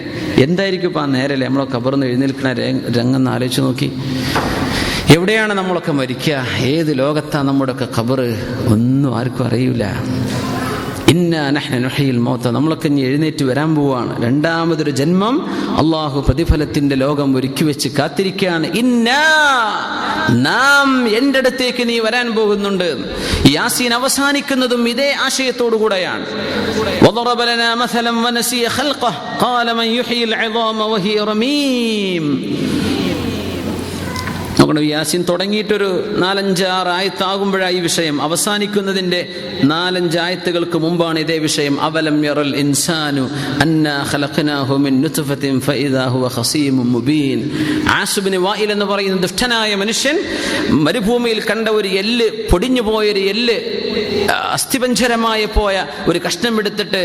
എന്തായിരിക്കും ഇപ്പം ആ നേരല്ലേ നമ്മളെ ഖബറിന്ന് എഴുന്നേൽക്കുന്ന രംഗം ആലോചിച്ച് നോക്കി. എവിടെയാണ് നമ്മളൊക്കെ മരിക്കുക? ഏത് ലോകത്താണ് നമ്മുടെയൊക്കെ ഖബർ? ഒന്നും ആർക്കും അറിയില്ല. ഇന്നാ നഹ്നു നുഹ്യിൽ മൗത. നമ്മളൊക്കെ ഇനി എഴുന്നേറ്റ് വരാൻ പോവാണ്. രണ്ടാമതൊരു ജന്മം അള്ളാഹു പ്രതിഫലത്തിന്റെ ലോകം ഒരുക്കി വെച്ച് കാത്തിരിക്കുകയാണ്. ഇന്നാ, നാം എൻ്റെ അടുത്തേക്ക് നീ വരാൻ പോകുന്നുണ്ട്. യാസീൻ അവസാനിക്കുന്നതും ഇതേ ആശയത്തോടു കൂടെയാണ്. വദറബ ലനാ മസലൻ വനസിയ ഖൽഖഹു ഖാല മൻ യുഹ്യിൽ ഇദാമ വഹിയ റമീം. നോക്കണം, യാസീൻ തുടങ്ങിയിട്ടൊരു 4-6 ആയത്താകുമ്പോഴായി ഈ വിഷയം അവസാനിക്കുന്നതിൻ്റെ 4-5 ആയത്തുകൾക്ക് മുമ്പാണ് ഇതേ വിഷയം. അവലം യറൽ ഇൻസാനു അന്നാ ഖലഖനാഹു മിൻ നുത്ഫത്തിൻ ഫഇദാ ഹുവ ഖസീമുൻ മുബീൻ. ആസ് ഇബ്നു വായിൽ എന്ന് പറയുന്ന ദുഷ്ടനായ മനുഷ്യൻ മരുഭൂമിയിൽ കണ്ട ഒരു എല്ല്, പൊടിഞ്ഞു പോയൊരു എല്ല്, അസ്ഥിപഞ്ജരമായ പോയ ഒരു കഷ്ണം എടുത്തിട്ട്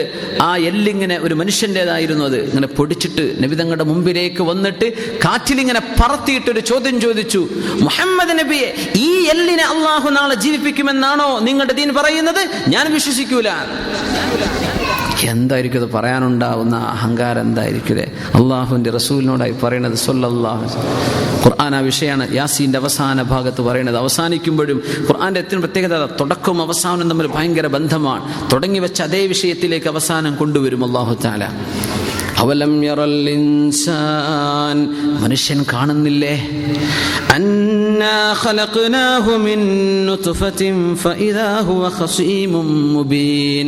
ആ എല്ലിങ്ങനെ ഒരു മനുഷ്യൻ്റെതായിരുന്നു, അത് ഇങ്ങനെ പൊടിച്ചിട്ട് നബി തങ്ങളുടെ മുമ്പിലേക്ക് വന്നിട്ട് കാറ്റിലിങ്ങനെ പറത്തിയിട്ടൊരു ചോദ്യം ചോദിച്ചു, മുഹമ്മദ് നബിയെ, ഈ എല്ലിനെ അള്ളാഹു നാളെ ജീവിപ്പിക്കുമെന്നാണോ നിങ്ങളുടെ ദീൻ പറയുന്നത്? ഞാൻ വിശ്വസിക്കൂല. എന്തായിരിക്കും അത് പറയാനുണ്ടാവുന്ന അഹങ്കാരം? എന്തായിരിക്കും അള്ളാഹുവിൻ്റെ റസൂലിനോടായി പറയുന്നത്? സ്വല്ലല്ലാഹു അലൈഹി വസല്ലം. ഖുർആൻ ആ വിഷയമാണ് യാസീൻ്റെ അവസാന ഭാഗത്ത് പറയുന്നത്. അവസാനിക്കുമ്പോഴും ഖുർആൻ്റെ ഏറ്റവും പ്രത്യേകത തുടക്കവും അവസാനവും തമ്മിൽ ഭയങ്കര ബന്ധമാണ്. തുടങ്ങി വെച്ച അതേ വിഷയത്തിലേക്ക് അവസാനം കൊണ്ടുവരും അല്ലാഹു തആല. അവലം യറൽ ഇൻസാൻ, മനുഷ്യൻ കാണുന്നില്ലേ? അന്നാ ഖലഖനാഹു മിൻ നുത്ഫത്തിൻ ഫഇദാ ഹുവ ഖസീമുൻ മുബീൻ.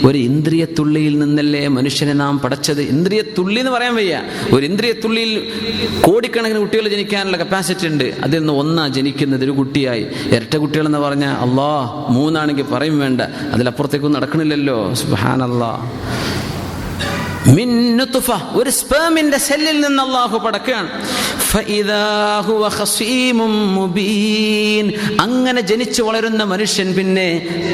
ഒരു ഇന്ദ്രിയത്തുള്ളിയിൽ നിന്നല്ലേ മനുഷ്യനെ നാം പടച്ചത്. ഇന്ദ്രിയത്തുള്ളി എന്ന് പറയാൻ വയ്യ. ഒരു ഇന്ദ്രിയത്തുള്ളിയിൽ കോടിക്കണക്കിന് കുട്ടികൾ ജനിക്കാനുള്ള കപ്പാസിറ്റി ഉണ്ട്. അതിൽ നിന്ന് ഒന്നാ ജനിക്കുന്നത് ഒരു കുട്ടിയായി. ഇരട്ട കുട്ടികളെന്ന് പറഞ്ഞാൽ അല്ലാഹ് 3 പറയും വേണ്ട, അതിലപ്പുറത്തേക്കൊന്നും നടക്കണില്ലല്ലോ. സുബ്ഹാനല്ലാഹ്. മിൻ നുത്ഫ, ഒരു സ്പേമിന്റെ സെല്ലിൽ നിന്ന് അല്ലാഹു പടക്കുകയാണ്. ഫഇദാ ഹുവ ഖസീമുൻ മുബീൻ. അങ്ങനെ ജനിച്ചു വളരുന്ന മനുഷ്യൻ പിന്നെ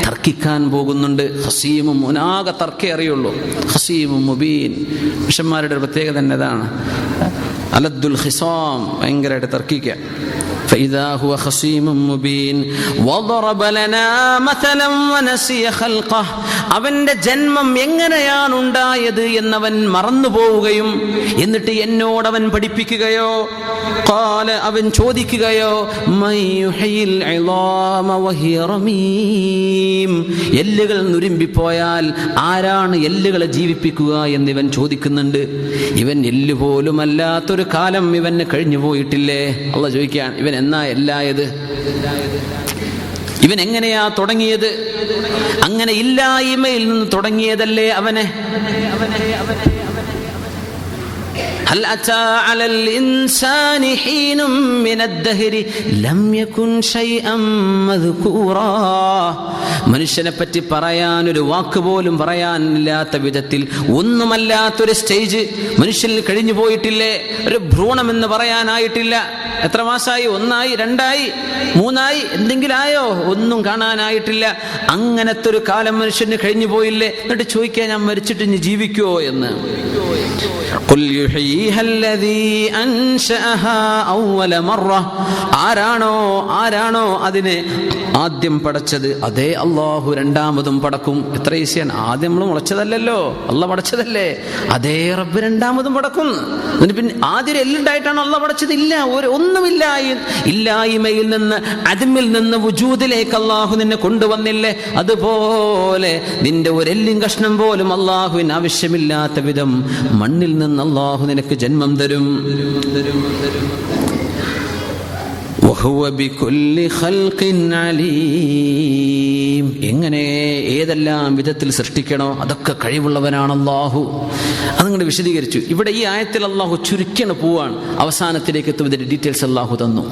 തർക്കിക്കാൻ പോകുന്നുണ്ട്. ഖസീമും, മുനാകെ തർക്കേ അറിയുള്ളൂ. ഖസീമുൻ മുബീൻ. പുരുഷന്മാരുടെ പ്രത്യേകത തന്നെ അതാണ്. അലദ്ദുൽ ഖിസാം, ഭയങ്കരമായിട്ട് തർക്കിക്കുക. فإذا هو خصيم مبين وضرب لنا مثلا ونسي خلقه. അവന്റെ ജന്മം എങ്ങനെയാണ് ഉണ്ടായത് എന്നവൻ മറന്നു പോവുകയും എന്നിട്ട് എന്നോട് അവൻ പഠിപ്പിക്കുകയോ, ഖാല, അവൻ ചോദിക്കുകയോ, മൻ യുഹ്യിൽ ഇളാമ വഹിയ റമീം. എല്ലുകൾ നുരുമ്പിപ്പോയാൽ ആരാണ് എല്ലുകളെ ജീവിപ്പിക്കുക എന്നിവൻ ചോദിക്കുന്നുണ്ട്. ഇവൻ എല്ല് പോലും അല്ലാത്തൊരു കാലം ഇവന് കഴിഞ്ഞു പോയിട്ടില്ലേ? അള്ളാഹ് ചോദിക്കുകയാണ്, ഇവൻ എന്നാ എല്ലായത്? ഇവൻ എങ്ങനെയാ തുടങ്ങിയത്? അങ്ങനെ ഇല്ലായ്മയിൽ നിന്ന് തുടങ്ങിയതല്ലേ അവനെ. هل أتى على الإنسان حين من الدهر لم يكن شيئا مذكورا. മനുഷ്യനെ പറ്റി പറയാൻ ഒരു വാക്ക് പോലും പറയാനില്ലാത്ത വിധത്തിൽ ഒന്നുമല്ലാത്തൊരു സ്റ്റേജ് മനുഷ്യനിൽ കഴിഞ്ഞു പോയിട്ടില്ലേ? ഒരു ഭ്രൂണമെന്ന് പറയാനായിട്ടില്ല. എത്ര മാസമായി? 1 2 3 എന്തെങ്കിലും ആയോ? ഒന്നും കാണാനായിട്ടില്ല. അങ്ങനത്തെ ഒരു കാലം മനുഷ്യന് കഴിഞ്ഞു പോയില്ലേ? എന്നിട്ട് ചോദിക്കാൻ, ഞാൻ മരിച്ചിട്ട് ഇനി ജീവിക്കുമോ എന്ന്. ഖുൽ യുഹ്യീഹാ അല്ലദീ അൻശഅഹാ അവ്വല മറ. ആരാണോ അതിനെ ആദ്യം പടച്ചത്, അതേ അല്ലാഹു രണ്ടാമതും പടക്കും. എത്ര ഈസിയാണ്. ആദ്യം നമ്മൾ മുളച്ചതല്ലല്ലോ, അല്ലാഹ് പടച്ചതല്ലേ. അതേ റബ്ബ് രണ്ടാമതും പടക്കും. പിന്നെ ആദ്യം എല്ലുണ്ടായിട്ടാണ് അല്ലാഹ് പടച്ചത്? ഇല്ല, ഒന്നുമില്ല. ഇല്ലായ്മയിൽ നിന്ന്, അദ്മിൽ നിന്ന് വുജൂദിലേക്ക് അല്ലാഹു നിന്നെ കൊണ്ടുവന്നില്ലേ? അതുപോലെ നിന്റെ ഒരു എല്ലിൻ കഷ്ണം പോലും അല്ലാഹുവിന് ആവശ്യമില്ലാത്ത വിധം മണ്ണിൽ നിന്ന് അല്ലാഹു നിനക്ക് ജന്മം തരും. വഹുവ ബികുല്ലി ഖൽഖിൻ അലീം. എങ്ങനെ ഏതെല്ലാം വിധത്തിൽ സൃഷ്ടിക്കണോ അതൊക്കെ കഴിവുള്ളവനാണ് അല്ലാഹു. അതങ്ങോട്ട് വിശദീകരിച്ചു. ഇവിടെ ഈ ആയത്തിൽ അല്ലാഹു ചുരുക്കിയാണ് പോവാണ്. അവസാനത്തിലേക്ക് എത്തുന്നതിന്റെ ഡീറ്റെയിൽസ് അല്ലാഹു തന്നു.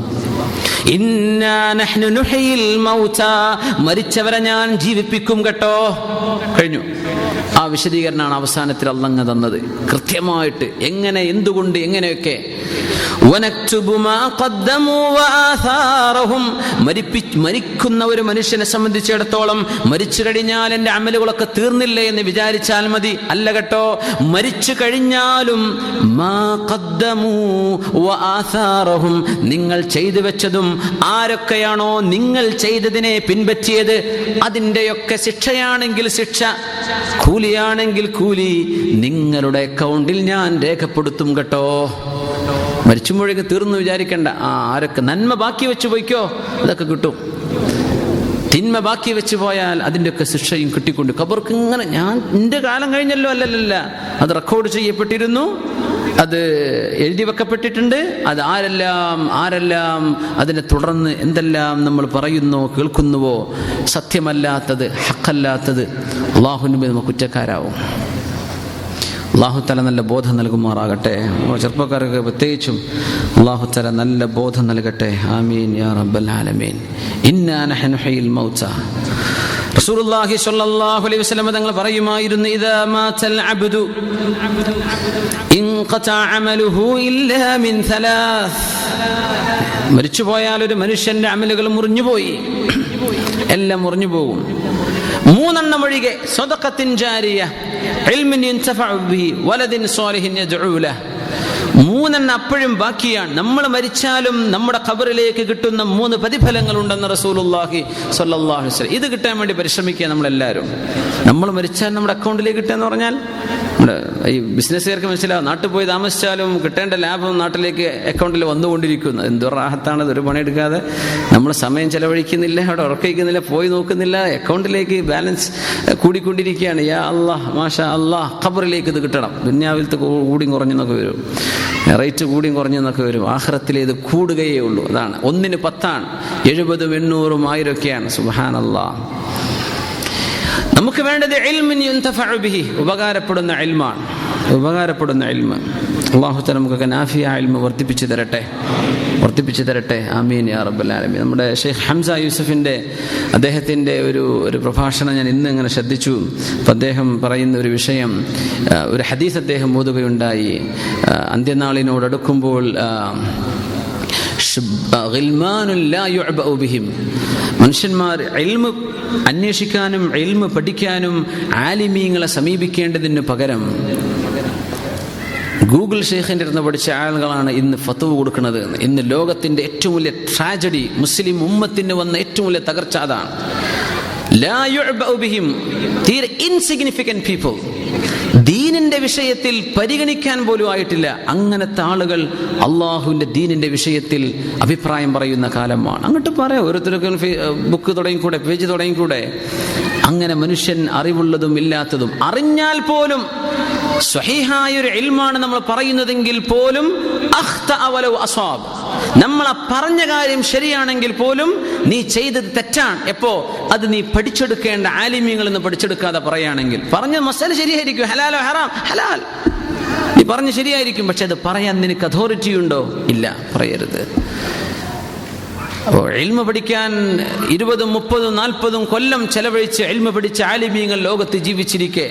ഇന്നാ നഹ്നു നുഹ്യിൽ മൗത. മരിച്ചവരെ ഞാൻ ജീവിപ്പിക്കും കേട്ടോ. കഴിഞ്ഞു. ആ വിശദീകരണമാണ് അവസാനത്തിൽ അല്ലാഹു തന്നത് കൃത്യമായിട്ട്. എങ്ങനെ, എന്തുകൊണ്ട്, എങ്ങനെയൊക്കെ. മരിക്കുന്ന ഒരു മനുഷ്യനെ സംബന്ധിച്ചിടത്തോളം സംബന്ധിച്ചിടത്തോളം മരിച്ചു കഴിഞ്ഞാൽ എൻ്റെ അമലുകളൊക്കെ തീർന്നില്ലേ എന്ന് വിചാരിച്ചാൽ മതി. അല്ല കേട്ടോ, മരിച്ചു കഴിഞ്ഞാലും മാ ഖദ്ദമൂ വആസാറഹും, നിങ്ങൾ ചെയ്തു വെച്ചതും ആരൊക്കെയാണോ നിങ്ങൾ ചെയ്തതിനെ പിൻപറ്റിയത് അതിൻ്റെയൊക്കെ ശിക്ഷയാണെങ്കിൽ ശിക്ഷ, കൂലിയാണെങ്കിൽ കൂലി നിങ്ങളുടെ അക്കൗണ്ടിൽ ഞാൻ രേഖപ്പെടുത്തും കേട്ടോ. മരിച്ചുമ്പോഴേക്ക് തീർന്നു വിചാരിക്കണ്ട. ആരൊക്കെ നന്മ ബാക്കി വെച്ച് പോയിക്കോ അതൊക്കെ കിട്ടും. തിന്മ ബാക്കി വെച്ച് പോയാൽ അതിൻ്റെയൊക്കെ ശിക്ഷയും കിട്ടിക്കൊണ്ട് ഖബർക്ക് ഇങ്ങനെ, ഞാൻ എൻ്റെ കാലം കഴിഞ്ഞല്ലോ, അല്ലല്ല, അത് റെക്കോർഡ് ചെയ്യപ്പെട്ടിരുന്നു, അത് എഴുതി വെക്കപ്പെട്ടിട്ടുണ്ട്. അത് ആരെല്ലാം അതിനെ തുടർന്ന് എന്തെല്ലാം നമ്മൾ പറയുന്നോ കേൾക്കുന്നുവോ സത്യമല്ലാത്തത്, ഹക്കല്ലാത്തത്, അള്ളാഹുവിന് നമുക്ക് കുറ്റക്കാരാവും. അള്ളാഹു തആല നല്ല ബോധം നൽകുമാറാകട്ടെ. ചെറുപ്പക്കാർക്ക് പ്രത്യേകിച്ചും അള്ളാഹു തആല നല്ല ബോധം നൽകട്ടെ. ആമീൻ യാ റബ്ബൽ ആലമീൻ. ഇന്നാ നഹ്നു നുഹ്യിൽ മൗത. റസൂലുള്ളാഹി സ്വല്ലല്ലാഹു അലൈഹി വസല്ലം തങ്ങൾ പറയുമായിരുന്നു, ഇദാ മാതൽ അബ്ദു ഇൻഖതാ അമലുഹു ഇല്ലാ മിൻ സലാസ്. മരിച്ചുപോയാൽ ഒരു മനുഷ്യന്റെ അമലുകൾ മുറിഞ്ഞുപോയി, എല്ലാം മുറിഞ്ഞു പോകും. മൂന്നെണ്ണം ഒഴികെ, സദഖത്തിൻ ജാരിയ, ഇൽമിൻ യൻതഫഉ ബിഹി, വലദിൻ സ്വാലിഹിൻ യദ്ഉ ലഹു. മൂന്നെണ്ണം അപ്പോഴും ബാക്കിയാണ്. നമ്മൾ മരിച്ചാലും നമ്മുടെ ഖബറിലേക്ക് കിട്ടുന്ന 3 പ്രതിഫലങ്ങൾ ഉണ്ടെന്ന് റസൂലുള്ളാഹി സ്വല്ലല്ലാഹു അലൈഹി വസല്ലം. ഇത് കിട്ടാൻ വേണ്ടി പരിശ്രമിക്കുക നമ്മളെല്ലാവരും. നമ്മൾ മരിച്ചാൽ നമ്മുടെ അക്കൗണ്ടിലേക്ക് കിട്ടുക എന്ന് പറഞ്ഞാൽ, നമ്മുടെ ഈ ബിസിനസ്സുകാർക്ക് മനസ്സിലാവും, നാട്ടിൽ പോയി താമസിച്ചാലും കിട്ടേണ്ട ലാഭം നാട്ടിലേക്ക് അക്കൗണ്ടിൽ വന്നുകൊണ്ടിരിക്കുന്നു. എന്തോ റാഹത്താണത്. ഒരു പണിയെടുക്കാതെ നമ്മൾ സമയം ചെലവഴിക്കുന്നില്ല, അവിടെ ഉറക്കിക്കുന്നില്ല, പോയി നോക്കുന്നില്ല, അക്കൗണ്ടിലേക്ക് ബാലൻസ് കൂടിക്കൊണ്ടിരിക്കുകയാണ്. യാ അല്ലാഹ്, മാഷാ അല്ലാഹ്, ഖബറിലേക്ക് ഇത് കിട്ടണം. ദുനിയാവിലത്തെ കൂടിയും കുറഞ്ഞെന്നൊക്കെ വരും, റേറ്റ് കൂടിയും കുറഞ്ഞെന്നൊക്കെ വരും. ആഖിറത്തിലേത് കൂടുകയേ ഉള്ളൂ. അതാണ് 1-ന് 10, 70, 800, 1000 ഒക്കെയാണ്. സുബ്ഹാനല്ലാഹ്. നമുക്ക് വേണ്ടത് ഇൽമിൻ യുൻതഫഉ ബിഹി, ഉപകാരപ്പെടുന്ന ഇൽമാണ്, ഉപകാരപ്പെടുന്ന ഇൽമ്. അല്ലാഹു തആല നമുക്കൊക്കെ നാഫിയ ഇൽമ് വർദ്ധിപ്പിച്ചു തരട്ടെ. ആമീൻ യാ റബ്ബൽ ആലമീൻ. നമ്മുടെ ഷെയ്ഖ് ഹംസ യൂസഫിൻ്റെ അദ്ദേഹത്തിൻ്റെ ഒരു പ്രഭാഷണം ഞാൻ ഇന്ന് ഇങ്ങനെ ശ്രദ്ധിച്ചു. അപ്പം അദ്ദേഹം പറയുന്ന ഒരു വിഷയം, ഒരു ഹദീസ് അദ്ദേഹം ഓതുകയുണ്ടായി. അന്ത്യനാളിനോടടുക്കുമ്പോൾ മനുഷ്യന്മാർ ഇൽമ് അന്വേഷിക്കാനും ഇൽമ് പഠിക്കാനും ആലിമീങ്ങളെ സമീപിക്കേണ്ടതിന് പകരം ഗൂഗിൾ ഷെയ്ഖിൻ്റെ അടുത്ത് പഠിച്ച ആളുകളാണ് ഇന്ന് ഫത്വ കൊടുക്കുന്നത്. ഇന്ന് ലോകത്തിൻ്റെ ഏറ്റവും വലിയ ട്രാജഡി, മുസ്ലിം ഉമ്മത്തിന് വന്ന ഏറ്റവും വലിയ തകർച്ച അതാണ്. ലാ യുഅ്ബഉ ബിഹിം, തീരെ ഇൻസിഗ്നിഫിക്കന്റ് പീപ്പിൾ, ദീനിന്റെ വിഷയത്തിൽ പരിഗണിക്കാൻ പോലും ആയിട്ടില്ല. അങ്ങനത്തെ ആളുകൾ അള്ളാഹുവിൻ്റെ ദീനിന്റെ വിഷയത്തിൽ അഭിപ്രായം പറയുന്ന കാലമാണ്. അങ്ങോട്ട് പറയാം, ഓരോരുത്തർക്കും ബുക്ക് തുടങ്ങിക്കൂടെ, പേജ് തുടങ്ങിക്കൂടെ. അങ്ങനെ മനുഷ്യൻ അറിവുള്ളതും ഇല്ലാത്തതും അറിഞ്ഞാൽ പോലും സ്വഹീഹായൊരു ഇൽമാണ് നമ്മൾ പറയുന്നതെങ്കിൽ പോലും അഖ്തഅ വലൗ അസ്വാബ്, നമ്മൾ പറഞ്ഞ കാര്യം ശരിയാണെങ്കിൽ പോലും നീ ചെയ്തത് തെറ്റാണ്. എപ്പോ? അത് നീ പഠിച്ചെടുക്കേണ്ട ആലിമീങ്ങളിൽ നിന്ന് പഠിച്ചെടുക്കാതെ പറയുകയാണെങ്കിൽ. പറഞ്ഞ മസല ശരിയായിരിക്കും, ഹലാലോ ഹറാം, ഹലാൽ നീ പറഞ്ഞ ശരിയായിരിക്കും, പക്ഷെ അത് പറയാൻ നിനക്ക് അതോറിറ്റി ഉണ്ടോ? ഇല്ല, പറയരുത്. അപ്പോൾ ഇൽമ പഠിക്കാൻ 20, 30, 40 കൊല്ലം ചെലവഴിച്ച് ഇൽമ പഠിച്ച ആലിമീങ്ങൾ ലോകത്ത് ജീവിച്ചിരിക്കെ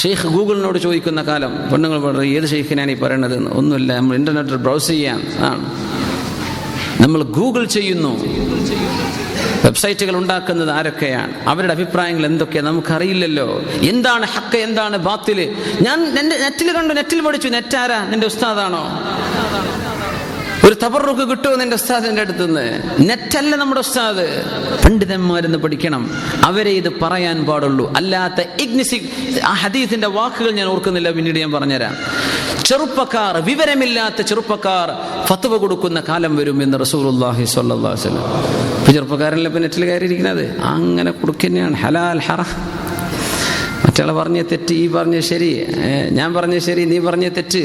ഷെയ്ഖ് ഗൂഗിളിനോട് ചോദിക്കുന്ന കാലം, പെണ്ണുങ്ങൾ പറഞ്ഞു, ഏത് ഷെയ്ഖിനാണ് ഈ പറയണത്? ഒന്നുമില്ല, നമ്മൾ ഇന്റർനെറ്റിൽ ബ്രൗസ് ചെയ്യാൻ ആണ്, നമ്മൾ ഗൂഗിൾ ചെയ്യുന്നു. വെബ്സൈറ്റുകൾ ഉണ്ടാക്കുന്നത് ആരൊക്കെയാണ്, അവരുടെ അഭിപ്രായങ്ങൾ എന്തൊക്കെയാണ് നമുക്കറിയില്ലല്ലോ. എന്താണ് ഹക്ക്, എന്താണ് ബാത്തില്? ഞാൻ നെറ്റിൽ കണ്ടു, നെറ്റിൽ പഠിച്ചു. നെറ്റാരാ? നിന്റെ ഉസ്താദാണോ? ഒരു തബറുക്ക് കിട്ടുമോ നിന്റെ ഉസ്താദിന്റെ അടുത്തുനിന്ന്? നെറ്റല്ല നമ്മുടെ ഉസ്താദ്. പണ്ഡിതന്മാരെന്ന് പഠിക്കണം, അവരെ ഇത് പറയാൻ പാടുള്ളൂ. അല്ലാത്ത ആ ഹദീസിന്റെ വാക്കുകൾ ഞാൻ ഓർക്കുന്നില്ല, പിന്നീട് ഞാൻ പറഞ്ഞുതരാം. ചെറുപ്പക്കാർ, വിവരമില്ലാത്ത ചെറുപ്പക്കാർ ഫത്വ കൊടുക്കുന്ന കാലം വരും എന്ന് റസൂലുള്ളാഹി സ്വല്ലല്ലാഹു അലൈഹി വസല്ലം. ഇപ്പൊ ചെറുപ്പക്കാരല്ല ഇപ്പൊ നെറ്റിൽ കയറിയിരിക്കുന്നത്, അങ്ങനെ കൊടുക്കുന്നതാണ്. ഹലാൽ ഹറാം, മറ്റയാളെ പറഞ്ഞ തെറ്റ്, ഈ പറഞ്ഞ ശരി, ഞാൻ പറഞ്ഞ ശരി, നീ പറഞ്ഞ തെറ്റ്,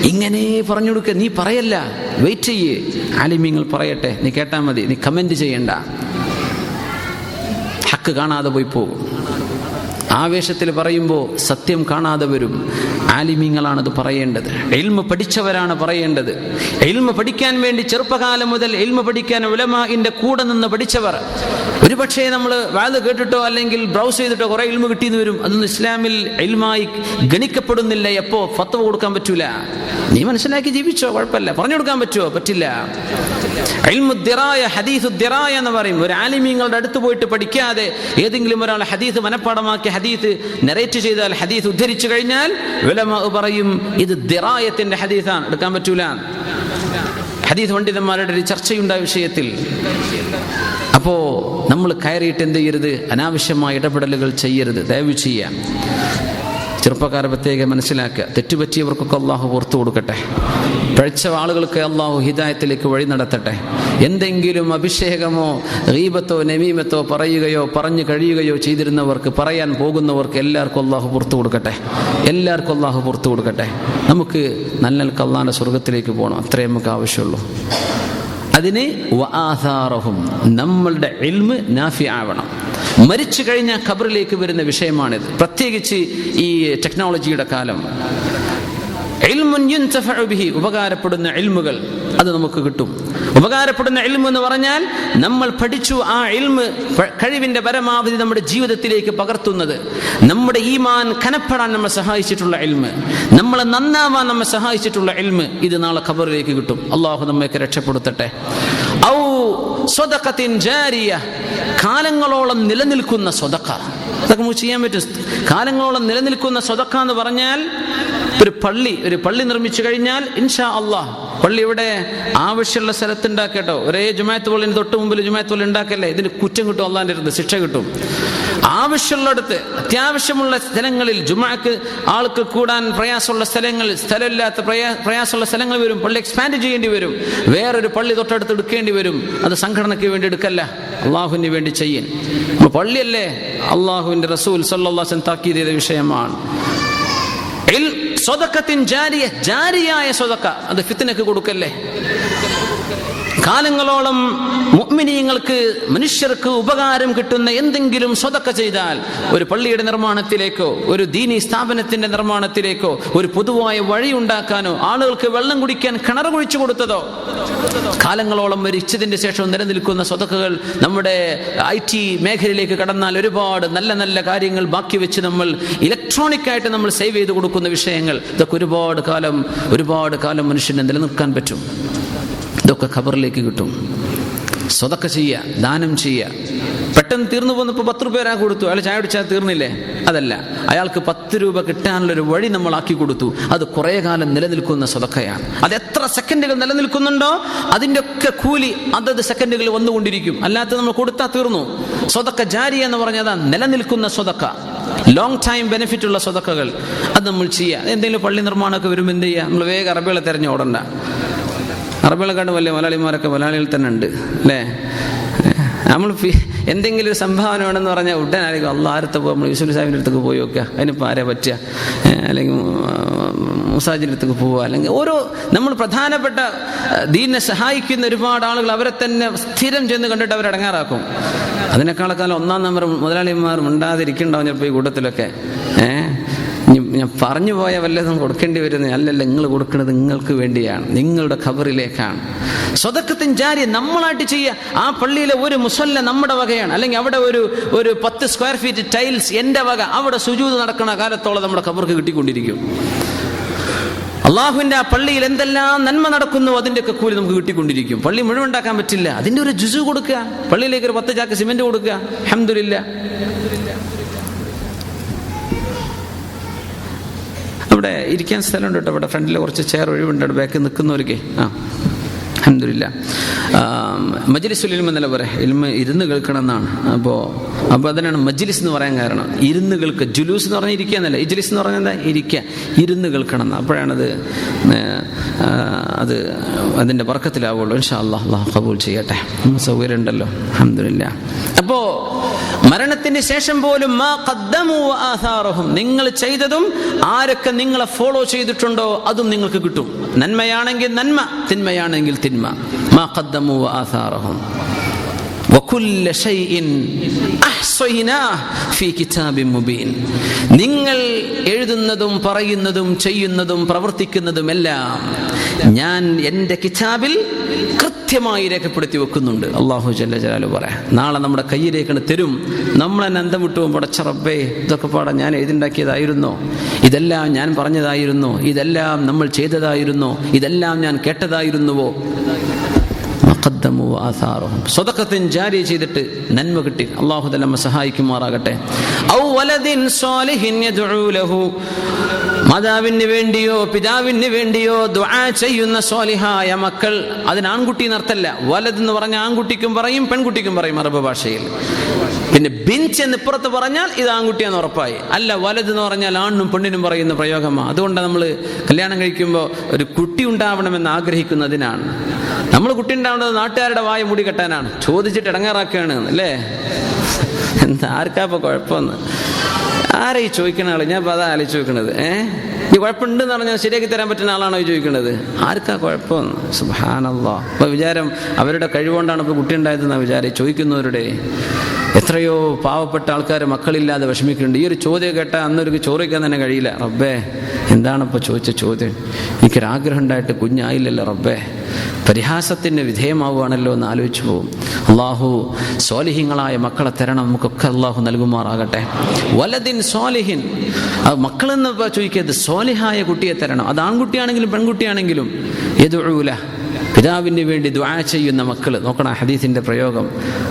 ഇങ്ങനെ പറഞ്ഞു കൊടുക്കുക. നീ പറയല്ല, വെയിറ്റ് ചെയ്യ്, ആലിമീങ്ങൾ പറയട്ടെ, നീ കേട്ടാൽ മതി, നീ കമന്റ് ചെയ്യണ്ട. ഹക്ക് കാണാതെ പോയി പോകും. ആവേശത്തിൽ പറയുമ്പോൾ സത്യം കാണാതെ വരും. ആലിമീങ്ങളാണത് പറയേണ്ടത്, ഇൽമ പഠിച്ചവരാണ് പറയേണ്ടത്. ഇൽമ പഠിക്കാൻ വേണ്ടി ചെറുപ്പകാലം മുതൽ ഇൽമ പഠിക്കാൻ ഉലമാഇന്റെ കൂടെ നിന്ന് പഠിച്ചവർ, ഒരുപക്ഷെ നമ്മൾ വാത് കേട്ടിട്ടോ അല്ലെങ്കിൽ ബ്രൗസ് ചെയ്തിട്ടോ കുറെ ഇൽമ കിട്ടിയെന്ന് വരും. അതൊന്നും ഇസ്ലാമിൽ ഇൽമായി ഗണിക്കപ്പെടുന്നില്ല. എപ്പോ ഫത്വ കൊടുക്കാൻ പറ്റൂല. നീ മനസ്സിലാക്കി ജീവിച്ചോ, കുഴപ്പമില്ല. പറഞ്ഞു കൊടുക്കാൻ പറ്റുമോ? പറ്റില്ല. ഇൽമുദ്ദിറായ, ഹദീസുദ്ദിറായ എന്ന് പറയും. ഒരു ആലിമീങ്ങളുടെ അടുത്ത് പോയിട്ട് പഠിക്കാതെ ഏതെങ്കിലും ഒരാൾ ഹദീസ് മനഃപ്പാടമാക്കി ഹദീസ് നെറേറ്റ് ചെയ്താൽ, ഹദീസ് ഉദ്ധരിച്ചു കഴിഞ്ഞാൽ ഉലമാ പറയും ഇത് ദിറായത്തിന്റെ ഹദീസാണ്, എടുക്കാൻ പറ്റൂല. ഹദീസ് പണ്ഡിതന്മാരുടെ ഒരു ചർച്ചയുണ്ടായ വിഷയത്തിൽ. അപ്പോ നമ്മൾ കയറിയിട്ട് എന്ത് ചെയ്യരുത്? അനാവശ്യമായ ഇടപെടലുകൾ ചെയ്യരുത്. ദയവ് ചെയ്യാം. ചെറുപ്പക്കാരെ പ്രത്യേകം മനസ്സിലാക്കുക. തെറ്റുപറ്റിയവർക്കൊക്കെ അള്ളാഹു പുറത്തു കൊടുക്കട്ടെ. പഴിച്ച ആളുകൾക്ക് അള്ളാഹു ഹിദായത്തിലേക്ക് വഴി നടത്തട്ടെ. എന്തെങ്കിലും അഭിഷേകമോ ഗീബത്തോ നമീമത്തോ പറയുകയോ പറഞ്ഞു കഴിയുകയോ ചെയ്തിരുന്നവർക്ക്, പറയാൻ പോകുന്നവർക്ക് എല്ലാവർക്കും അള്ളാഹു പുറത്തു കൊടുക്കട്ടെ. എല്ലാവർക്കും അള്ളാഹു പുറത്തു കൊടുക്കട്ടെ. നമുക്ക് നല്ല അള്ളാഹിന്റെ സ്വർഗത്തിലേക്ക് പോകണം. അത്രേ നമുക്ക് ആവശ്യമുള്ളൂ. അതിന് വആഥാറഹും, നമ്മളുടെ ഇൽമ് നാഫി ആവണം. മരിച്ചു കഴിഞ്ഞാൽ ഖബറിലേക്ക് വരുന്ന വിഷയമാണിത്. പ്രത്യേകിച്ച് ഈ ടെക്നോളജിയുടെ കാലം. ഇൽമുൻ യുൻതഫഉ ബിഹി, ഉപകാരപ്പെടുന്ന ഇൽമുകൾ അത് നമുക്ക് കിട്ടും. ഉപകാരപ്പെടുന്ന ഇൽമു എന്ന് പറഞ്ഞാൽ നമ്മൾ പഠിച്ചു ആ ഇൽമ് കഴിവിന്റെ പരമാവധി നമ്മുടെ ജീവിതത്തിലേക്ക് പകർത്തുന്നത്, നമ്മുടെ ഈമാൻ കനപ്പെടാൻ നമ്മെ സഹായിച്ചിട്ടുള്ള ഇൽമ്, നമ്മളെ നന്നാവാൻ നമ്മെ സഹായിച്ചിട്ടുള്ള ഇൽമ്, ഇത് നാളെ ഖബറിലേക്ക് കിട്ടും. അള്ളാഹു നമ്മയൊക്കെ രക്ഷപ്പെടുത്തട്ടെ. ഔ സ്വദഖത്തിൻ ജാരിയ, കാലങ്ങളോളം നിലനിൽക്കുന്ന സ്വദഖ. അതൊക്കെ നമുക്ക് ചെയ്യാൻ പറ്റും. കാലങ്ങളോളം നിലനിൽക്കുന്ന സ്വദഖ എന്ന് പറഞ്ഞാൽ ഒരു പള്ളി നിർമ്മിച്ചു കഴിഞ്ഞാൽ ഇൻഷാ അള്ളാഹ്, പള്ളി ഇവിടെ ആവശ്യമുള്ള സ്ഥലത്ത് ഉണ്ടാക്കട്ടോ. ഒരേ ജുമാഅത്ത് പള്ളിന് തൊട്ട് മുമ്പിൽ ജുമാഅത്ത് പള്ളി ഉണ്ടാക്കല്ലേ, ഇതിന് കുറ്റം കിട്ടും, അള്ളാഹിന്റെ അടുത്ത് ശിക്ഷ കിട്ടും. ആവശ്യമുള്ളിടത്ത്, അത്യാവശ്യമുള്ള സ്ഥലങ്ങളിൽ, ജുമാക്ക് ആൾക്ക് കൂടാൻ പ്രയാസമുള്ള സ്ഥലങ്ങളിൽ, സ്ഥലമില്ലാത്ത പ്രയാസമുള്ള സ്ഥലങ്ങൾ വരും, പള്ളി എക്സ്പാൻഡ് ചെയ്യേണ്ടി വരും, വേറൊരു പള്ളി തൊട്ടടുത്ത് എടുക്കേണ്ടി വരും. അത് സംഘടനയ്ക്ക് വേണ്ടി എടുക്കല്ല, അള്ളാഹുവിന് വേണ്ടി ചെയ്യൻ. പള്ളിയല്ലേ അള്ളാഹുവിന്റെ റസൂൽ സല്ലല്ലാഹു അലൈഹി വസല്ലം താക്കീത് ചെയ്ത വിഷയമാണ്. സ്വദഖത്തിൻ ജാരിയ, ജാരിയായ സ്വദഖ, അത് ഫിത്നക്ക് കൊടുക്കല്ലേ. കാലങ്ങളോളം മുഅ്മിനീങ്ങൾക്ക്, മനുഷ്യർക്ക് ഉപകാരം കിട്ടുന്ന എന്തെങ്കിലും സ്വദഖ ചെയ്താൽ, ഒരു പള്ളിയുടെ നിർമ്മാണത്തിലേക്കോ ഒരു ദീനി സ്ഥാപനത്തിന്റെ നിർമ്മാണത്തിലേക്കോ ഒരു പൊതുവായ വഴി ഉണ്ടാക്കാനോ ആളുകൾക്ക് വെള്ളം കുടിക്കാൻ കിണർ കുഴിച്ചു കൊടുത്തതോ, കാലങ്ങളോളം മരിച്ചതിന്റെ ശേഷം നിലനിൽക്കുന്ന സ്വദഖകൾ നമ്മുടെ IT മേഖലയിലേക്ക് കടന്നാൽ ഒരുപാട് നല്ല നല്ല കാര്യങ്ങൾ ബാക്കി വെച്ച് നമ്മൾ ഇലക്ട്രോണിക് ആയിട്ട് നമ്മൾ സേവ് ചെയ്ത് കൊടുക്കുന്ന വിഷയങ്ങൾ, ഇതൊക്കെ ഒരുപാട് കാലം മനുഷ്യനെ നിലനിൽക്കാൻ പറ്റും. ഇതൊക്കെ ഖബറിലേക്ക് കിട്ടും. സ്വദഖ ചെയ്യുക, ദാനം ചെയ്യുക. പെട്ടെന്ന് തീർന്നു പോകുന്നപ്പോൾ 10 രൂപ ഒരാൾ കൊടുത്തു, അയാൾ ചായ കുടിച്ചാൽ തീർന്നില്ലേ? അതല്ല, അയാൾക്ക് 10 രൂപ കിട്ടാനുള്ളൊരു വഴി നമ്മൾ ആക്കി കൊടുത്തു. അത് കുറേ കാലം നിലനിൽക്കുന്ന സ്വദഖയാണ്. അത് എത്ര സെക്കൻഡുകൾ നിലനിൽക്കുന്നുണ്ടോ അതിൻ്റെ ഒക്കെ കൂലി അതത് സെക്കൻഡുകൾ വന്നുകൊണ്ടിരിക്കും. അല്ലാത്ത നമ്മൾ കൊടുത്താൽ തീർന്നു. സ്വദഖ ജാരിയ എന്ന് പറഞ്ഞതാ നിലനിൽക്കുന്ന സ്വദഖ, ലോങ് ടൈം ബെനിഫിറ്റ് ഉള്ള സ്വദഖകൾ. അത് നമ്മൾ ചെയ്യുക. എന്തെങ്കിലും പള്ളി നിർമ്മാണമൊക്കെ വരുമ്പോൾ എന്ത് ചെയ്യുക? നമ്മൾ വേഗം അറബികളെ തിരഞ്ഞ് ഓടണ്ട. അറബികളെക്കാണ്ട് വലിയ മലയാളിമാരൊക്കെ മലയാളികൾ തന്നെ ഉണ്ട് അല്ലേ? നമ്മൾ എന്തെങ്കിലും ഒരു സംഭാവന വേണമെന്ന് പറഞ്ഞാൽ ഉടനായിരിക്കും അള്ളാഹത്തെ പോകും. നമ്മൾ യൂസുഫ് സാഹിബിൻ്റെ അടുത്തേക്ക് പോയി നോക്കുക, അതിനിപ്പോൾ ആരെ പറ്റുക, അല്ലെങ്കിൽ മുസാജിൻ്റെ അടുത്തേക്ക് പോവുക, അല്ലെങ്കിൽ ഓരോ നമ്മൾ പ്രധാനപ്പെട്ട ദീനിനെ സഹായിക്കുന്ന ഒരുപാട് ആളുകൾ അവരെ തന്നെ സ്ഥിരം ചെന്ന് കണ്ടിട്ട് അവരടങ്ങാറാക്കും. അതിനേക്കാളക്കാലം 1-ാം നമ്പർ മുതലാളിമാർ മിണ്ടാതിരിക്കുന്നുണ്ടാവും ചിലപ്പോൾ ഈ കൂട്ടത്തിലൊക്കെ. ഞാൻ പറഞ്ഞു പോയ വല്ലതും കൊടുക്കേണ്ടി വരുന്നത് അല്ലല്ല, നിങ്ങൾ കൊടുക്കുന്നത് നിങ്ങൾക്ക് വേണ്ടിയാണ്, നിങ്ങളുടെ ഖബറിലേക്കാണ്. സ്വദഖത്തിൻ ജാരിയ നമ്മളായിട്ട് ചെയ്യുക. ആ പള്ളിയിലെ ഒരു മുസല്ല നമ്മുടെ വകയാണ്, അല്ലെങ്കിൽ അവിടെ ഒരു 10 സ്ക്വയർ ഫീറ്റ് ടൈൽസ് എൻ്റെ വക, അവിടെ സുജൂദ് നടക്കുന്ന കാലത്തോളം നമ്മുടെ ഖബർക്ക് കിട്ടിക്കൊണ്ടിരിക്കും. അള്ളാഹുവിന്റെ ആ പള്ളിയിൽ എന്തെല്ലാം നന്മ നടക്കുന്നു അതിൻ്റെയൊക്കെ കൂലി നമുക്ക് കിട്ടിക്കൊണ്ടിരിക്കും. പള്ളി മുഴുവൻ ഉണ്ടാക്കാൻ പറ്റില്ല, അതിൻ്റെ ഒരു ജുസു കൊടുക്കുക. പള്ളിയിലേക്ക് ഒരു 10 ചാക്ക് സിമെന്റ് കൊടുക്കുക. അൽഹംദുലില്ലാ. അവിടെ ഇരിക്കാൻ സ്ഥലമുണ്ട് കേട്ടോ. ഇവിടെ ഫ്രണ്ടിൽ കുറച്ച് ചെയർ ഒഴിവുണ്ട്, അവിടെ ബാക്കിൽ നിൽക്കുന്നവർക്ക്. അൽഹംദുലില്ലാ. മജ്ലിസുൽ ഇൽമ് എന്നല്ല പറയാം, ഇൽമ് ഇരുന്ന് കേൾക്കണം എന്നാണ്. അപ്പോൾ അതിനാണ് മജ്ലിസ് എന്ന് പറയാൻ കാരണം. ഇരുന്ന് കേൾക്കുക. ജുലൂസ് എന്ന് പറഞ്ഞാൽ ഇരിക്കുക എന്നല്ല, ഇജ്ലിസ് എന്ന് പറഞ്ഞാൽ എന്താ? ഇരിക്കുക, ഇരുന്ന് കേൾക്കണം എന്ന്. അപ്പോഴാണത് അതിൻ്റെ ബർക്കത്തിലാവുള്ളൂ. ഇൻഷാ അല്ലാഹ്, അല്ലാഹു ഖബൂൽ ചെയ്യട്ടെ. സൗകര്യം ഉണ്ടല്ലോ, അൽഹംദുലില്ലാ. അപ്പോ മരണത്തിന് ശേഷം പോലും മാ ഖദ്ദമു വ ആഥാറഹും, നിങ്ങൾ ചെയ്തതും ആരൊക്കെ നിങ്ങളെ ഫോളോ ചെയ്തിട്ടുണ്ടോ അതും നിങ്ങൾക്ക് കിട്ടും. നന്മയാണെങ്കിൽ നന്മ, തിന്മയാണെങ്കിൽ തിന്മ. മാ ഖദ്ദമു വ ആഥാറഹും. വകുല്ല ഷൈഇൻ അഹ്സൈനാഹു ഫീ കിതാബിൻ മുബീൻ. നിങ്ങൾ എഴുതുന്നതും പറയുന്നതും ചെയ്യുന്നതും പ്രവർത്തിക്കുന്നതുമെല്ലാം ഞാൻ എൻ്റെ കിതാബിൽ കൃത്യമായി രേഖപ്പെടുത്തി വെക്കുന്നുണ്ട്. അല്ലാഹു ജല്ല ജലാലു പറയാം, നാളെ നമ്മുടെ കയ്യിലേക്ക് തരും. നമ്മൾ തന്നെ അന്തം വിട്ടു പടച്ച റബ്ബേ, ഇതൊക്കെ പാടാ ഞാൻ എഴുതിണ്ടാക്കിയതായിരുന്നോ? ഇതെല്ലാം ഞാൻ പറഞ്ഞതായിരുന്നോ? ഇതെല്ലാം നമ്മൾ ചെയ്തതായിരുന്നോ? ഇതെല്ലാം ഞാൻ കേട്ടതായിരുന്നുവോ? സ്വതക്കത്തിൻ ജാരി ചെയ്തിട്ട് നന്മ കിട്ടി. അല്ലാഹു തആല നമ്മെ സഹായിക്കുമാറാകട്ടെ. ഔ വലദിൻ സ്വാലിഹിൻ യദ്ഉ ലഹു, മാതാവിന് വേണ്ടിയോ പിതാവിന് വേണ്ടിയോ ദുആ ചെയ്യുന്ന സ്വാലിഹായ മക്കൾ. അതിന് ആൺകുട്ടി എന്നർത്ഥമല്ല. വലദ് എന്ന് പറഞ്ഞാൽ ആൺകുട്ടിക്കും പറയും പെൺകുട്ടിക്കും പറയും അറബ് ഭാഷയിൽ. പിന്നെ ബിൻച്ച് എന്ന് ഇപ്പുറത്ത് പറഞ്ഞാൽ ഇത് ആൺകുട്ടിയാന്ന് ഉറപ്പായി. അല്ല, വലത് എന്ന് പറഞ്ഞാൽ ആണിനും പെണ്ണിനും പറയുന്ന പ്രയോഗമാണ്. അതുകൊണ്ടാണ് നമ്മൾ കല്യാണം കഴിക്കുമ്പോൾ ഒരു കുട്ടി ഉണ്ടാവണമെന്ന് ആഗ്രഹിക്കുന്നതിനാണ്. നമ്മൾ കുട്ടി ഉണ്ടാവേണ്ടത് നാട്ടുകാരുടെ വായ മൂടി കെട്ടാനാണ്. ചോദിച്ചിട്ട് ഇടങ്ങാറാക്കുകയാണ് അല്ലേ? എന്താ ആർക്കാ ഇപ്പൊ കുഴപ്പമെന്ന് ആരാ ഈ ചോദിക്കുന്ന ആള്? ഞാൻ അതാ ആലോചിച്ച് ചോദിക്കണത്. ഈ കുഴപ്പമുണ്ടെന്ന് പറഞ്ഞാൽ ശരിയാക്കി തരാൻ പറ്റുന്ന ആളാണോ ഈ ചോദിക്കുന്നത്? ആർക്കാ കുഴപ്പമെന്ന്? സുബ്ഹാനല്ലാഹ്. അപ്പൊ വിചാരം അവരുടെ കഴിവുകൊണ്ടാണ് ഇപ്പൊ കുട്ടി ഉണ്ടായതെന്നാണ് വിചാരം ചോദിക്കുന്നവരുടെ. എത്രയോ പാവപ്പെട്ട ആൾക്കാർ മക്കളില്ലാതെ വിഷമിക്കുന്നുണ്ട്. ഈ ഒരു ചോദ്യം കേട്ടാൽ അന്നൊരു ചോറ് വയ്ക്കാൻ തന്നെ കഴിയില്ല. റബ്ബേ, എന്താണിപ്പോൾ ചോദിച്ച ചോദ്യം? എനിക്കൊരാഗ്രഹം ഉണ്ടായിട്ട് കുഞ്ഞായില്ലല്ലോ റബ്ബേ. പരിഹാസത്തിന് വിധേയമാവുകയാണല്ലോ എന്ന് ആലോചിച്ചു പോകും. അള്ളാഹു സ്വാലിഹീങ്ങളായ മക്കളെ തരണം. നമുക്കൊക്കെ അള്ളാഹു നൽകുമാറാകട്ടെ. വലദിൻ സ്വാലിഹിൻ, മക്കളെന്ന് ചോദിക്കരുത്, സ്വാലിഹായ കുട്ടിയെ തരണം. അത് ആൺകുട്ടിയാണെങ്കിലും പെൺകുട്ടിയാണെങ്കിലും. യദ്ഉ ലഹു, പിതാവിന് വേണ്ടി ദുആ ചെയ്യുന്ന മക്കൾ. നോക്കണം ഹദീസിന്റെ പ്രയോഗം.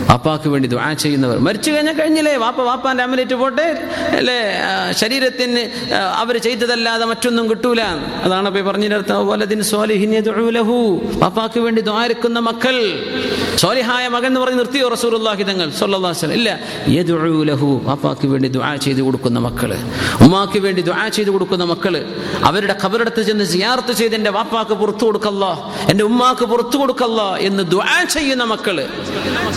വാപ്പാക്ക് വേണ്ടി ദുആ ചെയ്യുന്നവർ. മരിച്ചു കഴിഞ്ഞാൽ കഴിഞ്ഞില്ലേ, വാപ്പാന്റെ അമലേറ്റ് പോട്ടെ അല്ലേ? ശരീരത്തിന് അവർ ചെയ്തതല്ലാതെ മറ്റൊന്നും കിട്ടൂല. അതാണ് ഇപ്പൊ പറഞ്ഞിടത്ത് വലദിൻ സ്വാലിഹിൻ യദ്ഉ ലഹു, വാപ്പാക്ക് വേണ്ടി ദുആഇരക്കുന്ന മക്കൾ. സ്വാലിഹായ മകൻ എന്ന് പറഞ്ഞ് നിർത്തിയോ റസൂലുള്ളാഹി തങ്ങൾ സ്വല്ലല്ലാഹു അലൈഹി വസല്ലം? ഇല്ല, യദ്ഉ ലഹു, വാപ്പാക്ക് വേണ്ടി ദുആ ചെയ്തു കൊടുക്കുന്ന മക്കള്, ഉമ്മാക്ക് വേണ്ടി ദുആ ചെയ്തു കൊടുക്കുന്ന മക്കള്. അവരുടെ ഖബറിടത്ത് ചെന്ന് സിയാറത്ത് ചെയ്ത് എൻ്റെ വാപ്പാക്ക് പുറത്തു കൊടുക്കല്ലാ, എൻ്റെ ഉമ്മാക്ക് പുറത്തു കൊടുക്കല്ലാ എന്ന് ദുആ ചെയ്യുന്ന മക്കള്.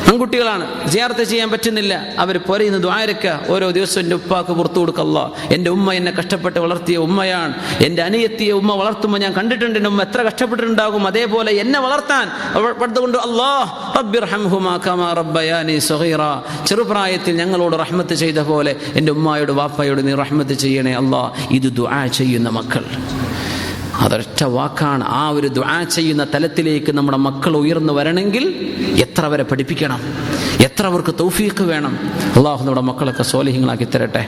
പെൺകുട്ടികളാണ്, സിയാറത്ത് ചെയ്യാൻ പറ്റുന്നില്ല, അവർ പൊരയുന്ന ദുആഇരക്ക ഓരോ ദിവസവും എൻ്റെ ഉപ്പാക്ക് പുറത്തു കൊടുക്കല്ലാ, എൻ്റെ ഉമ്മ എന്നെ കഷ്ടപ്പെട്ട് വളർത്തിയ ഉമ്മയാണ്, എൻ്റെ അനിയത്തിയെ ഉമ്മ വളർത്തുമ്പോൾ ഞാൻ കണ്ടിട്ടുണ്ട് എൻ്റെ ഉമ്മ എത്ര കഷ്ടപ്പെട്ടിട്ടുണ്ടാകും, അതേപോലെ എന്നെ വളർത്താൻ പഠിത്തമുണ്ട്. അല്ലാഹ് റബ്ബിർഹംഹുമാ കമാ റബ്ബയാനി സഗീറ, ചെറുപ്രായത്തിൽ ഞങ്ങളോട് റഹ്മത്ത് ചെയ്ത പോലെ എൻ്റെ ഉമ്മായോട് വാപ്പയോട് നീ റഹ്മത്ത് ചെയ്യണേ അല്ലാഹ്. ഇത് ദുആ ചെയ്യുന്ന മക്കൾ. അതൊരൊറ്റ വാക്കാണ്. ആ ഒരു ദുആ ചെയ്യുന്ന തലത്തിലേക്ക് നമ്മുടെ മക്കൾ ഉയർന്നു വരണമെങ്കിൽ എത്ര വരെ പഠിപ്പിക്കണം, എത്ര അവർക്ക് തൗഫീഖ് വേണം. അള്ളാഹു നമ്മുടെ മക്കളൊക്കെ സ്വാലിഹീങ്ങളാക്കി തരട്ടെ.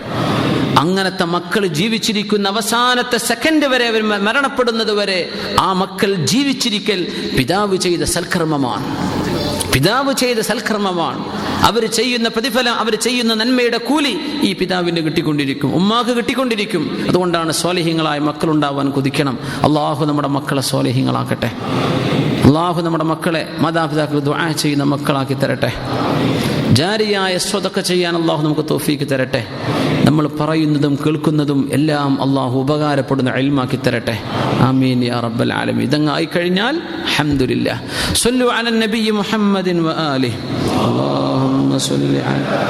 അങ്ങനത്തെ മക്കൾ ജീവിച്ചിരിക്കുന്ന അവസാനത്തെ സെക്കൻഡ് വരെ, അവർ മരണപ്പെടുന്നത് വരെ ആ മക്കൾ ജീവിച്ചിരിക്കൽ പിതാവ് ചെയ്ത സൽക്കർമ്മമാണ്. പിതാവ് ചെയ്ത സൽക്കർമ്മമാണ്. അവർ ചെയ്യുന്ന പ്രതിഫലം, അവർ ചെയ്യുന്ന നന്മയുടെ കൂലി ഈ പിതാവിന് കിട്ടിക്കൊണ്ടിരിക്കും, ഉമ്മാക്ക് കിട്ടിക്കൊണ്ടിരിക്കും. അതുകൊണ്ടാണ് സ്വാലിഹീങ്ങളായ മക്കളുണ്ടാവാൻ കൊതിക്കണം. അള്ളാഹു നമ്മുടെ മക്കളെ സ്വാലിഹീങ്ങളാക്കട്ടെ. അള്ളാഹു നമ്മുടെ മക്കളെ മാതാപിതാക്കൾ ദുആ ചെയ്യുന്ന മക്കളാക്കി തരട്ടെ. ജാരിയായ സ്വതക്ക ചെയ്യാൻ അള്ളാഹു നമുക്ക് തൗഫീക്ക് തരട്ടെ. നമ്മൾ പറയുന്നതും കേൾക്കുന്നതും എല്ലാം അള്ളാഹു ഉപകാരപ്പെടുന്ന ഇൽമാക്കി തരട്ടെ. ആമീൻ യാ റബ്ബൽ ആലമീൻ. ഇതങ്ങ് ആയിക്കഴിഞ്ഞാൽ അൽഹംദുലില്ലാഹ്. സ്വല്ലു അലൻ നബി മുഹമ്മദിൻ വ ആലിഹി. അല്ലാഹുമ്മ സ്വല്ലി അലാ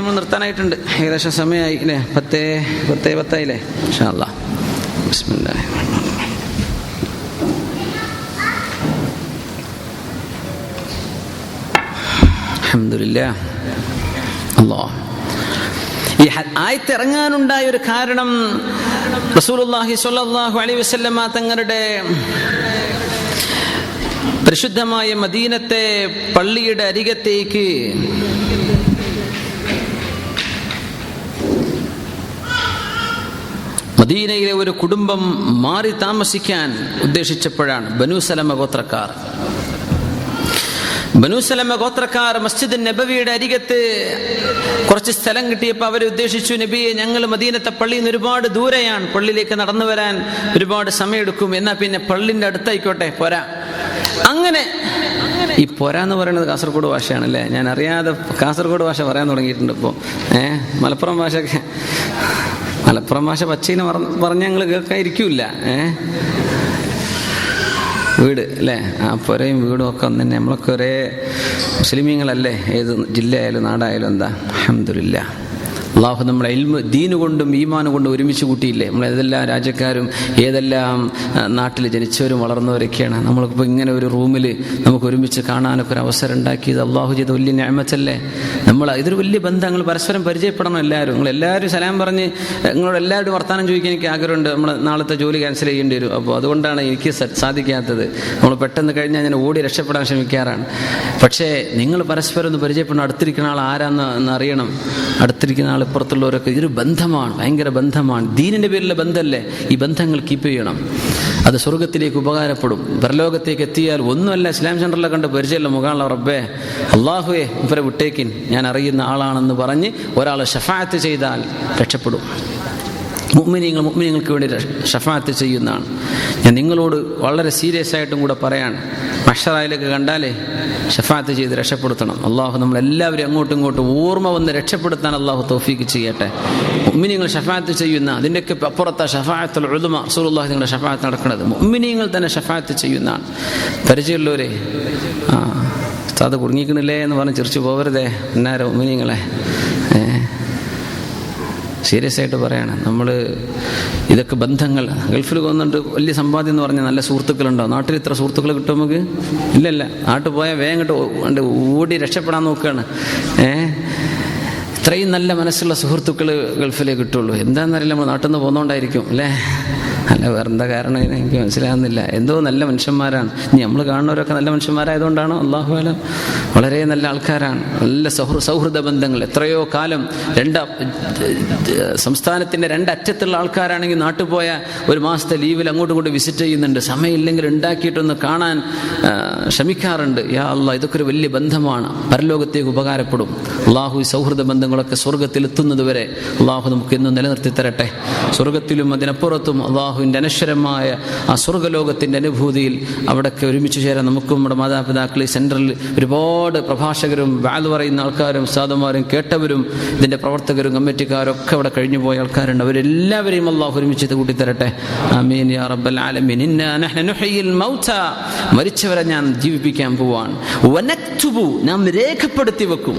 നമ്മൾ നിർത്താനായിട്ടുണ്ട്. ഏകദേശം സമയമായി അല്ലേ? 10:10 ഇൻഷാ അല്ലാഹ്. ബിസ്മില്ലാഹിർ റഹ്മാനിർ റഹീം. അൽഹംദുലില്ലാഹ്. അല്ലാഹ് ഈ ആയത്ത് ഇറങ്ങാനുണ്ടായ ഒരു കാരണം റസൂലുള്ളാഹി സ്വല്ലല്ലാഹു അലൈഹി വസല്ലമ തങ്ങളുടെ പരിശുദ്ധമായ മദീനത്തെ പള്ളിയുടെ അരികത്തേക്ക് മദീനയിലെ ഒരു കുടുംബം മാറി താമസിക്കാൻ ഉദ്ദേശിച്ചപ്പോഴാണ്. ബനൂ സലമ ഗോത്രക്കാർ. ബനൂ സലമ ഗോത്രക്കാർ മസ്ജിദ് നബവിയുടെ അരികത്ത് കുറച്ച് സ്ഥലം കിട്ടിയപ്പോൾ അവർ ഉദ്ദേശിച്ചു, നബിയെ, ഞങ്ങൾ മദീനത്തെ പള്ളിയിൽ നിന്ന് ഒരുപാട് ദൂരെയാണ്, പള്ളിയിലേക്ക് നടന്നു വരാൻ ഒരുപാട് സമയമെടുക്കും, എന്നാൽ പിന്നെ പള്ളിൻ്റെ അടുത്തായിക്കോട്ടെ, പോരാ. അങ്ങനെ ഈ പോരാ എന്ന് പറയുന്നത് കാസർഗോഡ് ഭാഷയാണല്ലേ? ഞാൻ അറിയാതെ കാസർഗോഡ് ഭാഷ പറയാൻ തുടങ്ങിയിട്ടുണ്ട് ഇപ്പോൾ. മലപ്പുറം ഭാഷയൊക്കെ, മലപ്പുറം ഭാഷ പച്ചയിന് പറഞ്ഞ ഞങ്ങൾ കേൾക്കാതിരിക്കൂല. വീട് അല്ലേ? ആ പുരയും വീടും ഒക്കെ ഒന്ന് തന്നെ. നമ്മളൊക്കെ ഒരേ മുസ്ലിമീങ്ങളല്ലേ? ഏത് ജില്ലയായാലും നാടായാലും എന്താ? അൽഹംദുലില്ലാഹ്. അള്ളാഹു നമ്മളെ ഇൽമ് ദീന് കൊണ്ടും ഈമാന് കൊണ്ടും ഒരുമിച്ച് കൂട്ടിയില്ലേ. നമ്മളേതെല്ലാം രാജ്യക്കാരും ഏതെല്ലാം നാട്ടിൽ ജനിച്ചവരും വളർന്നവരൊക്കെയാണ്. നമ്മൾക്കിപ്പോൾ ഇങ്ങനെ ഒരു റൂമിൽ നമുക്ക് ഒരുമിച്ച് കാണാനൊക്കെ ഒരു അവസരം ഉണ്ടാക്കിയത് അള്ളാഹു ചെയ്ത വലിയ നിഅമത്തല്ലേ. ഇതൊരു വലിയ ബന്ധങ്ങൾ, പരസ്പരം പരിചയപ്പെടണം എല്ലാവരും. നിങ്ങളെല്ലാവരും സലാം പറഞ്ഞ് നിങ്ങളോട് എല്ലാവരും വർത്താനം ചോദിക്കാൻ എനിക്ക് ആഗ്രഹമുണ്ട്. നമ്മൾ നാളത്തെ ജോലി ക്യാൻസൽ ചെയ്യേണ്ടി വരും. അപ്പോൾ അതുകൊണ്ടാണ് എനിക്ക് സാധിക്കാത്തത്. നമ്മൾ പെട്ടെന്ന് കഴിഞ്ഞാൽ ഞാൻ ഓടി രക്ഷപ്പെടാൻ ശ്രമിക്കാറാണ്. പക്ഷേ നിങ്ങൾ പരസ്പരം ഒന്ന് പരിചയപ്പെടണം. അടുത്തിരിക്കുന്ന ആൾ ആരാന്ന് അറിയണം. അടുത്തിരിക്കുന്ന ആൾ ഇപ്പുറത്തുള്ളവരൊക്കെ ഇതൊരു ബന്ധമാണ്, ഭയങ്കര ബന്ധമാണ്. ദീനിൻ്റെ പേരിലുള്ള ബന്ധമല്ലേ. ഈ ബന്ധങ്ങൾ കീപ്പ് ചെയ്യണം. അത് സ്വർഗത്തിലേക്ക് ഉപകാരപ്പെടും. പരലോകത്തേക്ക് എത്തിയാൽ ഒന്നുമല്ല, ഇസ്ലാം സെൻ്ററിലെ കണ്ട് പരിചയമുള്ള മുഖാനുള്ള റബ്ബേ അള്ളാഹുവേ ഇവരെ വിട്ടേക്കിൻ, ഞാൻ അറിയുന്ന ആളാണെന്ന് പറഞ്ഞ് ഒരാൾ ശഫാഅത്ത് ചെയ്താൽ രക്ഷപ്പെടും. മുഅ്മിനീങ്ങൾക്ക് വേണ്ടി ശഫാഅത്ത് ചെയ്യുന്നതാണ്. ഞാൻ നിങ്ങളോട് വളരെ സീരിയസ് ആയിട്ടും കൂടെ പറയാണ്, മഹ്ശറയിലേക്ക് കണ്ടാലേ ശഫാഅത്ത് ചെയ്ത് രക്ഷപ്പെടുത്തണം. അള്ളാഹു നമ്മളെല്ലാവരും അങ്ങോട്ടും ഇങ്ങോട്ടും ഓർമ്മ വന്ന് രക്ഷപ്പെടുത്താൻ അള്ളാഹു തൗഫീക്ക് ചെയ്യട്ടെ. മുഅ്മിനീങ്ങൾ ശഫാഅത്ത് ചെയ്യുന്ന അതിൻ്റെയൊക്കെ അപ്പുറത്താ ഷഫാഅത്തുൽ ഉദ്മ, റസൂലുള്ളാഹി നിങ്ങളുടെ ശഫാഅത്ത് നടക്കുന്നത്. മുഅ്മിനീങ്ങൾ തന്നെ ശഫാഅത്ത് ചെയ്യുന്നതാണ്. പരിചയമുള്ളവരെ അത് കുടുങ്ങിക്കണില്ലേ എന്ന് പറഞ്ഞ് ചിരിച്ചു പോകരുതേ. എന്നാരോ മുഅ്മിനീങ്ങളെ സീരിയസ് ആയിട്ട് പറയാണ്. നമ്മൾ ഇതൊക്കെ ബന്ധങ്ങൾ. ഗൾഫിൽ പോകുന്നുണ്ട്, വലിയ സമ്പാദ്യം എന്ന് പറഞ്ഞാൽ നല്ല സുഹൃത്തുക്കളുണ്ടോ? നാട്ടിൽ ഇത്ര സുഹൃത്തുക്കൾ കിട്ടും നമുക്ക്? ഇല്ലല്ല. നാട്ടിൽ പോയാൽ വേഗം ഓടി രക്ഷപ്പെടാൻ നോക്കുകയാണ്. ഇത്രയും നല്ല മനസ്സുള്ള സുഹൃത്തുക്കൾ ഗൾഫിലേ കിട്ടുള്ളൂ. എന്താണെന്നറിയില്ല, നമ്മൾ നാട്ടിൽ നിന്ന് പോകുന്നതുകൊണ്ടായിരിക്കും അല്ലേ? അല്ല, വേറെന്താ കാരണം എനിക്ക് മനസ്സിലാകുന്നില്ല. എന്തോ നല്ല മനുഷ്യന്മാരാണ്. ഇനി നമ്മൾ കാണുന്നവരൊക്കെ നല്ല മനുഷ്യന്മാരായതുകൊണ്ടാണോ? അല്ലാഹു അലം. വളരെ നല്ല ആൾക്കാരാണ്, നല്ല സൗഹൃദ ബന്ധങ്ങൾ. എത്രയോ കാലം സംസ്ഥാനത്തിൻ്റെ രണ്ടറ്റത്തുള്ള ആൾക്കാരാണെങ്കിൽ നാട്ടിൽ പോയാൽ ഒരു മാസത്തെ ലീവിൽ അങ്ങോട്ടും ഇങ്ങോട്ട് വിസിറ്റ് ചെയ്യുന്നുണ്ട്. സമയമില്ലെങ്കിൽ ഉണ്ടാക്കിയിട്ടൊന്ന് കാണാൻ ശ്രമിക്കാറുണ്ട്. യാ അല്ലാഹ്, ഇതൊക്കെ ഒരു വലിയ ബന്ധമാണ്, പരലോകത്തേക്ക് ഉപകാരപ്പെടും. അള്ളാഹു ഈ സൗഹൃദ ബന്ധങ്ങളൊക്കെ സ്വർഗത്തിലെത്തുന്നത് വരെ അള്ളാഹു നമുക്ക് എന്നും നിലനിർത്തി തരട്ടെ. സ്വർഗത്തിലും അതിനപ്പുറത്തും അള്ളാഹുവിൻ്റെ അനശ്വരമായ ആ സ്വർഗ്ഗലോകത്തിൻ്റെ അനുഭൂതിയിൽ അവിടെയൊക്കെ ഒരുമിച്ച് ചേരാൻ നമുക്കും നമ്മുടെ മാതാപിതാക്കൾ ഈ സെൻറ്ററിൽ ഒരുപാട് പ്രഭാഷകരും വാദ് പറയുന്ന ആൾക്കാരും ഉസ്താദുമാരും കേട്ടവരും ഇതിൻ്റെ പ്രവർത്തകരും കമ്മിറ്റിക്കാരും ഒക്കെ അവിടെ കഴിഞ്ഞു പോയ ആൾക്കാരുണ്ട്. അവരെല്ലാവരെയും അള്ളാഹു ഒരുമിച്ച് കൂട്ടിത്തരട്ടെ. ആമീൻ യാ റബ്ബൽ ആലമീൻ. ഇന്നാ നഹ്നു നുഹ്യിൽ മൗത, മരിച്ചവരെ ഞാൻ ജീവിപ്പിക്കാൻ പോവാൻ. വനക്തുബു, നാം രേഖപ്പെടുത്തി വെക്കും.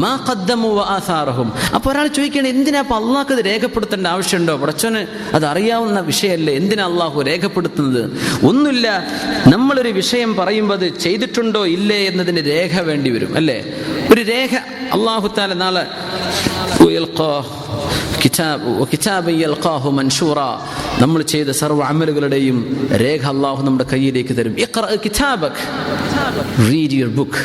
മാ ഖദ്ദമു വആസാറഹും. അപ്പോൾ ഒരാൾ ചോദിക്കുകയാണ്, എന്തിനാ അപ്പോൾ അള്ളാഹ്ക്ക് ഇത് രേഖപ്പെടുത്തേണ്ട ആവശ്യമുണ്ടോ? പടച്ചോന് അത് അറിയാവുന്ന വിഷയമല്ലേ, എന്തിനാ അള്ളാഹു രേഖപ്പെടുത്തുന്നത്? ഒന്നുമില്ല. നമ്മളൊരു വിഷയം പറയുമ്പോൾ അത് ചെയ്തിട്ടുണ്ടോ ഇല്ലേ എന്നതിന് രേഖ വേണ്ടി വരും അല്ലേ? ഒരു രേഖ അള്ളാഹു തആല നാളെ നമ്മൾ ചെയ്ത സർവ്വ അമലുകളുടെയും രേഖ അള്ളാഹു നമ്മുടെ കയ്യിലേക്ക് തരും. ഇഖ്റ കിതാബക്, റീഡ് യുവർ ബുക്ക്.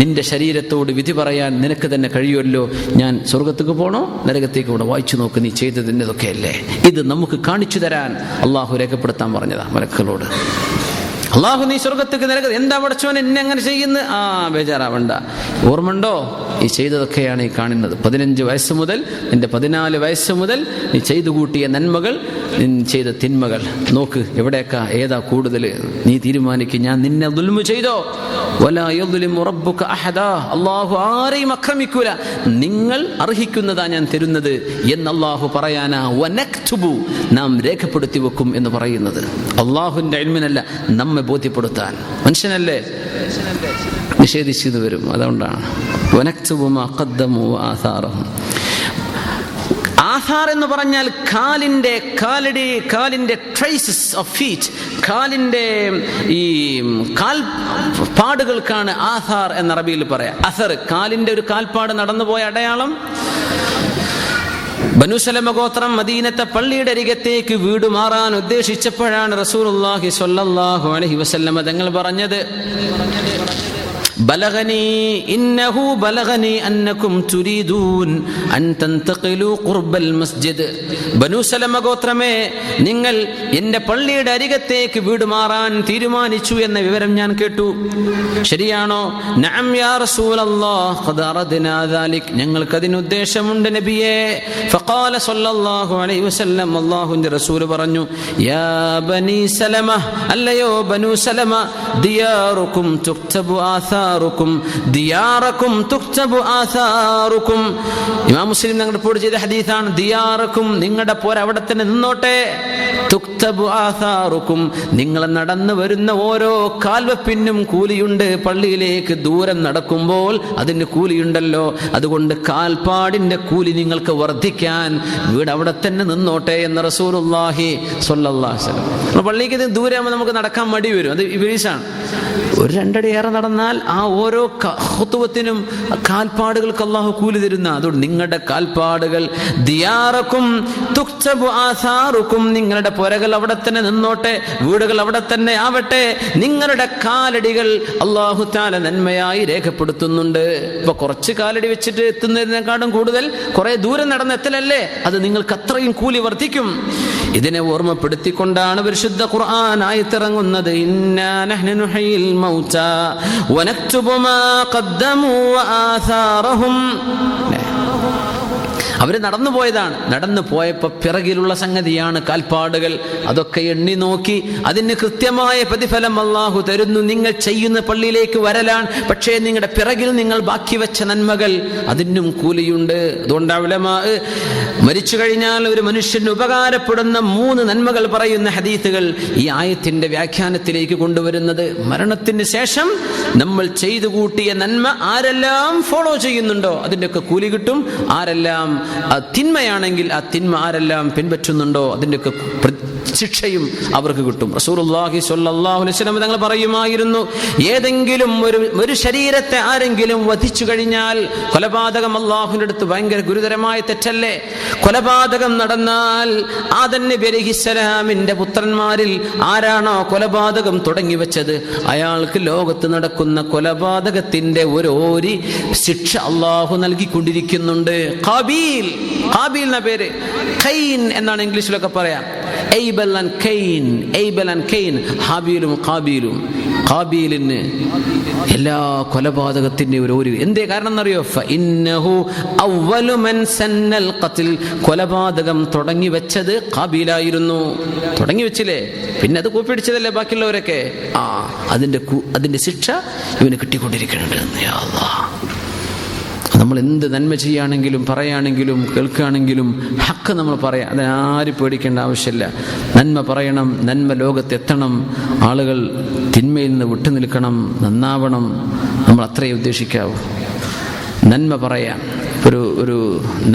നിന്റെ ശരീരത്തോട് വിധി പറയാൻ നിനക്ക് തന്നെ കഴിയുമല്ലോ. ഞാൻ സ്വർഗത്തേക്ക് പോകണോ നരകത്തേക്ക് പോകണോ? വായിച്ചു നോക്ക്, നീ ചെയ്തതിൻ്റെതൊക്കെയല്ലേ. ഇത് നമുക്ക് കാണിച്ചു തരാൻ അള്ളാഹു രേഖപ്പെടുത്താൻ പറഞ്ഞതാ മലക്കുകളോട്. അള്ളാഹു നീ സ്വർഗത്തേക്ക് നരക എന്താ പടച്ചോൻ എന്നെ അങ്ങനെ ചെയ്യുന്നു? ബേജാറാവണ്ട. ഓർമ്മണ്ടോ ഈ ചെയ്തതൊക്കെയാണ് ഈ കാണുന്നത്. 15 വയസ്സ് മുതൽ നിന്റെ 14 വയസ്സ് മുതൽ നീ ചെയ്തു കൂട്ടിയ നന്മകൾ, നീ ചെയ്ത തിന്മകൾ നോക്ക്, എവിടെയൊക്കെ ഏതാ കൂടുതൽ നീ തീരുമാനിക്കും. ഞാൻ നിന്നെ ദുൽമു ചെയ്തോ? വലാ യദ്ലിമു റബ്ബുക അഹദാ, അല്ലാഹു ആരെയും ആക്രമിക്കൂല, നിങ്ങൾ അർഹിക്കുന്നതാ ഞാൻ തരുന്നത് എന്ന് അല്ലാഹു പറയാനാ വനക്തുബു, നാം രേഖപ്പെടുത്തി വെക്കും എന്ന് പറയുന്നത്. അല്ലാഹുവിൻ്റെ ഇൽമിനല്ല, നമ്മെ ബോധ്യപ്പെടുത്താൻ. മനുഷ്യനല്ലേ നിഷേധിച്ചത് വരും. അതുകൊണ്ടാണ് വനക്തുബു മാ ഖദ്ദമു വആസാറഹും. ആധാർ എന്ന് പറഞ്ഞാൽ കാലിന്റെ ട്രേസസ് ഓഫ് ഫീറ്റ്, കാലിന്റെ ഈ കാൽപാടുകൾക്കാണ് ആധാർ എന്ന അറബിയിൽ പറയാം. അസർ, കാലിന്റെ ഒരു കാൽപ്പാട് നടന്നുപോയ അടയാളം. ബനൂ സലമ ഗോത്രം മദീനത്തെ പള്ളിയുടെ അരികത്തേക്ക് വീട് മാറാൻ ഉദ്ദേശിച്ചപ്പോഴാണ് റസൂലുള്ളാഹി സ്വല്ലല്ലാഹു അലൈഹി വസല്ലം തങ്ങൾ പറഞ്ഞത്, ബലഗനി ഇന്നഹു ബലഗനി അന്നകും തുരീദൂൻ അൻ തന്തഖിലു ഖുർബൽ മസ്ജിദ്. ബനൂ സലമ ഗോത്രമേ, നിങ്ങൾ എൻ്റെ പള്ളിയുടെ അരികത്തേക്ക് വീട് മാറാൻ തീരുമാനിച്ചു എന്ന വിവരം ഞാൻ കേട്ടു. ശരിയാണോ? നഅം യാ റസൂലല്ലാഹ് ഖദ് അറദ്നാ ദാലിക്, ഞങ്ങൾക്ക് അതിന് ഉദ്ദേശമുണ്ട് നബിയേ. ഫഖാല സ്വല്ലല്ലാഹു അലൈഹി വസല്ലം, അല്ലാഹുവിൻ്റെ റസൂൽ പറഞ്ഞു, യാ ബനീ സലമ, അല്ലയോ ബനൂ സലമ, ദിയാറുക്കും തുക്തബു ആഥാ ആസാറുക്കും ദിയാറക്കും തുക്തബു ആസാറുക്കും. ഇമാം മുസ്ലിം ഞങ്ങൾ റിപ്പോർട്ട് ചെയ്ത ഹദീസാണ്. ദിയാറക്കും, നിങ്ങളുടെ പോര അവിടെ തന്നെ നിന്നോട്ടെ. തുക്തബു ആസാറുക്കും, നിങ്ങൾ നടന്നു വരുന്ന ഓരോ കാൽവെപ്പിനും കൂലിയുണ്ട്. പള്ളിയിലേക്ക് ദൂരം നടക്കുമ്പോൾ അതിന് കൂലിയുണ്ടല്ലോ. അതുകൊണ്ട് കാൽപ്പാടിന്റെ കൂലി നിങ്ങൾക്ക് വർദ്ധിക്കാൻ വീട് അവിടെ തന്നെ നിന്നോട്ടെ എന്ന് റസൂലുള്ളാഹി സ്വല്ലല്ലാഹു അലൈഹി വസല്ലം. പള്ളിക്ക് ദൂരമാകുമ്പോൾ നമുക്ക് നടക്കാൻ മടി വരും. അത് ഇബ്ലീസാണ്. ഒരു 2 അടി ഏറെ നടന്നാൽ ആ ഓരോ ഖുതുവത്തിനും കാൽപ്പാടുകൾക്ക് അല്ലാഹു കൂലി തരുന്ന. അതുകൊണ്ട് നിങ്ങളുടെ കാൽപ്പാടുകൾ ദിയാറക്കും തുക്തബു ആസാറുക്കും, നിങ്ങളുടെ പുരകൾ അവിടെ തന്നെ നിന്നോട്ടെ, വീടുകൾ അവിടെ തന്നെ ആവട്ടെ. നിങ്ങളുടെ കാലടികൾ അല്ലാഹു തആല നന്മയായി രേഖപ്പെടുത്തുന്നുണ്ട്. ഇപ്പൊ കുറച്ച് കാലടി വെച്ചിട്ട് എത്തുന്നതിനേക്കാളും കൂടുതൽ കുറെ ദൂരം നടന്നെത്തലല്ലേ, അത് നിങ്ങൾക്ക് അത്രയും കൂലി വർദ്ധിക്കും. ഇതിനെ ഓർമ്മപ്പെടുത്തിക്കൊണ്ടാണ് പരിശുദ്ധ ഖുർആൻ ആയത്തിറങ്ങുന്നത്. ഇന്നാ നഹ്നു നുഹയിൽ മൗതാ വനക്തുബു മാ ഖദ്ദമു വആസാറഹും. അവര് നടന്നു പോയതാണ്. നടന്നു പോയപ്പോൾ പിറകിലുള്ള സംഗതിയാണ് കാൽപ്പാടുകൾ. അതൊക്കെ എണ്ണി നോക്കി അതിന് കൃത്യമായ പ്രതിഫലം അല്ലാഹു തരുന്നു. നിങ്ങൾ ചെയ്യുന്ന പള്ളിയിലേക്ക് വരലാണ്, പക്ഷേ നിങ്ങളുടെ പിറകിൽ നിങ്ങൾ ബാക്കി വെച്ച നന്മകൾ അതിനും കൂലിയുണ്ട്. അതുകൊണ്ടാണ് ഉലമാ മരിച്ചു കഴിഞ്ഞാൽ ഒരു മനുഷ്യന് ഉപകാരപ്പെടുന്ന 3 നന്മകൾ പറയുന്ന ഹദീസുകൾ ഈ ആയത്തിന്റെ വ്യാഖ്യാനത്തിലേക്ക് കൊണ്ടുവരുന്നത്. മരണത്തിന് ശേഷം നമ്മൾ ചെയ്തു കൂട്ടിയ നന്മ ആരെല്ലാം ഫോളോ ചെയ്യുന്നുണ്ടോ അതിൻ്റെയൊക്കെ കൂലി കിട്ടും. ആരെല്ലാം തിന്മയാണെങ്കിൽ ആ തിന്മ ആരെല്ലാം പിൻപറ്റുന്നുണ്ടോ അതിൻ്റെയൊക്കെ ശിക്ഷയും അവർക്ക് കിട്ടും. റസൂലുള്ളാഹി സ്വല്ലല്ലാഹു അലൈഹി വസല്ലം തങ്ങൾ പറയുമായിരുന്നു, ഏതെങ്കിലും ഒരു ശരീരത്തെ ആരെങ്കിലും വധിച്ചു കഴിഞ്ഞാൽ, കൊലപാതകം അല്ലാഹുവിന്റെ അടുത്ത് ഭയങ്കര ഗുരുതരമായ തെറ്റല്ലേ? കൊലപാതകം നടന്നാൽ ആദം നബി അലൈഹിസ്സലാമിന്റെ പുത്രന്മാരിൽ ആരാണോ കൊലപാതകം തുടങ്ങി വെച്ചത് അയാൾക്ക് ലോകത്ത് നടക്കുന്ന കൊലപാതകത്തിന്റെ ഒരു ശിക്ഷ അല്ലാഹു നൽകിക്കൊണ്ടിരിക്കുന്നുണ്ട്. ഖാബീൽ എന്ന പേര്, ഖൈൻ എന്നാണ് ഇംഗ്ലീഷിലൊക്കെ പറയാം. ഏബൽ ആൻഡ് കെയ്ൻ, ഹാബീലും ഖാബീലും. ഖാബീലിന് എല്ലാ കൊലപാതകത്തിന്റെ ഒരു എന്തേ കാരണം എന്നറിയോ? ഫഇന്നഹു അവ്വലു മൻ സന്നൽ ഖത്ൽ, കൊലപാതകം തുടങ്ങി വെച്ചത് ഖാബീലായിരുന്നു. തുടങ്ങി വെച്ചില്ലേ, പിന്നെ അത് കൂപ്പിടിച്ചതല്ലേ ബാക്കിയുള്ളവരൊക്കെ. അതിന്റെ ശിക്ഷ ഇവന് കിട്ടിക്കൊണ്ടിരിക്കുന്നുണ്ട്. യാ അല്ലാഹ്, നമ്മൾ എന്ത് നന്മ ചെയ്യുകയാണെങ്കിലും പറയുകയാണെങ്കിലും കേൾക്കുകയാണെങ്കിലും ഹക്ക് നമ്മൾ പറയാം. അതിനാരും പേടിക്കേണ്ട ആവശ്യമില്ല. നന്മ പറയണം, നന്മ ലോകത്തെത്തണം, ആളുകൾ തിന്മയിൽ നിന്ന് വിട്ടുനിൽക്കണം, നന്നാവണം. നമ്മൾ അത്രയേ ഉദ്ദേശിക്കാവൂ. നന്മ പറയാം. ഒരു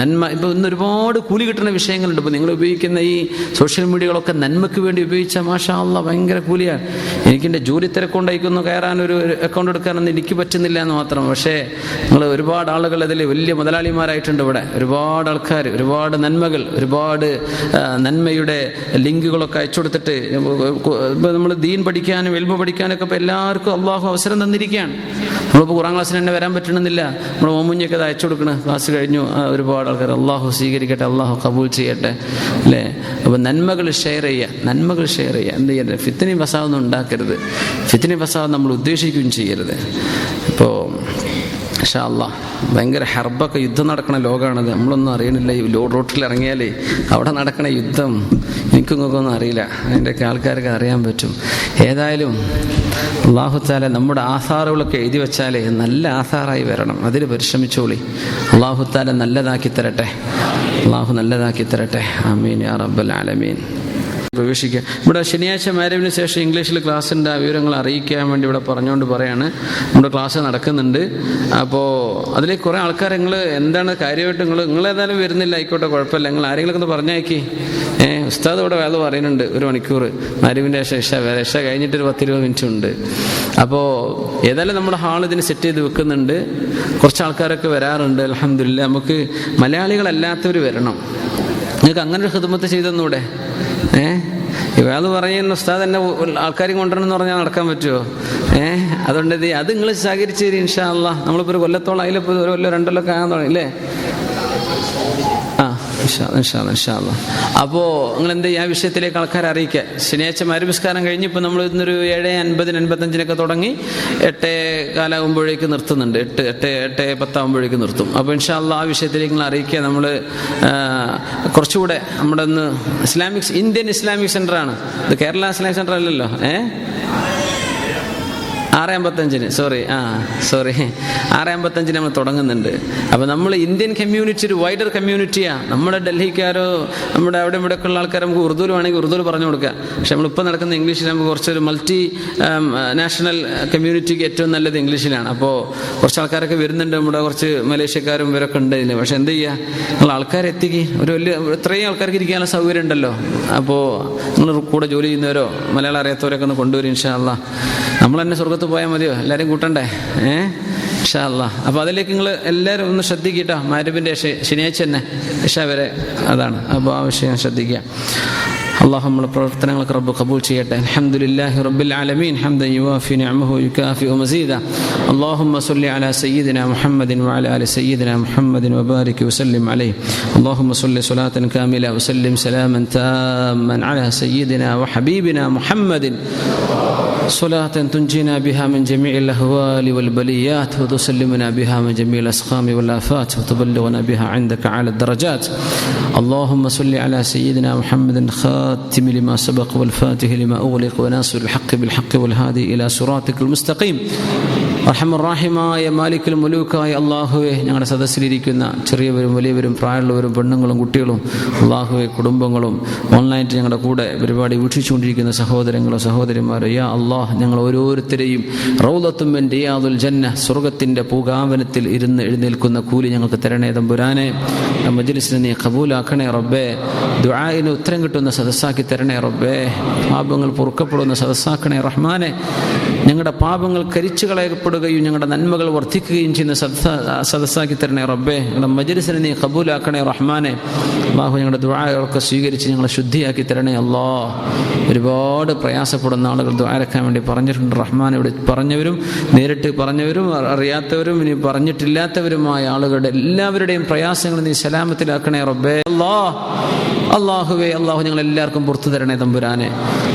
നന്മ ഇപ്പോൾ ഇന്ന് ഒരുപാട് കൂലി കിട്ടുന്ന വിഷയങ്ങളുണ്ട്. ഇപ്പോൾ നിങ്ങൾ ഉപയോഗിക്കുന്ന ഈ സോഷ്യൽ മീഡിയകളൊക്കെ നന്മയ്ക്ക് വേണ്ടി ഉപയോഗിച്ചാൽ മാഷാ അല്ലാഹ് ഭയങ്കര കൂലിയാണ്. എനിക്കെൻ്റെ ജോലി തിരക്കൊണ്ടായിക്കൊന്ന് കയറാൻ ഒരു അക്കൗണ്ട് എടുക്കാനൊന്നും എനിക്ക് പറ്റുന്നില്ല എന്ന് മാത്രം. പക്ഷേ നിങ്ങൾ ഒരുപാട് ആളുകൾ അതിൽ വലിയ മുതലാളിമാരായിട്ടുണ്ട്. ഇവിടെ ഒരുപാട് ആൾക്കാർ ഒരുപാട് നന്മകൾ, ഒരുപാട് നന്മയുടെ ലിങ്കുകളൊക്കെ അയച്ചു കൊടുത്തിട്ട് ഇപ്പോൾ നമ്മൾ ദീൻ പഠിക്കാനും എൽമ പഠിക്കാനൊക്കെ ഇപ്പോൾ എല്ലാവർക്കും അല്ലാഹു അവസരം തന്നിരിക്കുകയാണ്. നമ്മളിപ്പോൾ ഖുർആൻ ക്ലാസ്സിന് തന്നെ വരാൻ പറ്റണമെന്നില്ല. നമ്മൾ മോമുഞ്ഞൊക്കെ അത് അയച്ചു കൊടുക്കണം. ക്ലാസ് കഴിഞ്ഞു, ഒരുപാട് ആൾക്കാർ. അള്ളാഹു സ്വീകരിക്കട്ടെ, അള്ളാഹു കബൂൽ ചെയ്യട്ടെ, അല്ലേ? അപ്പോൾ നന്മകൾ ഷെയർ ചെയ്യുക. എന്ത് ചെയ്യരുത്? ഫിത്നയും ഫസാദൊന്നും ഉണ്ടാക്കരുത്. ഫിത്നയും ഫസാദ് നമ്മൾ ഉദ്ദേശിക്കുകയും ചെയ്യരുത്. ഇപ്പോൾ ഇൻഷാ അല്ലാഹ് ഭയങ്കര ഹർബൊക്കെ യുദ്ധം നടക്കണ ലോകമാണത്. നമ്മളൊന്നും അറിയണില്ല. ഈ റോട്ടിൽ ഇറങ്ങിയാലേ അവിടെ നടക്കണ യുദ്ധം എനിക്കൊന്നും അറിയില്ല. അതിൻ്റെയൊക്കെ ആൾക്കാർക്ക് അറിയാൻ പറ്റും. ഏതായാലും അല്ലാഹു തആല നമ്മുടെ ആസാറുകളൊക്കെ എഴുതി വെച്ചാലേ നല്ല ആസാറായി വരണം. അതിൽ പരിശ്രമിച്ചോളി. അല്ലാഹു തആല നല്ലതാക്കി തരട്ടെ. ആമീൻ യാ റബ്ബൽ ആലമീൻ. പ്രവേശിക്കുക. ഇവിടെ ശനിയാഴ്ച മാരവിന് ശേഷം ഇംഗ്ലീഷിൽ ക്ലാസ് ഉണ്ട്. ആ വിവരങ്ങൾ അറിയിക്കാൻ വേണ്ടി ഇവിടെ പറഞ്ഞുകൊണ്ട് പറയാണ്. നമ്മുടെ ക്ലാസ് നടക്കുന്നുണ്ട്. അപ്പോൾ അതിലേക്ക് കുറേ ആൾക്കാർ എന്താണ് കാര്യമായിട്ട് നിങ്ങളേതായാലും വരുന്നില്ല, ആയിക്കോട്ടെ, കുഴപ്പമില്ല. നിങ്ങൾ ആരെങ്കിലുമൊക്കെ ഒന്ന് പറഞ്ഞേക്കി. ഉസ്താദ് ഇവിടെ വേല പറയുന്നുണ്ട് 1 മണിക്കൂർ മാരവിൻ്റെ ശേഷം രക്ഷ കഴിഞ്ഞിട്ട് ഒരു 10-20 മിനിറ്റ് ഉണ്ട്. അപ്പോൾ ഏതായാലും നമ്മുടെ ഹാൾ ഇതിന് സെറ്റ് ചെയ്ത് വെക്കുന്നുണ്ട്. കുറച്ച് ആൾക്കാരൊക്കെ വരാറുണ്ട്. അൽഹംദുലില്ലാ. നമുക്ക് മലയാളികളല്ലാത്തവർ വരണം. നിങ്ങൾക്ക് അങ്ങനെ ഒരു ഖിദ്മത്ത് ചെയ്തെന്നൂടെ? വേള് പറയുന്ന ഉസ്താദ് തന്നെ ആൾക്കാരും കൊണ്ടുവരണം എന്ന് പറഞ്ഞാൽ നടക്കാൻ പറ്റുമോ? അതുകൊണ്ട് അത് നിങ്ങൾ സഹകരിച്ച് തരും ഇൻഷാ അല്ലാഹ്. നമ്മളിപ്പോൾ ഒരു കൊല്ലത്തോളം അതിലിപ്പോൾ 1 കൊല്ലം 2 കൊല്ലമൊക്കെ ആകാൻ തുടങ്ങി അല്ലേ? ഇൻഷാ അല്ലാഹ്. അപ്പോൾ നിങ്ങൾ എന്ത് ചെയ്യുക, ആ വിഷയത്തിലേക്ക് ആൾക്കാരെ അറിയിക്കുക. ശനിയാഴ്ച മരുവിസ്കാരം കഴിഞ്ഞ് ഇപ്പോൾ നമ്മൾ ഇന്നൊരു 7:50-55 തുടങ്ങി 8:15 നിർത്തുന്നുണ്ട്. 8:10 ആകുമ്പോഴേക്ക് നിർത്തും. അപ്പോൾ ഇൻഷാ അല്ലാഹ് ആ വിഷയത്തിലേക്ക് നിങ്ങൾ അറിയിക്കുക. നമ്മൾ കുറച്ചുകൂടെ നമ്മുടെ ഒന്ന് ഇന്ത്യൻ ഇസ്ലാമിക് സെൻ്ററാണ് ഇത്. കേരള ഇസ്ലാമിക് സെൻ്റർ അല്ലല്ലോ. 6:55 സോറി 6:55 നമ്മൾ തുടങ്ങുന്നുണ്ട്. അപ്പോൾ നമ്മൾ ഇന്ത്യൻ കമ്മ്യൂണിറ്റി ഒരു വൈഡർ കമ്മ്യൂണിറ്റിയാണ്. നമ്മുടെ ഡൽഹിക്കാരോ നമ്മുടെ അവിടെ ഇവിടെയൊക്കെ ഉള്ള ആൾക്കാർ നമുക്ക് ഉറുദുവിൽ വേണമെങ്കിൽ ഉറുദുവിൽ പറഞ്ഞു കൊടുക്കുക. പക്ഷെ നമ്മളിപ്പോൾ നടക്കുന്ന ഇംഗ്ലീഷിൽ നമുക്ക് കുറച്ചൊരു മൾട്ടി നാഷണൽ കമ്മ്യൂണിറ്റിക്ക് ഏറ്റവും നല്ലത് ഇംഗ്ലീഷിലാണ്. അപ്പോൾ കുറച്ച് ആൾക്കാരൊക്കെ വരുന്നുണ്ട്, നമ്മുടെ കുറച്ച് മലേഷ്യക്കാരും ഇവരൊക്കെ ഉണ്ട് ഇതിൽ. പക്ഷെ എന്ത് ചെയ്യുക, നിങ്ങൾ ആൾക്കാരെ എത്തിക്കുക. ഒരു വലിയ ഇത്രയും ആൾക്കാർക്ക് ഇരിക്കാനുള്ള സൗകര്യം ഉണ്ടല്ലോ. അപ്പോൾ നിങ്ങൾ കൂടെ ജോലി ചെയ്യുന്നവരോ മലയാളം അറിയാത്തവരൊക്കെ ഒന്ന് കൊണ്ടുവരും. ഇൻഷാ അല്ലാ നമ്മൾ തന്നെ സ്വർഗത്ത് പോയാൽ മതിയോ? എല്ലാവരും കൂട്ടണ്ടേ? ഇൻഷാ അല്ലാ. അപ്പോൾ അതിലേക്ക് നിങ്ങൾ എല്ലാവരും ഒന്ന് ശ്രദ്ധിക്കട്ടോ. മഗ്‌രിബിൻ്റെ ശനിയാഴ്ച തന്നെ ഇശാ വരെ അതാണ്. അപ്പോൾ ആ വിഷയം ശ്രദ്ധിക്കുക. അല്ലാഹു നമ്മുടെ പ്രവർത്തനങ്ങൾക്ക് റബ്ബ് ഖബൂൽ ചെയ്യട്ടെ. അൽഹംദുലില്ലാഹി റബ്ബിൽ ആലമീൻ ഹംദൻ യുവാഫി നിഅമഹു യുകാഫിഉ മസീദ. അല്ലാഹുമ്മ സ്വല്ലി അലാ സയ്യിദിനാ മുഹമ്മദിൻ വഅലാ ആലി സയ്യിദിനാ മുഹമ്മദിൻ വബാരിക് വസല്ലിം അലൈഹി. അല്ലാഹുമ്മ സ്വല്ലി സ്വലാത്തൻ കാമില വസല്ലിം സലാമൻ താമ്മൻ അലാ സയ്യിദിനാ വഹബീബിനാ മുഹമ്മദിൻ صلاة تنجينا بها من جميع الأهوال والبليات وتسلمنا بها من جميع الأسقام والآفات وتبلغنا بها عندك على الدرجات. اللهم صل على سيدنا محمد خاتم لما سبق والفاتح لما أغلق وناصر الحق بالحق والهادي إلى صراطك المستقيم. റഹ്മാനായ മാലിക്കുൽ മുലൂക്കായ അല്ലാഹുവേ, ഞങ്ങളുടെ സദസ്സിലിരിക്കുന്ന ചെറിയവരും വലിയവരും പ്രായമുള്ളവരും പെണ്ണുങ്ങളും കുട്ടികളും അല്ലാഹുവേ കുടുംബങ്ങളും ഓൺലൈനായിട്ട് ഞങ്ങളുടെ കൂടെ പരിപാടി വീക്ഷിച്ചുകൊണ്ടിരിക്കുന്ന സഹോദരങ്ങളോ സഹോദരിമാരോ യാ അല്ലാഹ്, ഞങ്ങൾ ഓരോരുത്തരെയും റൗളത്തും മിൻ റിയാദുൽ ജന്ന സ്വർഗ്ഗത്തിൻ്റെ പൂങ്കാവനത്തിൽ ഇരുന്ന് എഴുന്നേൽക്കുന്ന കൂലി ഞങ്ങൾക്ക് തരണേ തമ്പുരാനെ. മജ്ലിസിനെ നീ ഖബൂലാക്കണേ റബ്ബേ. ദുആഇന് ഉത്തരം കിട്ടുന്ന സദസ്സാക്കി തരണേ റബ്ബേ. പാപങ്ങൾ പൊറുക്കപ്പെടുന്ന സദസ്സാക്കണേ റഹ്മാനെ. ഞങ്ങളുടെ പാപങ്ങൾ കരിച്ചു കളയപ്പെടുകയും ഞങ്ങളുടെ നന്മകൾ വർദ്ധിക്കുകയും ചെയ്യുന്ന സദസ്സാക്കി തരണേ റബ്ബേ. ഞങ്ങളുടെ മജ്ലിസിനെ നീ ഖബൂലാക്കണേ റഹ്മാനെ. അല്ലാഹു ഞങ്ങളുടെ ദുആകളൊക്കെ സ്വീകരിച്ച് ഞങ്ങളെ ശുദ്ധിയാക്കി തരണേ അല്ലാഹ്. ഒരുപാട് പ്രയാസപ്പെടുന്ന ആളുകൾ ദുആരക്കാൻ വേണ്ടി പറഞ്ഞിട്ടുണ്ട് റഹ്മാൻ. ഇവിടെ പറഞ്ഞവരും നേരിട്ട് പറഞ്ഞവരും അറിയാത്തവരും ഇനി പറഞ്ഞിട്ടില്ലാത്തവരുമായ ആളുകളുടെ എല്ലാവരുടെയും പ്രയാസങ്ങൾ നീ സലാമത്തിലാക്കണേ റബ്ബേ. അല്ലാഹുവേ, അല്ലാഹു ഞങ്ങളെല്ലാവർക്കും പുറത്തു തരണേ തമ്പുരാനെ.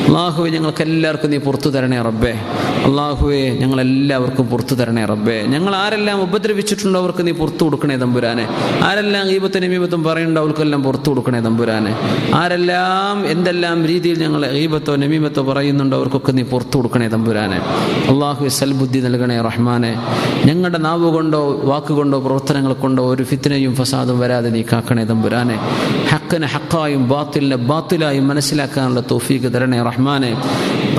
അല്ലാഹുവേ, ഞങ്ങൾക്ക് എല്ലാവർക്കും നീ പുറത്തു തരണേ റബ്ബേ. അല്ലാഹുവേ, ഞങ്ങളെല്ലാവർക്കും പുറത്തു തരണേ റബ്ബേ. ഞങ്ങൾ ആരെല്ലാം ഉപദ്രവിച്ചിട്ടുണ്ടോ അവർക്ക് നീ പുറത്തു കൊടുക്കണേ തമ്പുരാനെ. ആരെല്ലാം ഗീബത്തും നമീമത്തും പറയുന്നുണ്ടോ അവർക്കെല്ലാം പുറത്തു കൊടുക്കണേ തമ്പുരാനെ. ആരെല്ലാം എന്തെല്ലാം രീതിയിൽ ഞങ്ങൾ ഗീബത്തോ നമീമത്തോ പറയുന്നുണ്ടോ അവർക്കൊക്കെ നീ പുറത്തു കൊടുക്കണേ തമ്പുരാനെ. അല്ലാഹുവേ, സൽബുദ്ധി നൽകണേ റഹ്മാനെ. ഞങ്ങളുടെ നാവ് കൊണ്ടോ വാക്കുകൊണ്ടോ പ്രവർത്തനങ്ങൾ കൊണ്ടോ ഒരു ഫിത്നയും ഫസാദും വരാതെ നീ കാക്കണേ തമ്പുരാനെ. ഹക്കിനെ ഹക്കായും ബാത്തിലിനെ ബാത്തിലായും മനസ്സിലാക്കാനുള്ള തൗഫീഖ് തരണേ റഹ്മാനെ.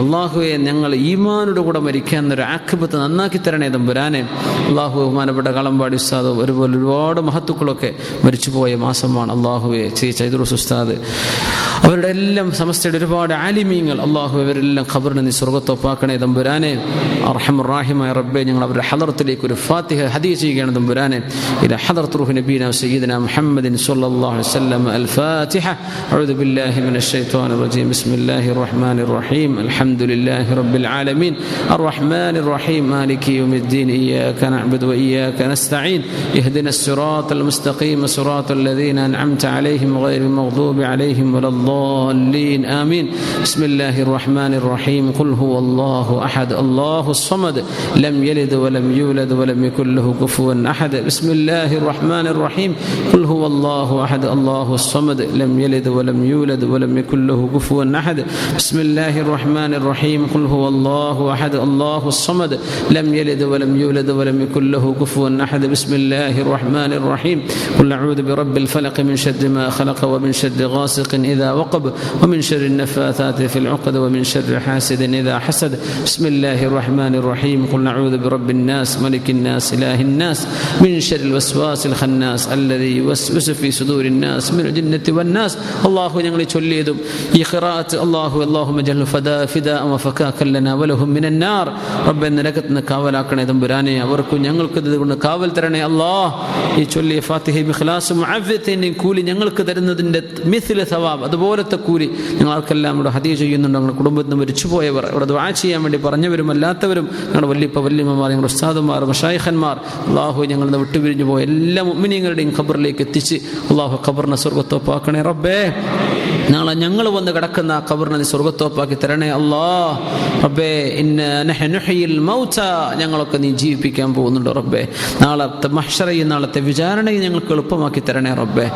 അല്ലാഹുവേ, ഞങ്ങൾ ഈമാനോട് കൂടെ മരിക്കാൻ ഒരു ആഖിബത്ത് നന്നാക്കി തരണേ തമ്പുരാനെ. അല്ലാഹു ബഹുമാനപ്പെട്ട കളമ്പാടി ഉസ്താദ് ഒരുപോലെ ഒരുപാട് മഹത്തുക്കളൊക്കെ മരിച്ചുപോയ മാസമാണ്. അല്ലാഹുവേ, ചൈദ്രൂസ് ഉസ്താദ് അവരുടെ എല്ലാം സമസ്തയുടെ ഒരുപാട് ആലിമീങ്ങൾ അല്ലാഹു അവരെല്ലാം ഖബറിനെ നീ സ്വർഗ്ഗത്തൊപ്പാക്കണേ തമ്പുരാനെ. അർഹമർ റഹീമായ റബ്ബേ, ഞങ്ങൾ അവരുടെ ഹദറത്തിലേക്ക് ഒരു ഫാത്തിഹ ഹദിയ ചെയ്യുകയാണ് തമ്പുരാനെ. ഇലാ ഹദറത്ത് റൂഹി നബീന സയ്യിദന മുഹമ്മദിൻ സ്വല്ലല്ലാഹു അലൈഹി വസല്ലം. അൽ ഫാത്തിഹ. അഊദു ബില്ലാഹി മിനശ് ശൈത്വാനിർ റജീം. ബിസ്മില്ലാഹിർ റഹ്മാനിർ റഹീം. അൽഹംദുലില്ലാഹി റബ്ബിൽ ആലമീൻ. അർറഹ്മാനിർ റഹീം. മാലികി യൗമിദ്ദീൻ. ഇയ്യാക നഅ്ബുദു വഇയ്യാക നസ്തഈൻ. ഇഹ്ദിനസ് സിറാത്തൽ മുസ്തഖീം. സിറാത്തൽ ലദീന അൻഅംത അലൈഹിം ഗൈറിൽ മഗ്ദൂബി അലൈഹിം വലദ്ദാല്ലീൻ. ആമീൻ. ബിസ്മില്ലാഹിർ റഹ്മാനിർ റഹീം. ഖുൽ ഹുവല്ലാഹു അഹദ്. അല്ലാഹുസ് സമദ്. ലം യലിദ് വലം യൂലദ് വലം യകുൽ ലഹു കുഫുവൻ അഹദ്. ബിസ്മില്ലാഹിർ റഹ്മാനിർ റഹീം. ഖുൽ ഹുവല്ലാഹു അഹദ്. അല്ലാഹുസ് സമദ്. ലം യലിദ് വലം യൂലദ് വലം യകുൽ ലഹു കുഫുവൻ അഹദ്. ബിസ്മില്ലാഹിർ റഹ്മാനിർ റഹീം. ഖുൽ ഹുവല്ലാഹു അഹദ്. അല്ലാഹുസ് സമദ്. ലം യലിദ് വലം യൂലദ് വലം യകുൽ ലഹു കുഫുവൻ അഹദ്. ബിസ്മില്ലാഹിർ റഹ്മാനിർ റഹീം. ഖുൽ അഊദു ബിറബ്ബിൽ ഫലഖ് മിൻ ശർരി മാ ഖലഖ വമിൻ ശർരി ഗാസിഖിൻ ഇദാ വഖബ വമിൻ ശർരി النفاثات في العقد ومن شر حاسد إذا حسد. بسم الله الرحمن الرحيم. قل نعوذ برب الناس ملك الناس إله الناس من شر الوسواس الخناس الذي يوسوس في صدور الناس من الجنة والناس. الله ഞങ്ങളെ ചൊല്ലിയതും ഈ ഖിറാഅത്ത് اللهم اجعله فداء وفكاكا لنا ولهم من النار. റബ്ബേ, നരകത്തിന് കാവലാക്കണേ തമ്പുരാനെ. അവർക്കും ഞങ്ങൾക്ക് ഇതുകൊണ്ട് കാവൽ തരണേ അല്ലാഹ്. ഈ ചൊല്ലിയ ഫാത്തിഹ ഇഖ്ലാസും മുഅവ്വിദത്തിന്റെയും കൂലി ഞങ്ങൾക്ക് തരുന്നതിന്റെ മിസ്ല സവാബ്, അതുപോലത്തെ കൂലി ഞങ്ങൾ ആർക്കെല്ലാം ഇവിടെ ഹദിയ ചെയ്യുന്നുണ്ട്. ഞങ്ങളുടെ കുടുംബത്തിൽ നിന്ന് മരിച്ചുപോയവർ, ഇവിടെ ദുആ ചെയ്യാൻ വേണ്ടി പറഞ്ഞവരും അല്ലാത്തവരും, ഞങ്ങളുടെ വല്യമ്മമാർ, ഞങ്ങളുടെ ഉസ്താദുമാർ, മശായിഖന്മാർ, അല്ലാഹു ഞങ്ങളിൽ നിന്ന് വിട്ടുപിരിഞ്ഞു പോയ എല്ലാ മുഅ്മിനീങ്ങളുടെയും ഖബറിലേക്ക് എത്തിച്ച് അല്ലാഹു ഖബറിനെ സ്വർഗ്ഗത്തൊപ്പാക്കണേ റബ്ബേ. നാളെ ഞങ്ങൾ വന്ന് കിടക്കുന്ന ആ ഖബറിനെ നീ സ്വർഗ്ഗത്തോപ്പാക്കി തരണേ അല്ലാ. റബ്ബേ നഹ്നുഹിൽ മൗത, ഞങ്ങളൊക്കെ നീ ജീവിപ്പിക്കാൻ പോകുന്നുണ്ട് റബ്ബേ. നാളത്തെ മഹ്ശറയും നാളത്തെ വിചാരണയും ഞങ്ങൾക്ക് എളുപ്പമാക്കി തരണേ റബ്ബേ.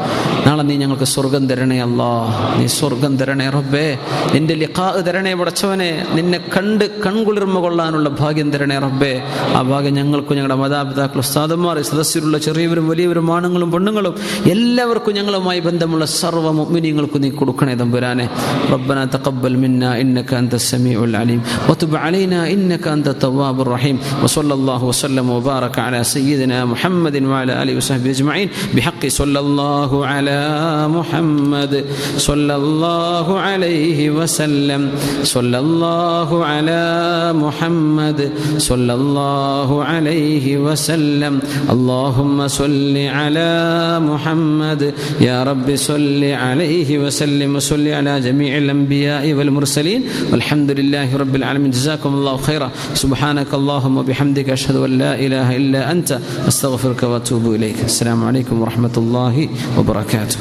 നാളെ നീ ഞങ്ങൾക്ക് സ്വർഗം തരണേ അല്ലാ. നീ സ്വർഗം തരണേ റബ്ബേ. നിന്റെ ലിഖാ തരണേ പടച്ചവനെ. നിന്നെ കണ്ട് കൺകുളിർമ കൊള്ളാനുള്ള ഭാഗ്യം തരണേ റബ്ബേ. ആ ഭാഗ്യം ഞങ്ങൾക്കും ഞങ്ങളുടെ മാതാപിതാക്കൾ, ഉസ്താദന്മാർ, സദസ്യരുള്ള ചെറിയവരും വലിയവരും ആണുങ്ങളും പെണ്ണുങ്ങളും എല്ലാവർക്കും ഞങ്ങളുമായി ബന്ധമുള്ള സർവ്വ മുഅ്മിനീങ്ങൾക്കും നീ കൊടുക്കണേ തമ്പുരാനെ. റബ്ബനാ തഖബ്ബൽ മിന്നാ ഇന്നക അൻതസ് സമീഉൽ അലീം വതുബ് അലൈനാ ഇന്നക അൻതത് തവ്വാബുർ റഹീം വസല്ലല്ലാഹു വസല്ലമ വബാറക അലാ സയ്യിദിനാ മുഹമ്മദിൻ വഅലാ ആലിഹി വസഹ്ബിഹി അജ്മഈൻ ബിഹഖി സല്ലല്ലാഹു അലാ മുഹമ്മദ് സല്ലല്ലാഹു അലൈഹി വസല്ലം സല്ലല്ലാഹു അലാ മുഹമ്മദ് സല്ലല്ലാഹു അലൈഹി വസല്ലം اللهم صل على محمد يا رب صل عليه وسلم وصل على جميع الأنبياء والمرسلين والحمد لله رب العالمين. جزاكم الله خيرا. سبحانك اللهم وبحمدك أشهد أن لا إله إلا أنت أستغفرك وأتوب إليك. السلام عليكم ورحمة الله وبركاته.